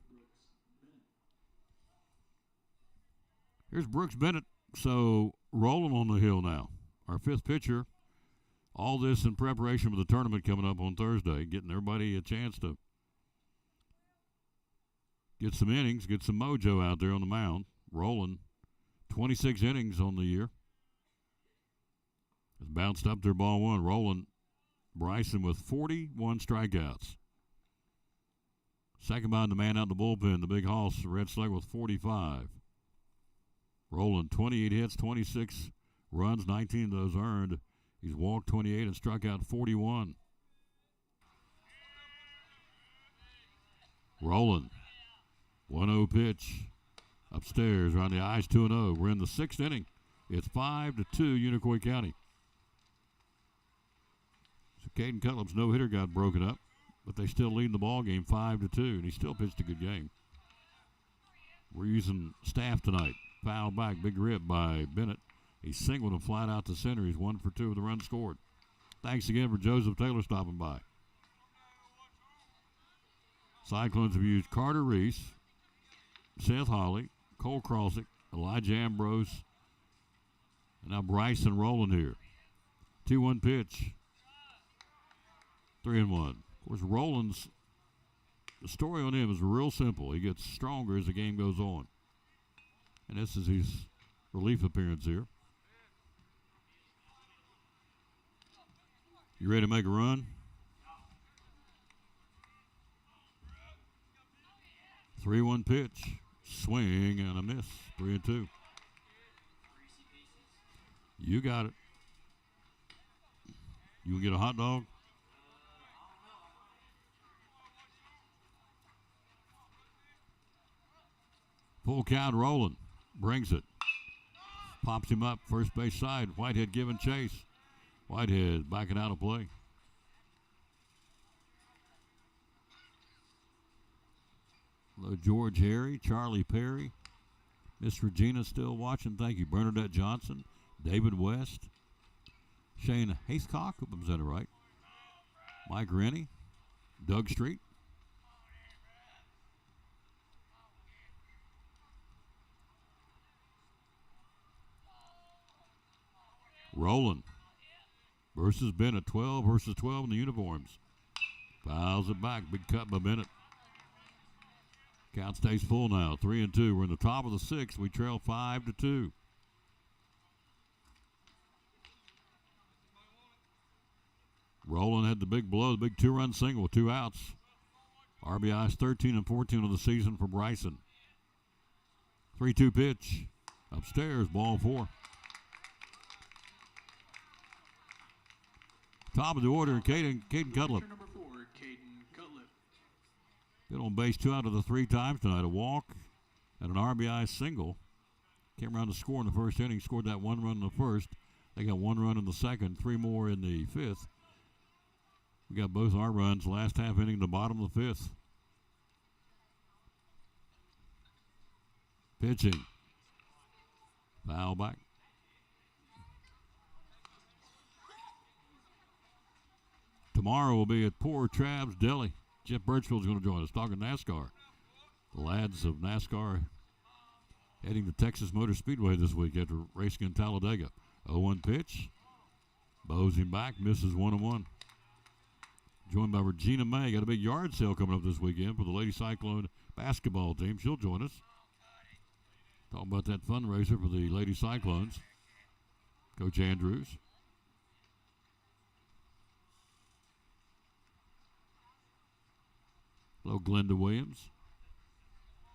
Here's Brooks Bennett. So rolling on the hill now. Our 5th pitcher. All this in preparation for the tournament coming up on Thursday, getting everybody a chance to get some innings, get some mojo out there on the mound. Rolling 26 innings on the year. It's bounced up there, ball 1. Rolling Bryson with 41 strikeouts. Second behind the man out in the bullpen, the big hoss, Red Slugger with 45. Rolling 28 hits, 26 runs, 19 of those earned. He's walked 28 and struck out 41. Rolling. 1-0 pitch. Upstairs, around the eyes, 2-0. We're in the 6th inning. It's 5-2, Unicoi County. So Caden Cutlip's no-hitter got broken up, but they still lead the ball game 5-2, and he still pitched a good game. We're using staff tonight. Foul back, big rib by Bennett. He singled him flat out to center. He's 1 for 2 with the run scored. Thanks again for Joseph Taylor stopping by. Cyclones have used Carter Reese, Seth Hawley, Cole Crossick, Elijah Ambrose, and now Bryson Rowland here. 2-1 pitch. 3-1. Of course, Rowland's the story on him is real simple. He gets stronger as the game goes on. And this is his relief appearance here. You ready to make a run? 3-1 pitch. Swing and a miss. 3-2. You got it. You will get a hot dog? Full count rolling. Brings it. Pops him up. First base side. Whitehead giving chase. Whitehead backing out of play. Hello, George Harry, Charlie Perry, Miss Regina still watching. Thank you. Bernadette Johnson, David West, Shane Hacecock, hope I'm saying it right. Mike Rennie, Doug Street. Roland versus Bennett. 12 versus 12 in the uniforms. Fouls it back. Big cut by Bennett. Count stays full now. 3-2. We're in the top of the sixth. We trail 5-2. Roland had the big blow, the big two-run single with 2 outs. RBI's 13 and 14 of the season for Bryson. 3-2 pitch. Upstairs, ball 4. Top of the order, Caden Cutlip. Been on base 2 out of the 3 times tonight. A walk and an RBI single. Came around to score in the first inning. Scored that 1 run in the first. They got 1 run in the second, 3 more in the 5th. We got both our runs last half inning, the bottom of the 5th. Pitching. Foul back. Tomorrow we'll be at Poor Trav's Deli. Jeff Birchfield's going to join us talking NASCAR. The lads of NASCAR heading to Texas Motor Speedway this week after racing in Talladega. 0-1 pitch. Bows him back, misses 1-1. Joined by Regina May. Got a big yard sale coming up this weekend for the Lady Cyclone basketball team. She'll join us. Talking about that fundraiser for the Lady Cyclones. Coach Andrews. Hello, Glenda Williams.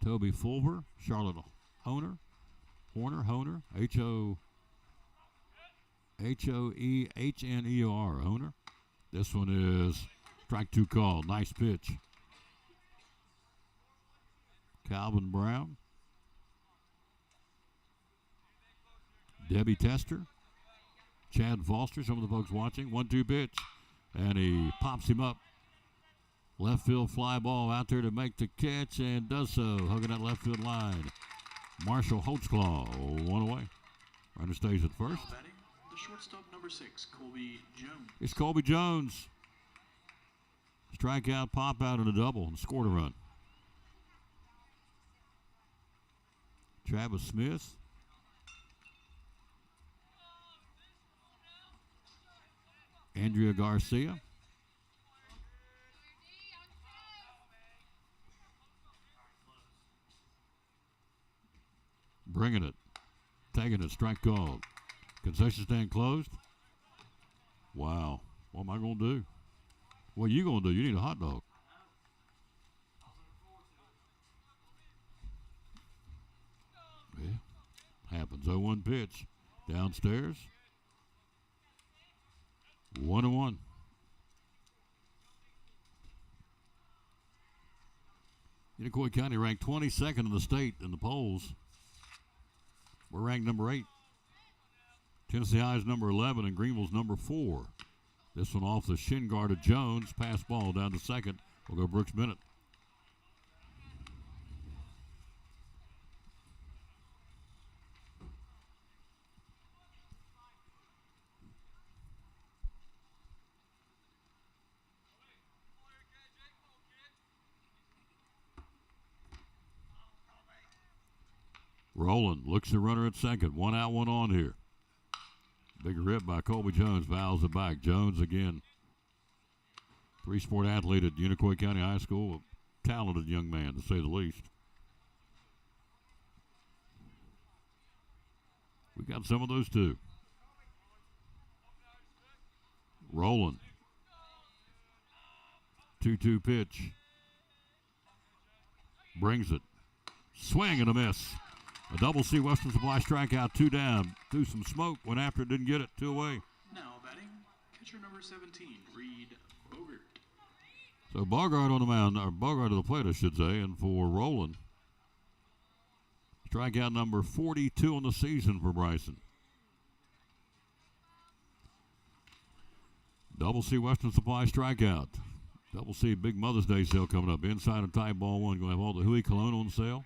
Toby Fulver. Charlotte Honer. H-O-E-H-N-E-O-R. Honer. This one is strike 2 call. Nice pitch. Calvin Brown. Debbie Tester. Chad Foster, some of the folks watching. 1-2 pitch. And he pops him up. Left field fly ball out there to make the catch and does so. Hugging that left field line. Marshall Holtzclaw, 1 away. Runner stays at first. The shortstop number 6, Colby Jones. It's Colby Jones. Strikeout, pop out, and a double, and scored a run. Travis Smith. Andrea Garcia. Bringing it. Taking it. Strike called. Concession stand closed. Wow. What am I going to do? What are you going to do? You need a hot dog. Yeah. Happens. 0-1 pitch. Downstairs. 1-1. Unicoi County ranked 22nd in the state in the polls. We're ranked number 8. Tennessee High is number 11 and Greenville's number 4. This one off the shin guard of Jones. Pass ball down to second. We'll go Brooks Bennett. Roland looks the runner at second. 1 out, 1 on here. Big rip by Colby Jones. Fouls it back. Jones again. 3-sport athlete at Unicoi County High School. talented young man, to say the least. We got some of those too. Rolling. 2-2 pitch. Brings it. Swing and a miss. A double C Western Supply strikeout, 2 down. Threw some smoke, went after it, didn't get it, 2 away. Now batting, catcher number 17, Reed Bogart. So Bogart on the mound, or Bogart to the plate, I should say, and for Roland. Strikeout number 42 on the season for Bryson. Double C Western Supply strikeout. Double C Big Mother's Day sale coming up. Inside of Tie Ball 1, going to have all the Huey Cologne on sale.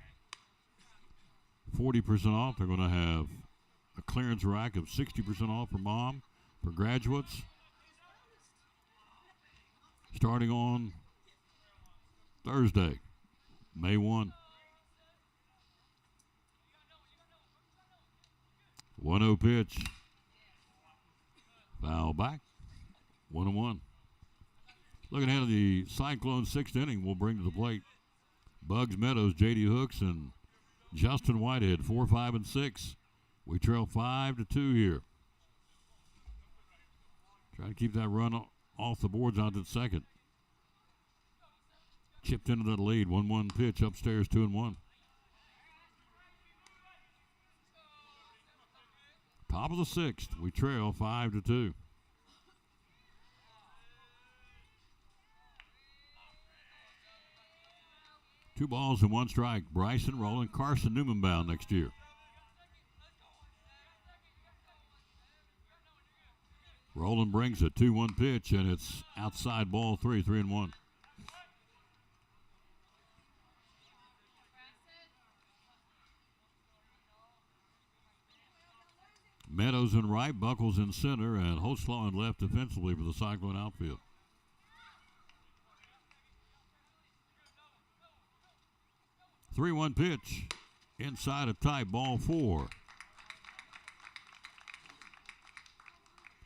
40% off. They're going to have a clearance rack of 60% off for mom, for graduates. Starting on Thursday, May 1. 1-0 pitch. Foul back. 1-1. Looking ahead of the Cyclone 6th inning, we'll bring to the plate Bugs Meadows, J.D. Hooks, and Justin Whitehead, 4, 5, and 6. We trail 5-2 here. Try to keep that run off the boards out to second. Chipped into that lead. 1-1 pitch upstairs, 2-1. Top of the 6th. We trail 5-2. Two balls and 1 strike. Bryson Rowland, Carson Newman bound next year. Rowland brings a 2-1 pitch, and it's outside ball 3, 3-1. Meadows in right, Buckles in center, and Hoslaw in left defensively for the Cyclone outfield. Three-one pitch inside of tight, ball 4.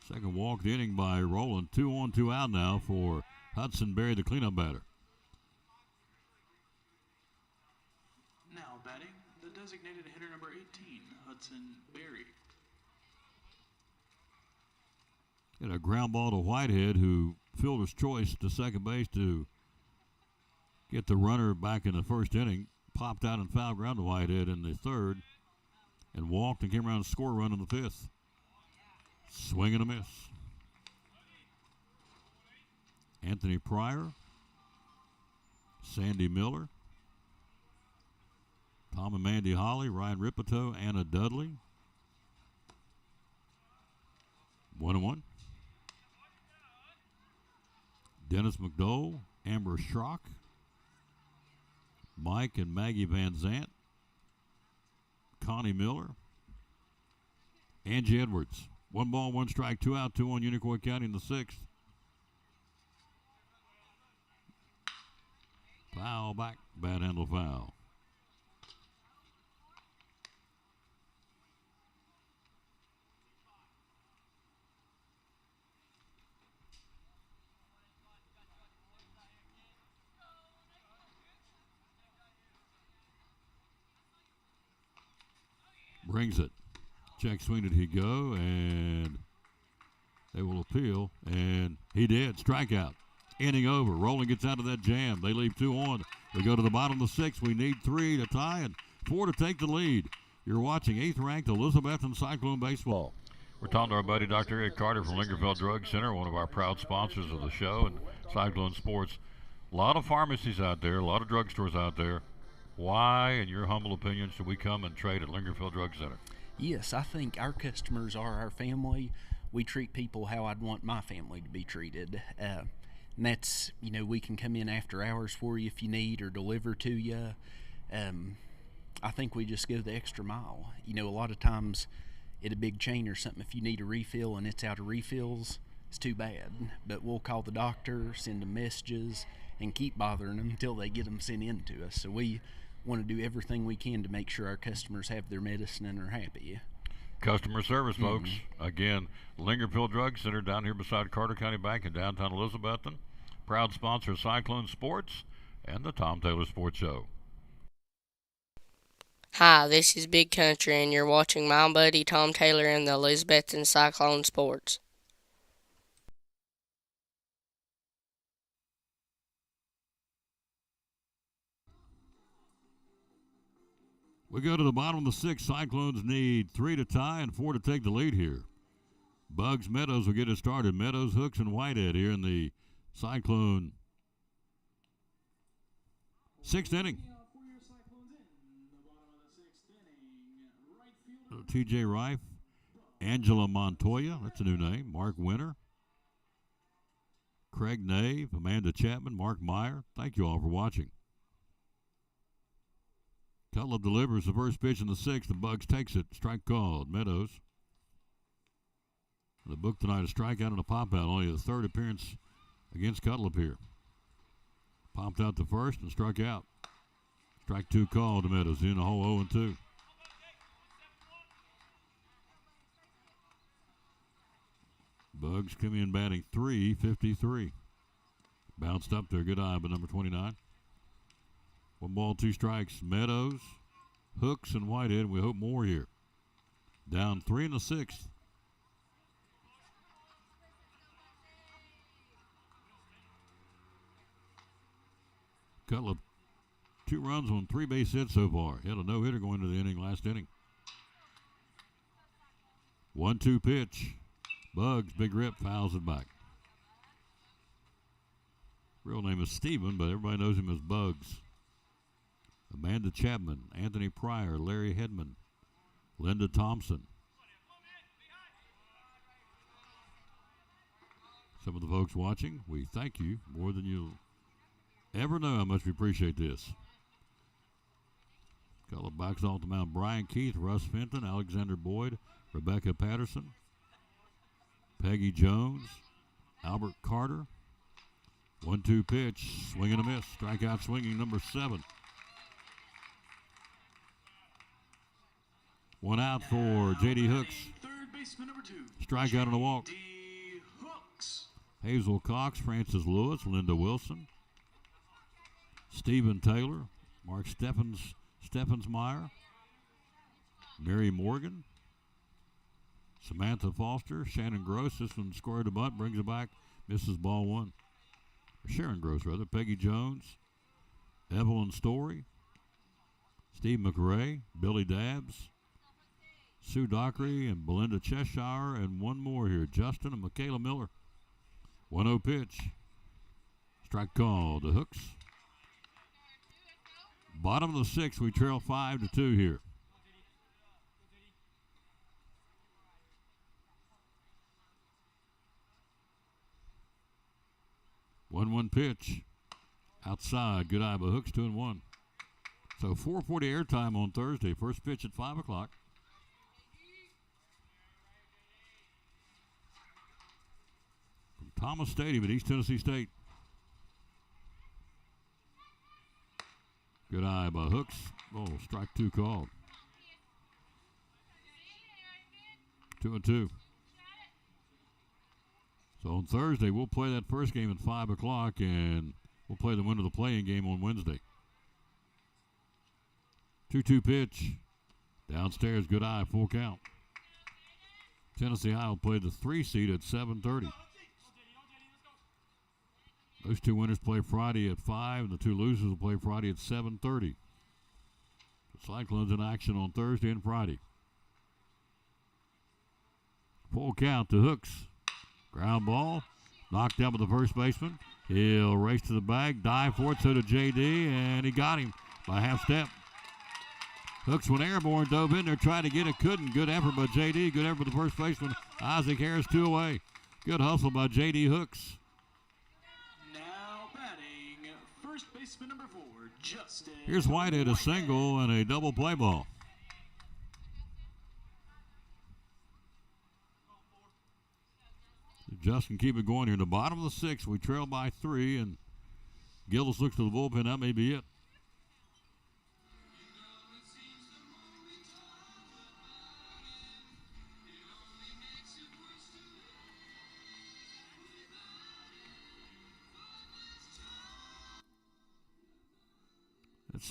Second walk the inning by Rowland. 2 on, 2 out now for Hudson Berry, the cleanup batter. Now batting, the designated hitter number 18, Hudson Berry. And a ground ball to Whitehead, who fielder's choice to second base to get the runner back in the first inning. Popped out and foul ground to Whitehead in the 3rd and walked and came around and score run in the 5th. Swing and a miss. Anthony Pryor, Sandy Miller, Tom and Mandy Holly, Ryan Ripito, Anna Dudley. 1-1. Dennis McDowell, Amber Schrock, Mike and Maggie Van Zant, Connie Miller, Angie Edwards. 1 ball, 1 strike, 2 out, 2 on Unicoi County in the 6th. Foul back, bad handle foul. Brings it. Check swing, did he go? And they will appeal. And he did. Strikeout. Inning over. Rowland gets out of that jam. They leave 2 on. We go to the bottom of the 6th. We need 3 to tie and 4 to take the lead. You're watching 8th-ranked Elizabethton Cyclone Baseball. We're talking to our buddy Dr. Eric Carter from Lingerfeld Drug Center, one of our proud sponsors of the show and Cyclone Sports. A lot of pharmacies out there, a lot of drugstores out there. Why, in your humble opinion, should we come and trade at Lingerfeld Drug Center? Yes, I think our customers are our family. We treat people how I'd want my family to be treated. And that's, we can come in after hours for you if you need, or deliver to you. I think we just go the extra mile. A lot of times at a big chain or something, if you need a refill and it's out of refills, it's too bad. But we'll call the doctor, send them messages, and keep bothering them until they get them sent in to us. So we want to do everything we can to make sure our customers have their medicine and are happy. Customer service, folks. Again, Lingerfeld Drug Center down here beside Carter County Bank in downtown Elizabethton. Proud sponsor of Cyclone Sports. and the Tom Taylor Sports Show. Hi, this is Big Country, and you're watching my buddy Tom Taylor and the Elizabethton Cyclone Sports. We go to the bottom of the sixth. Cyclones need 3 to tie and 4 to take the lead here. Bugs Meadows will get it started. Meadows, Hooks, and Whitehead here in the Cyclone sixth inning. T.J. Rife, Angela Montoya, that's a new name. Mark Winter, Craig Nave, Amanda Chapman, Mark Meyer. Thank you all for watching. Cutler delivers the first pitch in the sixth. The Bugs takes it. Strike called. Meadows. The book tonight, a strikeout and a pop out. Only the third appearance against Cutlip here. Popped out the first and struck out. Strike two called to Meadows in a hole 0-2. Bugs come in batting .353. Bounced up there. Good eye by number 29. 1 ball, 2 strikes. Meadows, Hooks, and Whitehead. We hope more here. Down 3 in the sixth. Cutlip, 2 runs on 3 base hits so far. He had a no-hitter going into the inning, last inning. 1-2 pitch. Bugs, big rip, fouls it back. Real name is Steven, but everybody knows him as Bugs. Amanda Chapman, Anthony Pryor, Larry Hedman, Linda Thompson. Some of the folks watching, we thank you more than you'll ever know how much we appreciate this. Couple of backs off the mound. Brian Keith, Russ Fenton, Alexander Boyd, Rebecca Patterson, Peggy Jones, Albert Carter. 1-2 pitch, swing and a miss. Strikeout swinging, number 7. 1 out for J.D. Hooks. Strikeout and a walk. Hazel Cox, Francis Lewis, Linda Wilson, Stephen Taylor, Mark Steffensmeyer, Mary Morgan, Samantha Foster, Shannon Gross. This one scored a bunt, brings it back, misses ball 1. Sharon Gross, rather. Peggy Jones, Evelyn Story, Steve McRae, Billy Dabbs, Sue Dockery, and Belinda Cheshire, and one more here, Justin and Michaela Miller. 1-0 pitch. Strike call to Hooks. Bottom of the sixth, we trail 5-2 here. One pitch. Outside. Good eye by Hooks, 2-1. So 4:40 airtime on Thursday. First pitch at 5 o'clock. From Thomas Stadium at East Tennessee State. Good eye by Hooks. Oh, strike 2 called. 2-2. So on Thursday, we'll play that first game at 5 o'clock, and we'll play the winner of the play-in game on Wednesday. 2-2 pitch. Downstairs, good eye, full count. Tennessee High will play the 3 seed at 7:30. Those 2 winners play Friday at 5, and the 2 losers will play Friday at 7:30. The Cyclones in action on Thursday and Friday. Full count to Hooks. Ground ball, knocked out by the first baseman. He'll race to the bag, dive for it, so did J.D., and he got him by half step. Hooks went airborne, dove in there, tried to get it, couldn't. Good effort by J.D., good effort by the first baseman. Isaac Harris, 2 away. Good hustle by J.D. Hooks. Now batting, first baseman number 4, Justin. Here's Whitehead, a single and a double play ball. Justin, keep it going here. In the bottom of the sixth, we trail by 3, and Gillis looks to the bullpen. That may be it.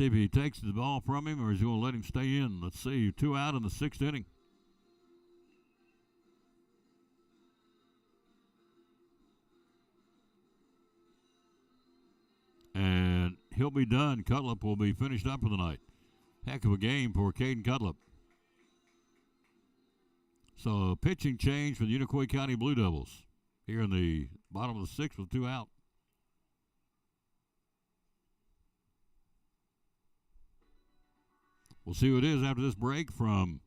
see if he takes the ball from him or is he going to let him stay in. Let's see. 2 out in the 6th inning. And he'll be done. Cutlip will be finished up for the night. Heck of a game for Caden Cutlip. So a pitching change for the Unicoi County Blue Devils here in the bottom of the 6th with 2 out. We'll see who it is after this break from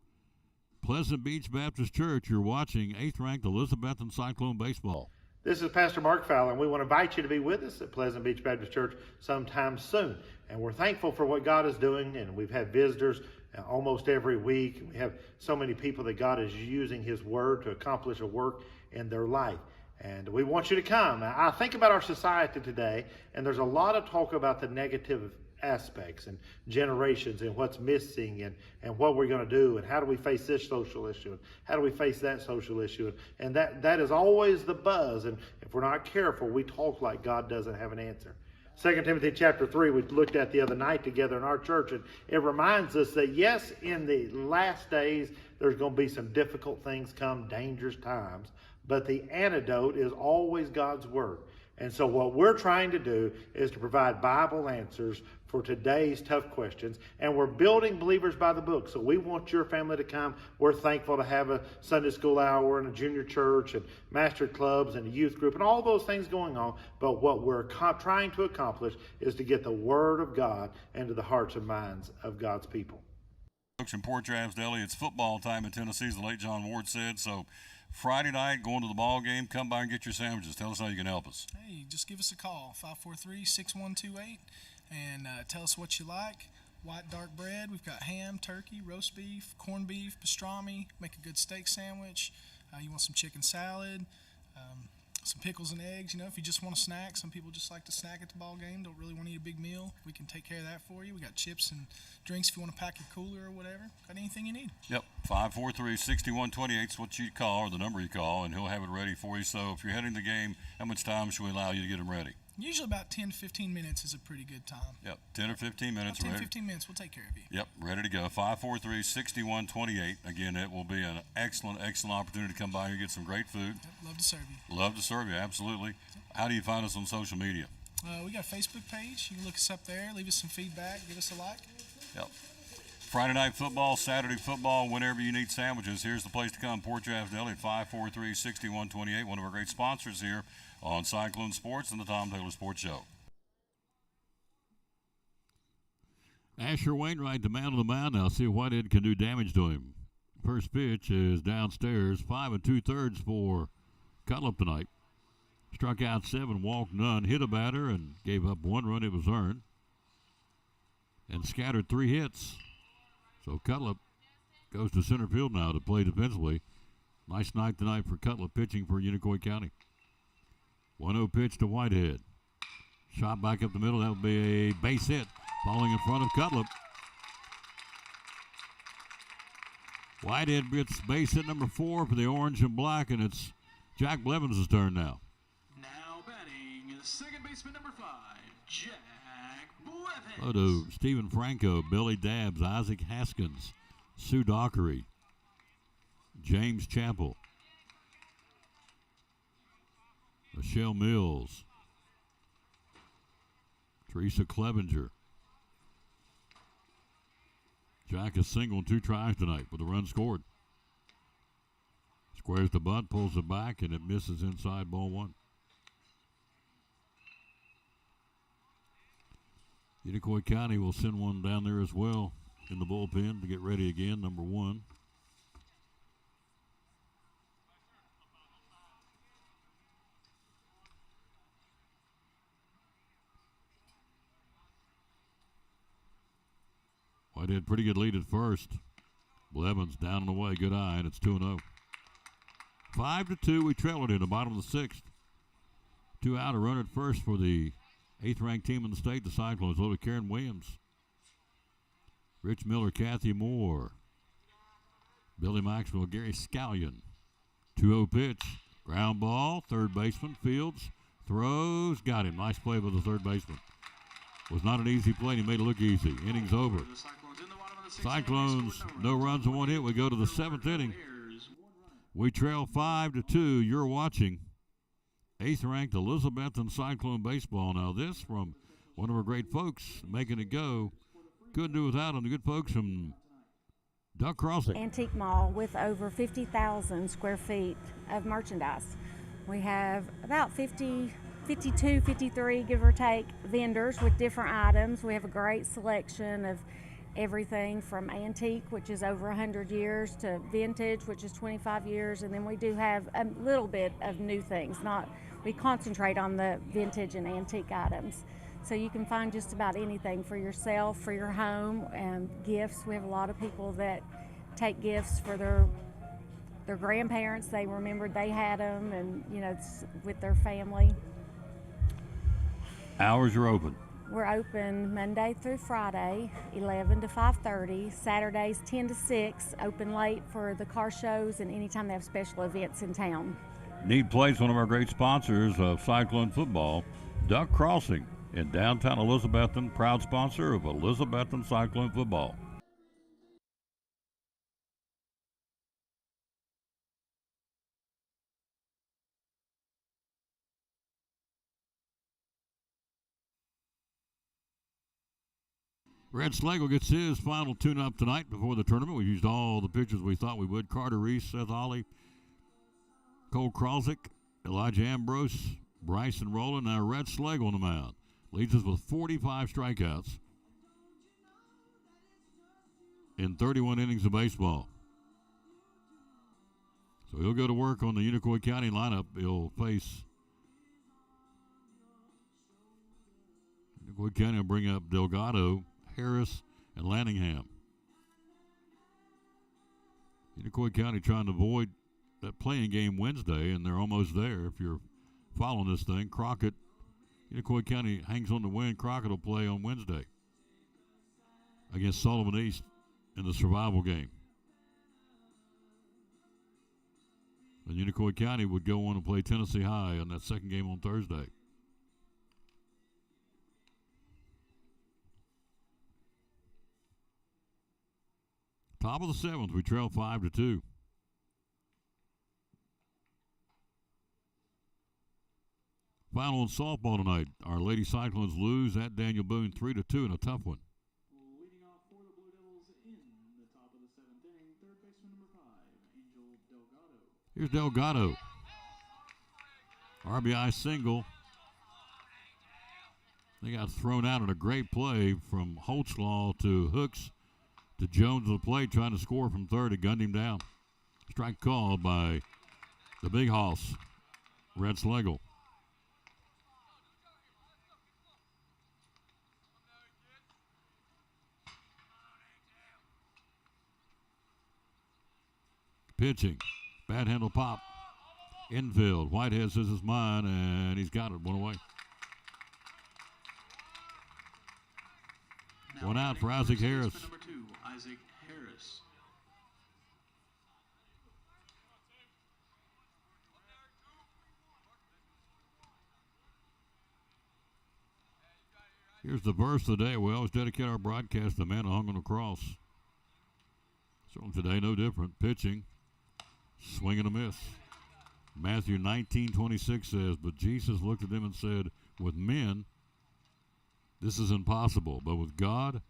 Pleasant Beach Baptist Church. You're watching 8th-ranked Elizabethton Cyclone Baseball. This is Pastor Mark Fowler, and we want to invite you to be with us at Pleasant Beach Baptist Church sometime soon. And we're thankful for what God is doing, and we've had visitors almost every week. We have so many people that God is using His Word to accomplish a work in their life. And we want you to come. I think about our society today, and there's a lot of talk about the negative aspects and generations and what's missing and what we're going to do and how do we face this social issue and how do we face that social issue. And that is always the buzz. And if we're not careful, we talk like God doesn't have an answer. 2 Timothy chapter 3 we looked at the other night together in our church, and it reminds us that yes, in the last days there's going to be some difficult things come, dangerous times, but the antidote is always God's Word. And so what we're trying to do is to provide Bible answers for today's tough questions. And we're building Believers by the Book. So we want your family to come. We're thankful to have a Sunday school hour and a junior church and master clubs and a youth group and all those things going on. But what we're trying to accomplish is to get the Word of God into the hearts and minds of God's people. Folks in Port Travis Deli, it's football time in Tennessee, as the late John Ward said. So Friday night, going to the ball game, come by and get your sandwiches. Tell us how you can help us. Hey, just give us a call, 543-6128, and tell us what you like. White dark bread, we've got ham, turkey, roast beef, corned beef, pastrami, make a good steak sandwich. You want some chicken salad, some pickles and eggs. You know, if you just want a snack, some people just like to snack at the ball game, don't really want to eat a big meal. We can take care of that for you. We got chips and drinks if you want to pack your cooler or whatever. Got anything you need. Yep, 543-6128 is what you call, or the number you call, and he'll have it ready for you. So if you're heading to the game, how much time should we allow you to get them ready? Usually about 10 to 15 minutes is a pretty good time. Yep, 10 or 15 minutes. About 10 to 15 minutes, we'll take care of you. Yep, ready to go. 543-6128. Again, it will be an excellent, excellent opportunity to come by and get some great food. Yep, love to serve you. Love to serve you, absolutely. Yep. How do you find us on social media? We got a Facebook page. You can look us up there, leave us some feedback, give us a like. Yep. Friday night football, Saturday football, whenever you need sandwiches, here's the place to come. Port Travis Deli at 543-6128, one of our great sponsors here on Cyclone Sports and the Tom Taylor Sports Show. Asher Wainwright, the man on the mound now. See if Whitehead can do damage to him. First pitch is downstairs. 5 2/3 for Cutlip tonight. Struck out 7, walked none, hit a batter, and gave up 1 run. It was earned. And scattered 3 hits. So Cutlip goes to center field now to play defensively. Nice night tonight for Cutlip pitching for Unicoi County. 1-0 pitch to Whitehead. Shot back up the middle. That would be a base hit. Falling in front of Cutlip. Whitehead gets base hit number 4 for the orange and black, and it's Jack Blevins' turn now. Now batting, second baseman number 5, Jack Blevins. Hello to Stephen Franco, Billy Dabbs, Isaac Haskins, Sue Dockery, James Chappell, Michelle Mills, Teresa Clevenger. Jack is single 2 tries tonight with a run scored. Squares the bunt, pulls it back, and it misses inside, ball 1. Unicoi County will send one down there as well in the bullpen to get ready again, number 1. Whitehead pretty good lead at first. Blevins down and away, good eye, and it's 2-0. 5-2, we trail it in the bottom of the 6th. 2 out, a run at first for the 8th-ranked team in the state, the Cyclones. Loaded Karen Williams, Rich Miller, Kathy Moore, Billy Maxwell, Gary Scallion. 2-0 pitch, ground ball, third baseman Fields throws, got him. Nice play by the third baseman. Was not an easy play, and he made it look easy. Inning's over. Cyclones, no runs and one hit. We go to the 7th inning. We trail 5-2. You're watching 8th-ranked Elizabethton Cyclone baseball. Now this from one of our great folks making it go. Couldn't do without them. The good folks from Duck Crossing. Antique Mall with over 50,000 square feet of merchandise. We have about 52, 53, give or take, vendors with different items. We have a great selection of everything from antique, which is over 100 years, to vintage, which is 25 years, and then we do have a little bit of new things. We concentrate on the vintage and antique items. So you can find just about anything for yourself, for your home, and gifts. We have a lot of people that take gifts for their grandparents. They remembered they had them, and it's with their family. Hours are open. We're open Monday through Friday, 11 to 5:30. Saturdays, 10 to 6. Open late for the car shows and anytime they have special events in town. Need Place, one of our great sponsors of Cyclone football, Duck Crossing in downtown Elizabethton, proud sponsor of Elizabethton Cyclone football. Red Slagle gets his final tune-up tonight before the tournament. We used all the pitchers we thought we would. Carter Reese, Seth Ollie, Cole Kralzik, Elijah Ambrose, Bryson Rowland. Now Red Slagle on the mound. Leads us with 45 strikeouts in 31 innings of baseball. So he'll go to work on the Unicoi County lineup. He'll face Unicoi County will bring up Delgado, Harris, and Lanningham. Unicoi County trying to avoid that playing game Wednesday, and they're almost there. If you're following this thing, Crockett, Unicoi County hangs on to win. Crockett will play on Wednesday against Sullivan East in the survival game. And Unicoi County would go on and play Tennessee High on that second game on Thursday. Top of the 7th, we trail 5-2. Final in softball tonight. Our Lady Cyclones lose at Daniel Boone 3-2 in a tough one. Leading off for the Blue Devils in the top of the 7th inning, third baseman number 5, Angel Delgado. Here's Delgado. RBI single. They got thrown out on a great play from Holtzlaw to Hooks to Jones to the plate, trying to score from third. He gunned him down. Strike called by the big hoss, Red Slagle. Pitching. Bad handle pop. Infield. Whitehead says it's mine, and he's got it. One away. Now One out for Isaac Harris. Number 2, Isaac Harris. Here's the verse of the day. We always dedicate our broadcast to the man who hung on the cross. So today, no different. Pitching. Swing and a miss. Matthew 19:26 says, but Jesus looked at them and said, with men, this is impossible, but with God,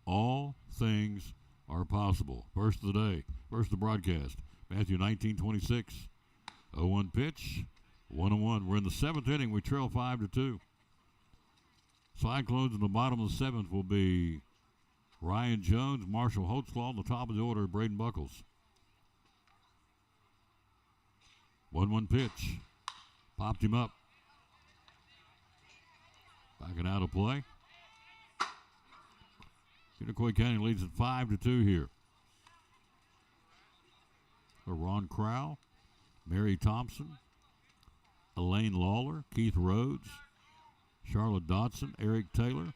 all things are possible. Verse of the day, verse of the broadcast, Matthew 19:26. 0-1 pitch, 1-1. We're in the 7th inning. We trail 5-2. Cyclones in the bottom of the 7th will be Ryan Jones, Marshall Holtzlaw. On the top of the order, Braden Buckles. 1-1 pitch. Popped him up. Backing out of play. Unicoi County leads at 5-2 here. Ron Crowell, Mary Thompson, Elaine Lawler, Keith Rhodes, Charlotte Dodson, Eric Taylor.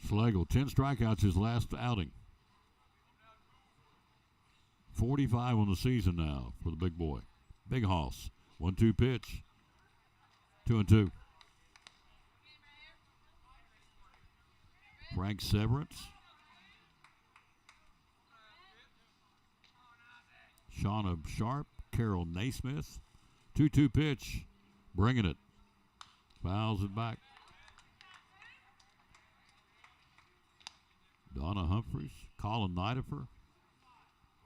Slagle, 10 strikeouts his last outing. 45 on the season now for the big boy. Big Hoss. 1-2 pitch. 2-2. Frank Severance. Shauna Sharp, Carol Naismith. 2-2 pitch, bringing it. Fouls it back. Donna Humphreys, Colin Nidifer,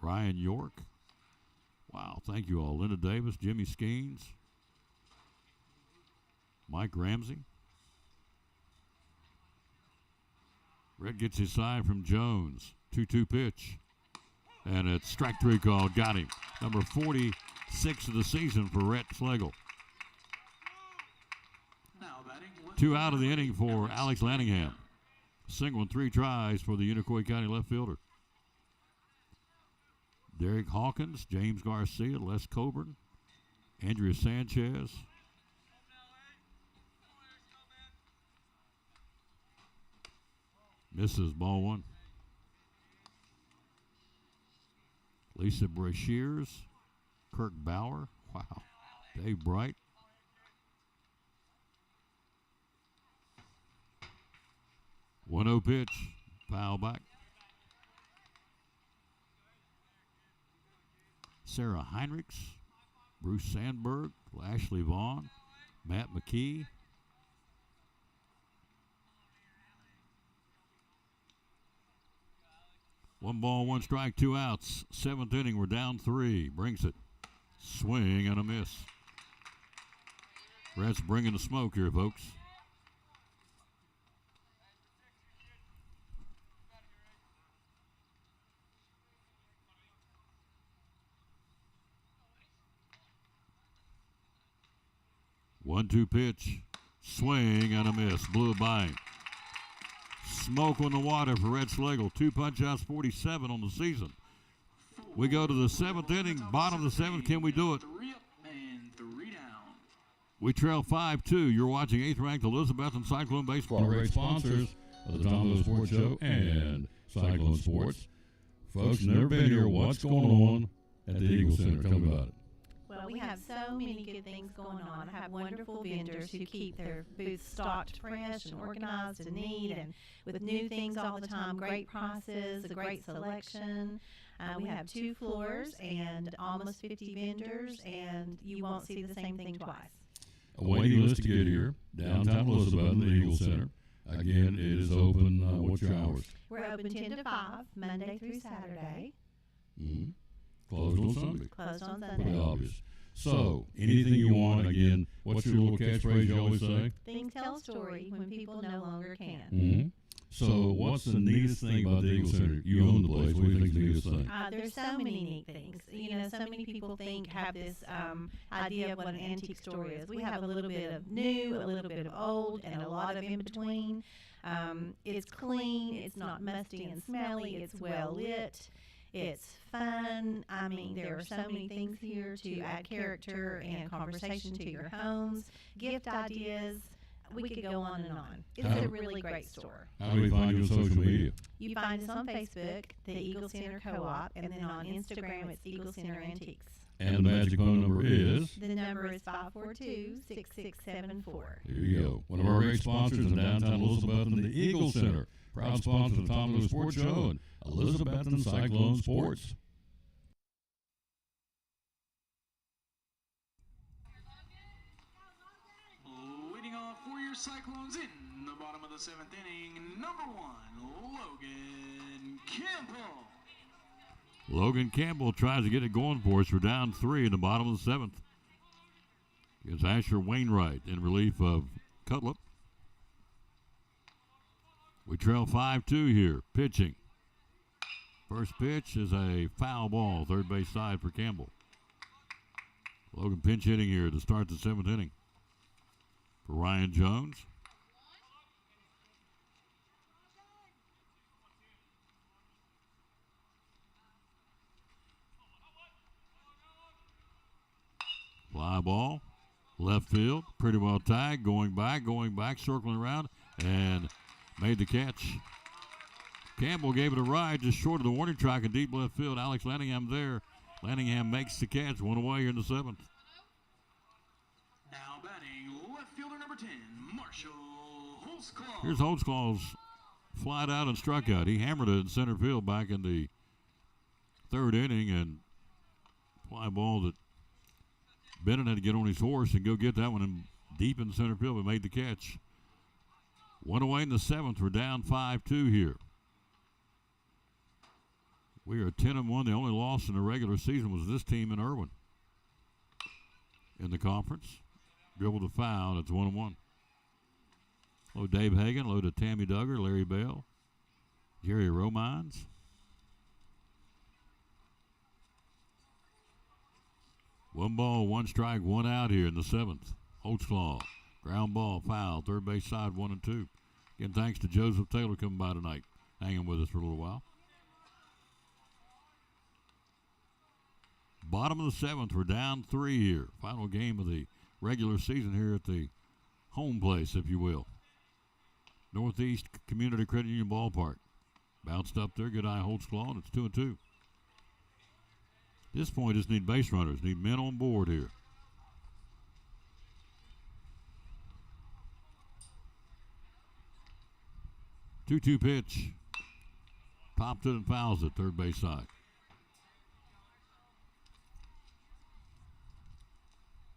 Ryan York. Wow, thank you all. Linda Davis, Jimmy Skeens, Mike Ramsey. Red gets his sign from Jones. 2-2 pitch. And it's strike three called. Got him. Number 46 of the season for Rhett Schlegel. 2 out of the inning for Alex Lanningham. Single and 3 tries for the Unicoi County left fielder. Derek Hawkins, James Garcia, Les Coburn, Andrea Sanchez. Misses ball one. Lisa Brashears, Kirk Bauer. Wow. Dave Bright. One 0 pitch. Foul back. Sarah Heinrichs, Bruce Sandberg, Ashley Vaughn, Matt McKee. One ball, one strike, 2 outs. 7th inning, we're down 3. Brings it. Swing and a miss. Reds bringing the smoke here, folks. One-two pitch. Swing and a miss. Blew it by him. Smoke on the water for Red Schlegel. 2 punch-outs, 47 on the season. We go to the 7th inning, bottom of the 7th. Can we do it? 3 up and 3 down. We trail 5-2. You're watching 8th-ranked Elizabethton Cyclone Baseball. Great sponsors of the Tom Lewis Sports Show and Cyclone Sports. Folks, never been here. What's going on at the Eagle Center? Tell me about it. Well, we have so many good things going on. I have wonderful vendors who keep their booths stocked fresh and organized and neat and with new things all the time, great prices, a great selection. We have 2 floors and almost 50 vendors, and you won't see the same thing twice. A waiting list to get here, downtown Elizabethton, the Eagle Center. Again, it is open, what's your hours? We're open 10 to 5, Monday through Saturday. Mm-hmm. Closed on Sunday. Closed on Sunday. Pretty obvious. So, anything you want, again, what's your little catchphrase you always say? Things tell a story when people no longer can. Mm-hmm. So, what's the neatest thing about the Eagle Center? You own the place. What do you think is the neatest thing? There's so many neat things. You know, so many people have this idea of what an antique store is. We have a little bit of new, a little bit of old, and a lot of in between. It's clean. It's not musty and smelly. It's well lit. It's fun. I mean, there are so many things here to add character and conversation to your homes, gift ideas. We could go on and on. It's a really great store. How do we find you on social media? You find us on Facebook, the Eagle Center Co-op, and then on Instagram, it's Eagle Center Antiques. And the magic phone number is? The number is 542-6674. Here you go. One of our great sponsors in downtown Elizabethton, the Eagle Center. Proud sponsor of the Tom Lewis Sports Show and Elizabethton Cyclone Sports. Leading off for your Cyclones in the bottom of the 7th inning, number 1, Logan Campbell. Logan Campbell tries to get it going for us. We're down 3 in the bottom of the 7th. Against Asher Wainwright in relief of Cutlip. We trail 5-2 here. Pitching. First pitch is a foul ball, third base side for Campbell. Logan pinch hitting here to start the 7th inning for Ryan Jones. Fly ball, left field, pretty well tagged, going back, circling around, and made the catch. Campbell gave it a ride just short of the warning track in deep left field. Alex Lanningham there. Lanningham makes the catch, 1 away here in the 7th. Now batting left fielder number 10, Marshall Holtzclaw. Here's Holtzclaw's flied out and struck out. He hammered it in center field back in the third inning, and fly ball that Bennett had to get on his horse and go get that one in deep in center field, but made the catch. One away in the seventh. We're down 5-2 here. We are 10-1. The only loss in the regular season was this team in Irwin. In the conference. Dribbled a foul. It's 1-1. Low Dave Hagan. Low to Tammy Duggar, Larry Bell, Jerry Romines. One ball, one strike, one out here in the seventh. Holtzclaw. Ground ball, foul. Third base side, 1-2. Again, thanks to Joseph Taylor coming by tonight. Hanging with us for a little while. Bottom of the seventh. We're down 3 here. Final game of the regular season here at the home place, if you will. Northeast Community Credit Union Ballpark. Bounced up there. Good eye Holtzclaw, and it's 2-2. At this point, just need base runners. Need men on board here. 2-2 pitch. Popped it and fouls it, third base side.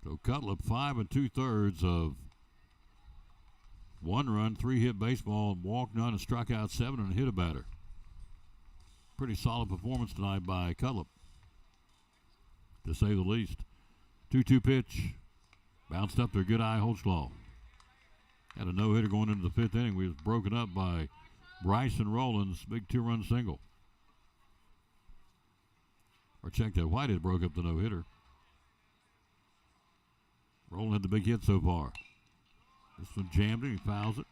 So Cutlip, 5 2/3 of 1 run, 3 hit baseball, walked none, and struck out 7 and hit a batter. Pretty solid performance tonight by Cutlip, to say the least. 2-2 pitch. Bounced up there, good eye Holtzclaw. Had a no-hitter going into the 5th inning. We was broken up by Bryson Rowland's big 2-run single. Or check that, Whitehead broke up the no-hitter. Rowland had the big hit so far. This one jammed him, he fouls it.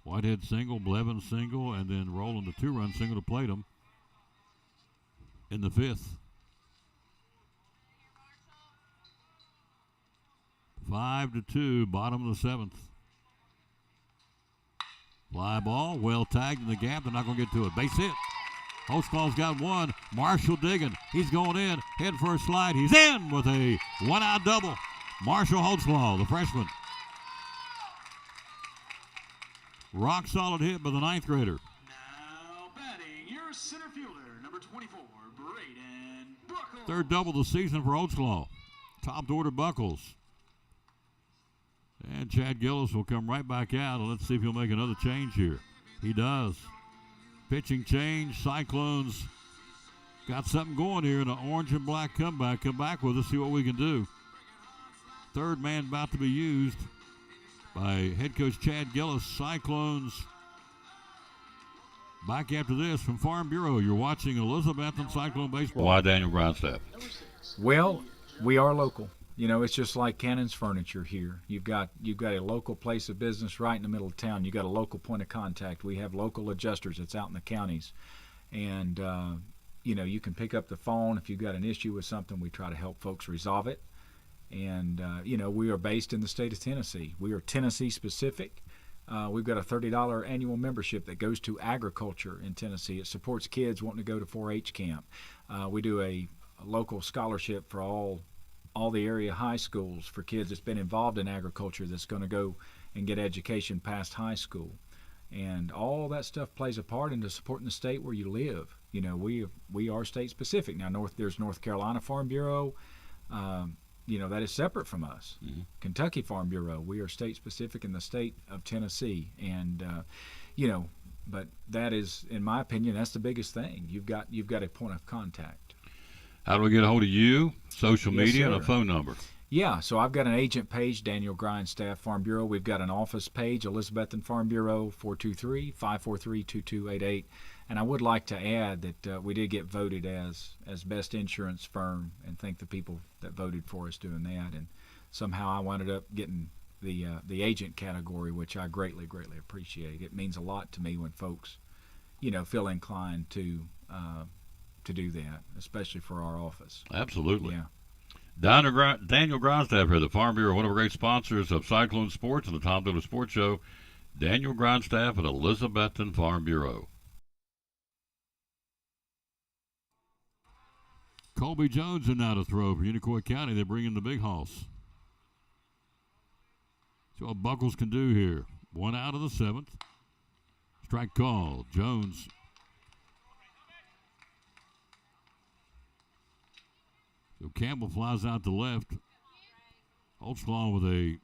Whitehead single, Blevins single, and then Rowland a 2-run single to plate him in the 5th. 5-2, bottom of the 7th. Fly ball, well tagged in the gap. They're not going to get to it. Base hit. Holtzclaw's got one. Marshall digging. He's going in. Head for a slide. He's in with a 1-out double. Marshall Holtzclaw, the freshman. Rock solid hit by the 9th grader. Now batting your center fielder, number 24, Braden Buckles. Third double of the season for Holtzclaw. Top order Buckles. And Chad Gillis will come right back out. Let's see if he'll make another change here. He does. Pitching change. Cyclones got something going here in an orange and black comeback. Come back with us, see what we can do. Third man about to be used by head coach Chad Gillis. Cyclones back after this from Farm Bureau. You're watching Elizabethton Cyclone Baseball. Why Daniel Grindstaff? Well, we are local. You know, it's just like Cannon's Furniture here. You've got a local place of business right in the middle of town. You've got a local point of contact. We have local adjusters that's out in the counties. And, you know, you can pick up the phone if you've got an issue with something. We try to help folks resolve it. And, you know, we are based in the state of Tennessee. We are Tennessee specific. We've got a $30 annual membership that goes to agriculture in Tennessee. It supports kids wanting to go to 4-H camp. We do a local scholarship for all the area high schools for kids that's been involved in agriculture that's going to go and get education past high school. And all that stuff plays a part into supporting the state where you live. You know, we are state specific. Now, there's North Carolina Farm Bureau. You know, that is separate from us. Mm-hmm. Kentucky Farm Bureau, we are state specific in the state of Tennessee. And, you know, but that is, in my opinion, that's the biggest thing. You've got a point of contact. How do we get a hold of you? Social media sir. And a phone number. Yeah, so I've got an agent page, Daniel Grindstaff Farm Bureau. We've got an office page, Elizabethton Farm Bureau, 423-543-2288. And I would like to add that we did get voted as best insurance firm, and thank the people that voted for us doing that. And somehow I wound up getting the agent category, which I greatly, greatly appreciate. It means a lot to me when folks, you know, feel inclined to do that, especially for our office. Absolutely. Yeah. Daniel Grindstaff here, the Farm Bureau, one of our great sponsors of Cyclone Sports and the Tom Dillon Sports Show. Daniel Grindstaff at Elizabethton Farm Bureau. Colby Jones in now to throw for Unicoi County. They bring in the big hoss. See what Buckles can do here. One out of the 7th. Strike call. Jones. So Campbell flies out to left. Holtzclaw with a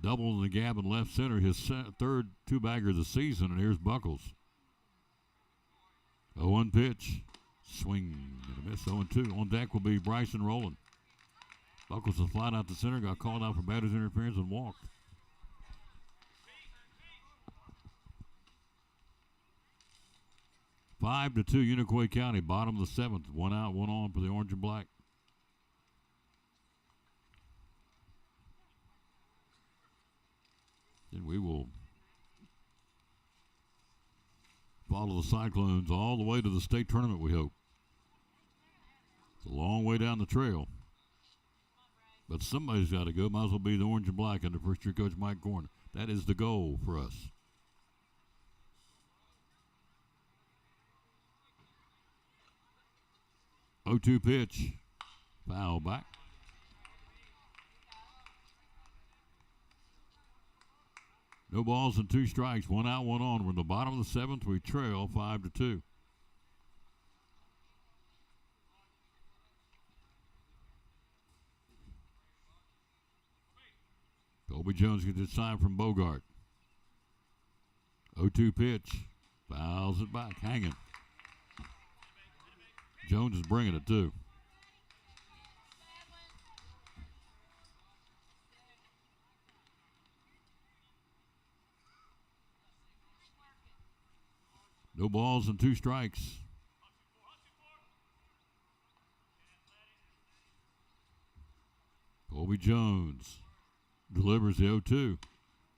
double in the gap in left center. His third two-bagger of the season. And here's Buckles. 0-1 pitch. Swing and a miss. 0-2. On deck will be Bryson Rowland. Buckles was flying out the center. Got called out for batter's interference and walked. Five to 2, Unicoi County, bottom of the 7th. One out, one on for the orange and black. And we will follow the Cyclones all the way to the state tournament, we hope. It's a long way down the trail. But somebody's got to go. Might as well be the orange and black under first-year coach Mike Gorn. That is the goal for us. 0-2 pitch. Foul back. No balls and 2 strikes. 1 out, 1 on. We're in the bottom of the 7th. We trail 5 to 2. Colby Jones gets his sign from Bogart. 0-2 pitch. Fouls it back. Hanging. Jones is bringing it, too. No balls and 2 strikes. Colby Jones delivers the 0-2.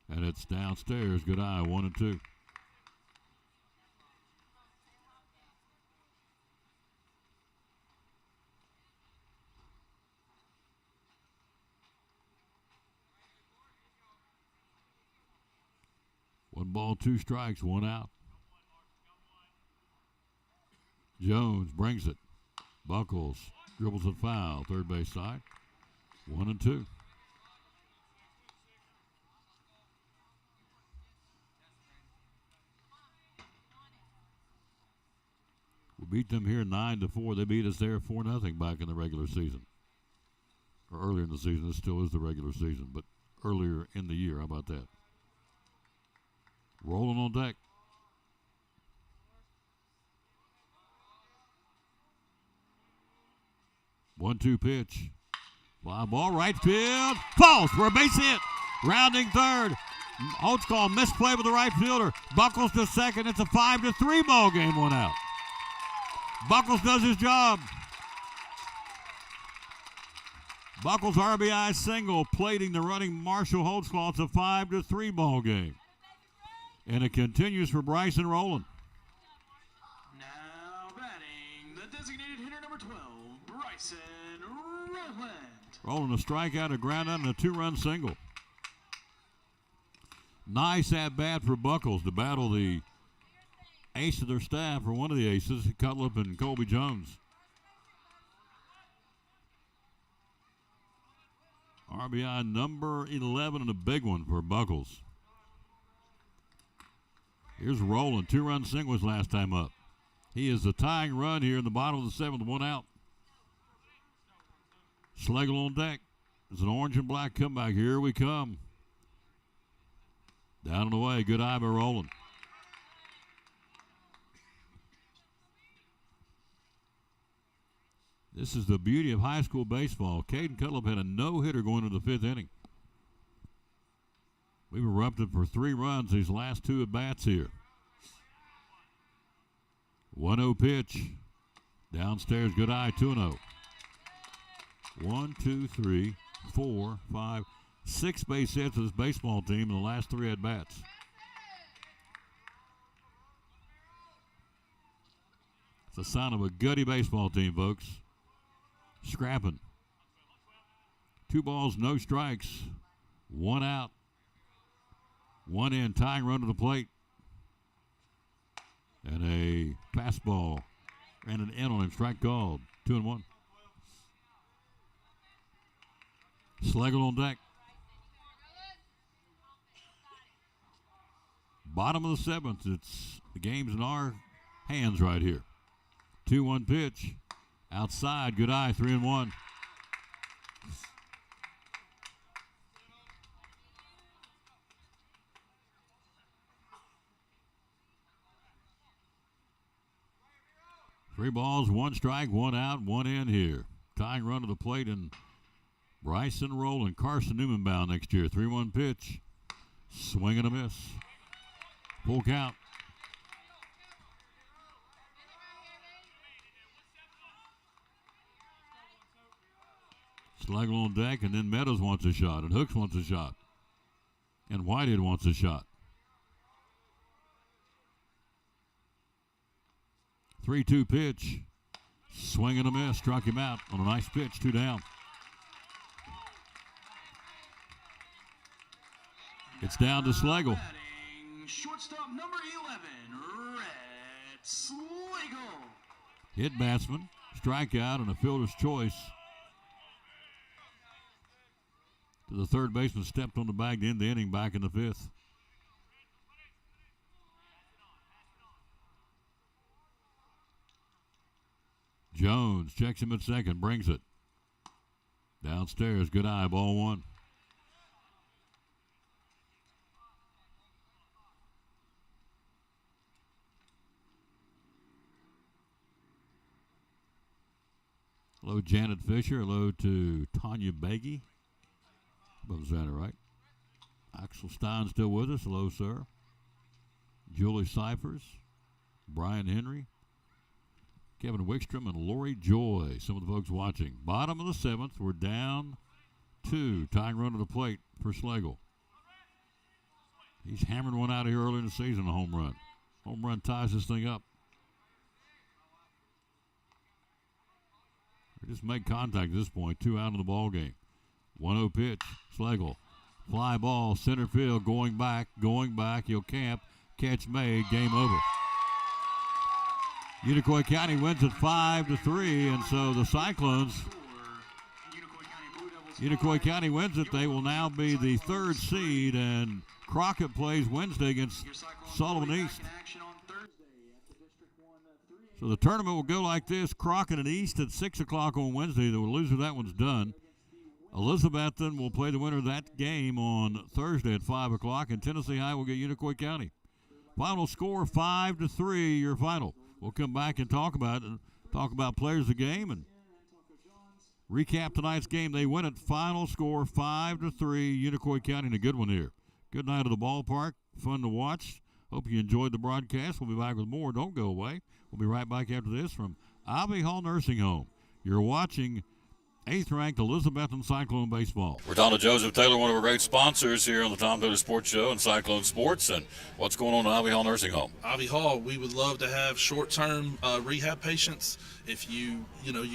And it's downstairs. Good eye, 1-2. One ball, 2 strikes, 1 out. Jones brings it. Buckles dribbles it foul. Third base side. 1-2. We beat them here 9-4. They beat us there 4-0 back in the regular season. Or earlier in the season. This still is the regular season, but earlier in the year. How about that? Rolling on deck. One-two pitch. Fly ball, right field. Falls for a base hit. Rounding third. Holtzclaw misplay with the right fielder. Buckles to second. It's a 5-3 ball game. 1 out. Buckles does his job. Buckles RBI single, plating the running Marshall Holtzclaw. It's a 5-3 ball game. And it continues for Bryson Rowland. Now batting, the designated hitter number 12, Bryson Rowland. Rolling a strikeout, a ground out, and a 2-run single. Nice at-bat for Buckles to battle the ace of their staff, or one of the aces, Cutlip and Colby Jones. RBI number 11 and a big one for Buckles. Here's Rowland. 2-run single his last time up. He is the tying run here in the bottom of the 7th, 1 out. Schlegel on deck. It's an orange and black comeback. Here we come. Down and away. Good eye by Rowland. This is the beauty of high school baseball. Caden Cutlip had a no-hitter going into the 5th inning. We've erupted for 3 runs these last 2 at-bats here. 1-0 pitch. Downstairs, good eye, 2-0. 1, 2, 3, 4, 5, 6 base hits for this baseball team in the last 3 at-bats. It's a sign of a gutty baseball team, folks. Scrapping. 2 balls, no strikes. 1 out. 1 in, tying run to the plate. And a fastball. And an in on him, strike called. 2-1. Schlegel on deck. Bottom of the seventh. The game's in our hands right here. 2-1 pitch. Outside. Good eye. 3-1. Three balls, one strike, one out, one in here. Tying run to the plate, and Bryson Rowland, Carson Newman bound next year. 3-1 pitch. Swing and a miss. Full count. Slagle on deck, and then Meadows wants a shot, and Hooks wants a shot, and Whitehead wants a shot. 3-2 pitch. Swing and a miss. Struck him out on a nice pitch. 2 down. It's down to Slagle. Shortstop number 11, Rhett Slagle. Hit batsman. Strikeout and a fielder's choice. The third baseman stepped on the bag to end the inning back in the fifth. Jones checks him at second, brings it. Downstairs, good eye, ball one. Hello, Janet Fisher. Hello to Tanya Beggy. Hope I'm saying it right. Axel Stein still with us. Hello, sir. Julie Cyphers. Brian Henry. Kevin Wickstrom and Lori Joy, some of the folks watching. Bottom of the seventh, we're down 2. Tying run to the plate for Slagle. He's hammered one out of here early in the season, a home run. Home run ties this thing up. We just make contact at this point. 2 out of the ball game. 1-0 pitch. Slagle. Fly ball, center field, going back. He'll camp. Catch made. Game over. Unicoi County wins it 5-3, and so the Cyclones, Unicoi County wins it. They will now be the 3rd seed, and Crockett plays Wednesday against Sullivan East. So the tournament will go like this: Crockett and East at 6 o'clock on Wednesday. The loser of that one's done. Elizabethton will play the winner of that game on Thursday at 5 o'clock, and Tennessee High will get Unicoi County. Final score 5-3, your final. We'll come back and talk about players of the game and recap tonight's game. They win it. Final score 5-3, Unicoi County, and a good one here. Good night at the ballpark. Fun to watch. Hope you enjoyed the broadcast. We'll be back with more. Don't go away. We'll be right back after this from Ivy Hall Nursing Home. You're watching 8th-ranked Elizabethton Cyclone Baseball. We're talking to Joseph Taylor, one of our great sponsors here on the Tom Taylor Sports Show and Cyclone Sports. And what's going on at Ivy Hall Nursing Home? Ivy Hall, we would love to have short-term rehab patients. If you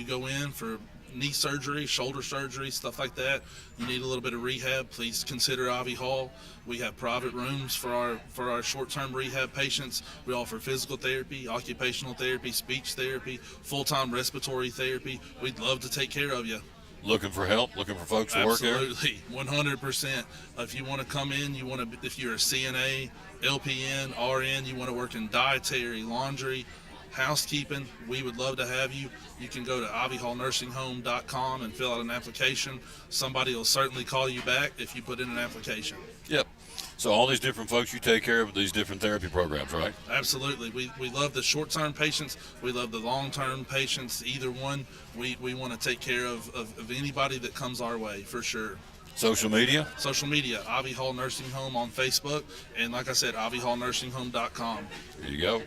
go in for knee surgery, shoulder surgery, stuff like that, you need a little bit of rehab, please consider Ivy Hall. We have private rooms for our short-term rehab patients. We offer physical therapy, occupational therapy, speech therapy, full-time respiratory therapy. We'd love to take care of you. Looking for help? Looking for folks to work here? Absolutely, 100%. If you want to come in, if you're a CNA, LPN, RN, you want to work in dietary, laundry, housekeeping, we would love to have you. You can go to ivyhallnursinghome.com and fill out an application. Somebody will certainly call you back if you put in an application. Yep. So all these different folks, you take care of these different therapy programs, right? Absolutely. We love the short-term patients. We love the long-term patients. Either one, we want to take care of anybody that comes our way, for sure. Social media? Social media, Ivy Hall Nursing Home on Facebook. And like I said, ivyhallnursinghome.com. There you go.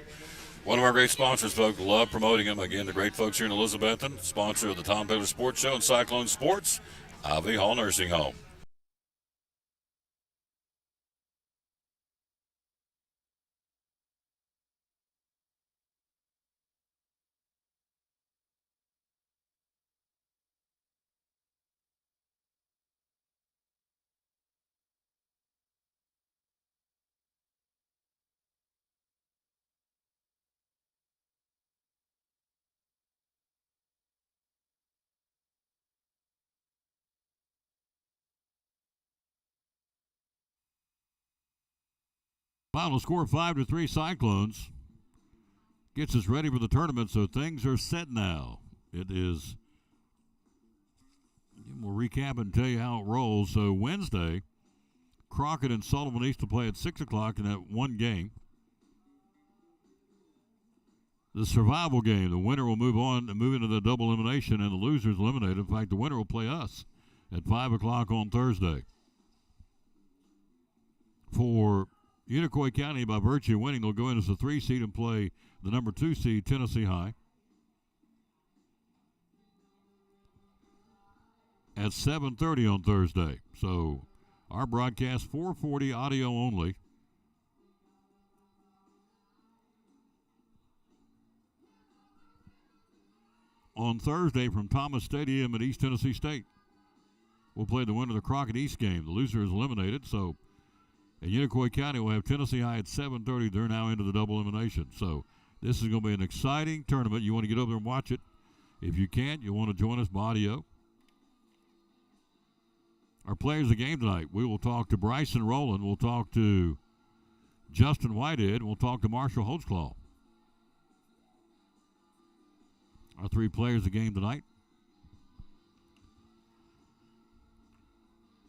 One of our great sponsors, folks. Love promoting them. Again, the great folks here in Elizabethton, sponsor of the Tom Taylor Sports Show and Cyclone Sports, Ivy Hall Nursing Home. Final score 5-3 Cyclones. Gets us ready for the tournament, so things are set now. It is, we'll recap and tell you how it rolls. So Wednesday, Crockett and Sullivan East to play at 6 o'clock in that one game. The survival game, the winner will move on and move into the double elimination, and the loser's eliminated. In fact, the winner will play us at 5 o'clock on Thursday. For Unicoi County, by virtue of winning, they'll go in as the 3 seed and play the number 2 seed, Tennessee High, at 7:30 on Thursday. So our broadcast, 440 audio only. On Thursday from Thomas Stadium at East Tennessee State. We'll play the winner of the Crockett East game. The loser is eliminated, so in Unicoi County we'll have Tennessee High at 7:30. They're now into the double elimination. So this is going to be an exciting tournament. You want to get over there and watch it. If you can't, you want to join us by audio. Our players of the game tonight, we will talk to Bryson Rowland. We'll talk to Justin Whitehead. We'll talk to Marshall Holtzclaw. Our 3 players of the game tonight.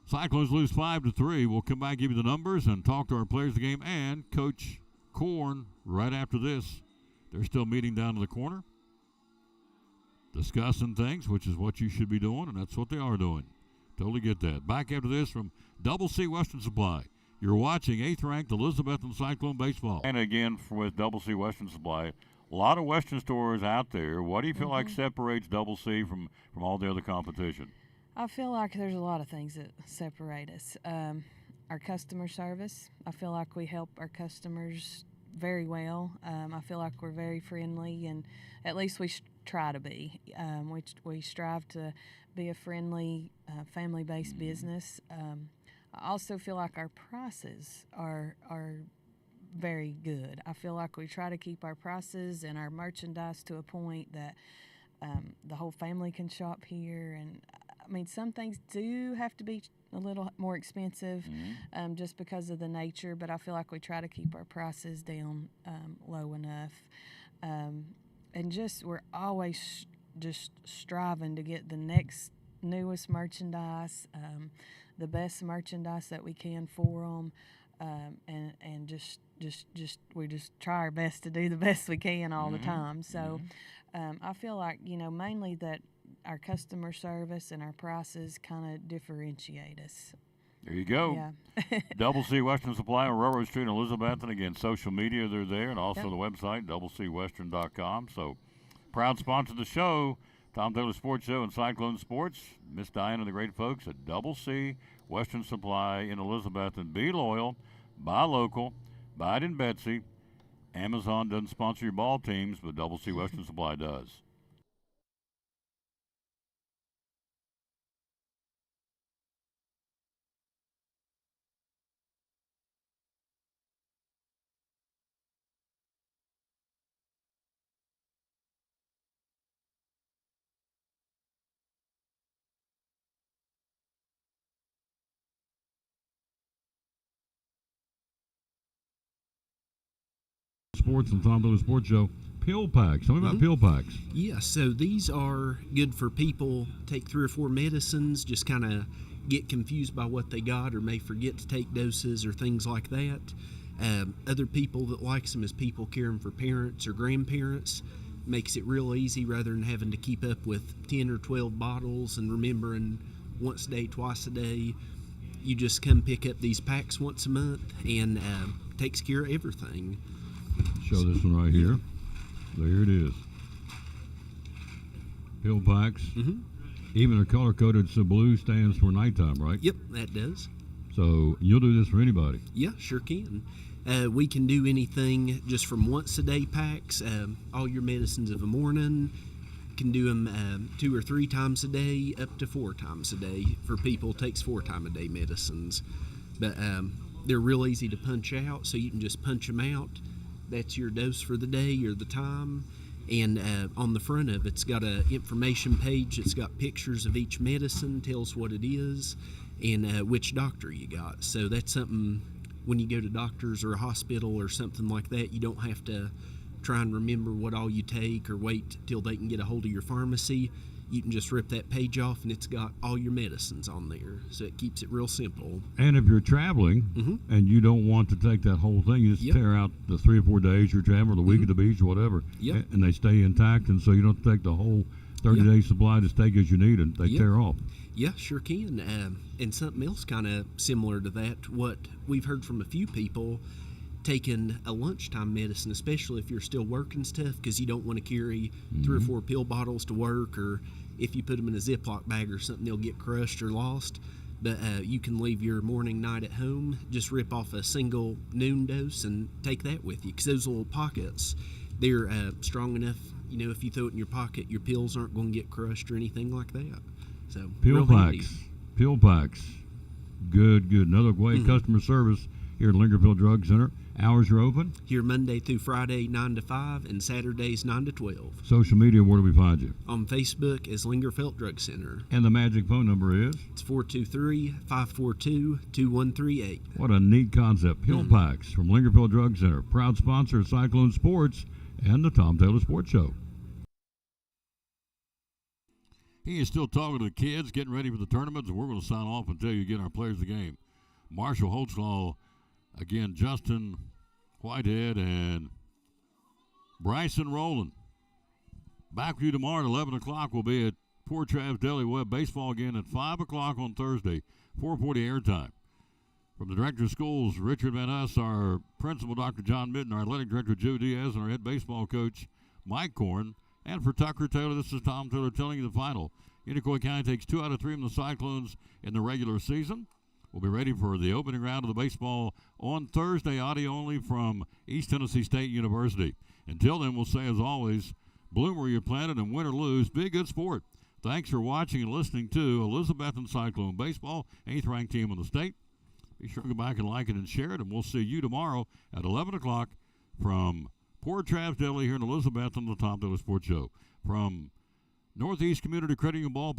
Cyclones lose 5-3. We'll come back, give you the numbers, and talk to our players of the game and Coach Korn right after this. They're still meeting down in the corner, discussing things, which is what you should be doing, and that's what they are doing. Totally get that. Back after this from Double C Western Supply. You're watching 8th-ranked Elizabethton Cyclone Baseball. And again, with Double C Western Supply, a lot of Western stores out there. What do you feel like separates Double C from all the other competition? I feel like there's a lot of things that separate us. Our customer service, I feel like we help our customers very well. I feel like we're very friendly, and at least we try to be. We strive to be a friendly, family-based business. I also feel like our prices are very good. I feel like we try to keep our prices and our merchandise to a point that the whole family can shop here. And I mean, some things do have to be a little more expensive just because of the nature, but I feel like we try to keep our prices down low enough. And just we're always just striving to get the next newest merchandise, the best merchandise that we can for them, and just we just try our best to do the best we can all the time. So I feel like, mainly that our customer service and our prices kind of differentiate us. There you go. Yeah. Double C Western Supply on Railroad Street in Elizabethton. Again, social media, they're there, and also the website, doublecwestern.com. So, proud sponsor of the show, Tom Taylor Sports Show and Cyclone Sports. Miss Diane and the great folks at Double C Western Supply in Elizabethton. Be loyal, buy local, buy it in Betsy. Amazon doesn't sponsor your ball teams, but Double C Western Supply does. Sports and Tom Taylor Sports Show. Pill packs. Tell me about pill packs. Yeah, so these are good for people take 3 or 4 medicines, just kind of get confused by what they got or may forget to take doses or things like that. Other people that likes them is people caring for parents or grandparents. Makes it real easy rather than having to keep up with 10 or 12 bottles and remembering once a day, twice a day. You just come pick up these packs once a month and takes care of everything. Show this one right here. There it is. Pill packs. Even they're color coded, so blue stands for nighttime, right? Yep, that does. So you'll do this for anybody? Yeah, sure can. We can do anything just from once a day packs, all your medicines of the morning. Can do them 2 or 3 times a day, up to 4 times a day. For people, it takes 4 times a day medicines. But they're real easy to punch out, so you can just punch them out. That's your dose for the day or the time. And on the front of it's got an information page. It's got pictures of each medicine, tells what it is, and which doctor you got. So that's something when you go to doctors or a hospital or something like that, you don't have to try and remember what all you take or wait till they can get a hold of your pharmacy. You can just rip that page off and it's got all your medicines on there. So it keeps it real simple. And if you're traveling and you don't want to take that whole thing, you just tear out the 3 or 4 days you're traveling, or the week at the beach or whatever, and they stay intact, and so you don't take the whole 30-day supply to take as you need, and they tear off. Yeah, sure can. And something else kind of similar to that, what we've heard from a few people, taking a lunchtime medicine, especially if you're still working stuff, because you don't want to carry 3 or 4 pill bottles to work, or if you put them in a Ziploc bag or something, they'll get crushed or lost. But you can leave your morning night at home, just rip off a single noon dose and take that with you, because those little pockets, they're strong enough, you know, if you throw it in your pocket, your pills aren't going to get crushed or anything like that. So Pill packs. Good. Another great customer service here at Lingerfield Drug Center. Hours are open? Here Monday through Friday, 9 to 5, and Saturdays, 9 to 12. Social media, where do we find you? On Facebook as Lingerfield Drug Center. And the magic phone number is? It's 423-542-2138. What a neat concept. Pill packs from Lingerfield Drug Center. Proud sponsor of Cyclone Sports and the Tom Taylor Sports Show. He is still talking to the kids, getting ready for the tournaments, and we're going to sign off until you get our players of the game. Marshall Holtzlaw, again, Justin Whitehead, and Bryson Rowland. Back with you tomorrow at 11 o'clock. We'll be at Port Travis Deli Web Baseball again at 5 o'clock on Thursday, 4:40 airtime. From the Director of Schools, Richard Van Us, our Principal, Dr. John Mitten, our Athletic Director, Joe Diaz, and our Head Baseball Coach, Mike Korn. And for Tucker Taylor, this is Tom Taylor telling you the final. Unicoi County takes 2 out of 3 from the Cyclones in the regular season. We'll be ready for the opening round of the baseball on Thursday, audio only from East Tennessee State University. Until then, we'll say, as always, bloom where you're planted and win or lose, be a good sport. Thanks for watching and listening to Elizabethton Cyclone Baseball, 8th-ranked team in the state. Be sure to go back and like it and share it, and we'll see you tomorrow at 11 o'clock from Port Travis Deli here in Elizabethton, the Tom Taylor Sports Show. From Northeast Community Credit Union Ballpark.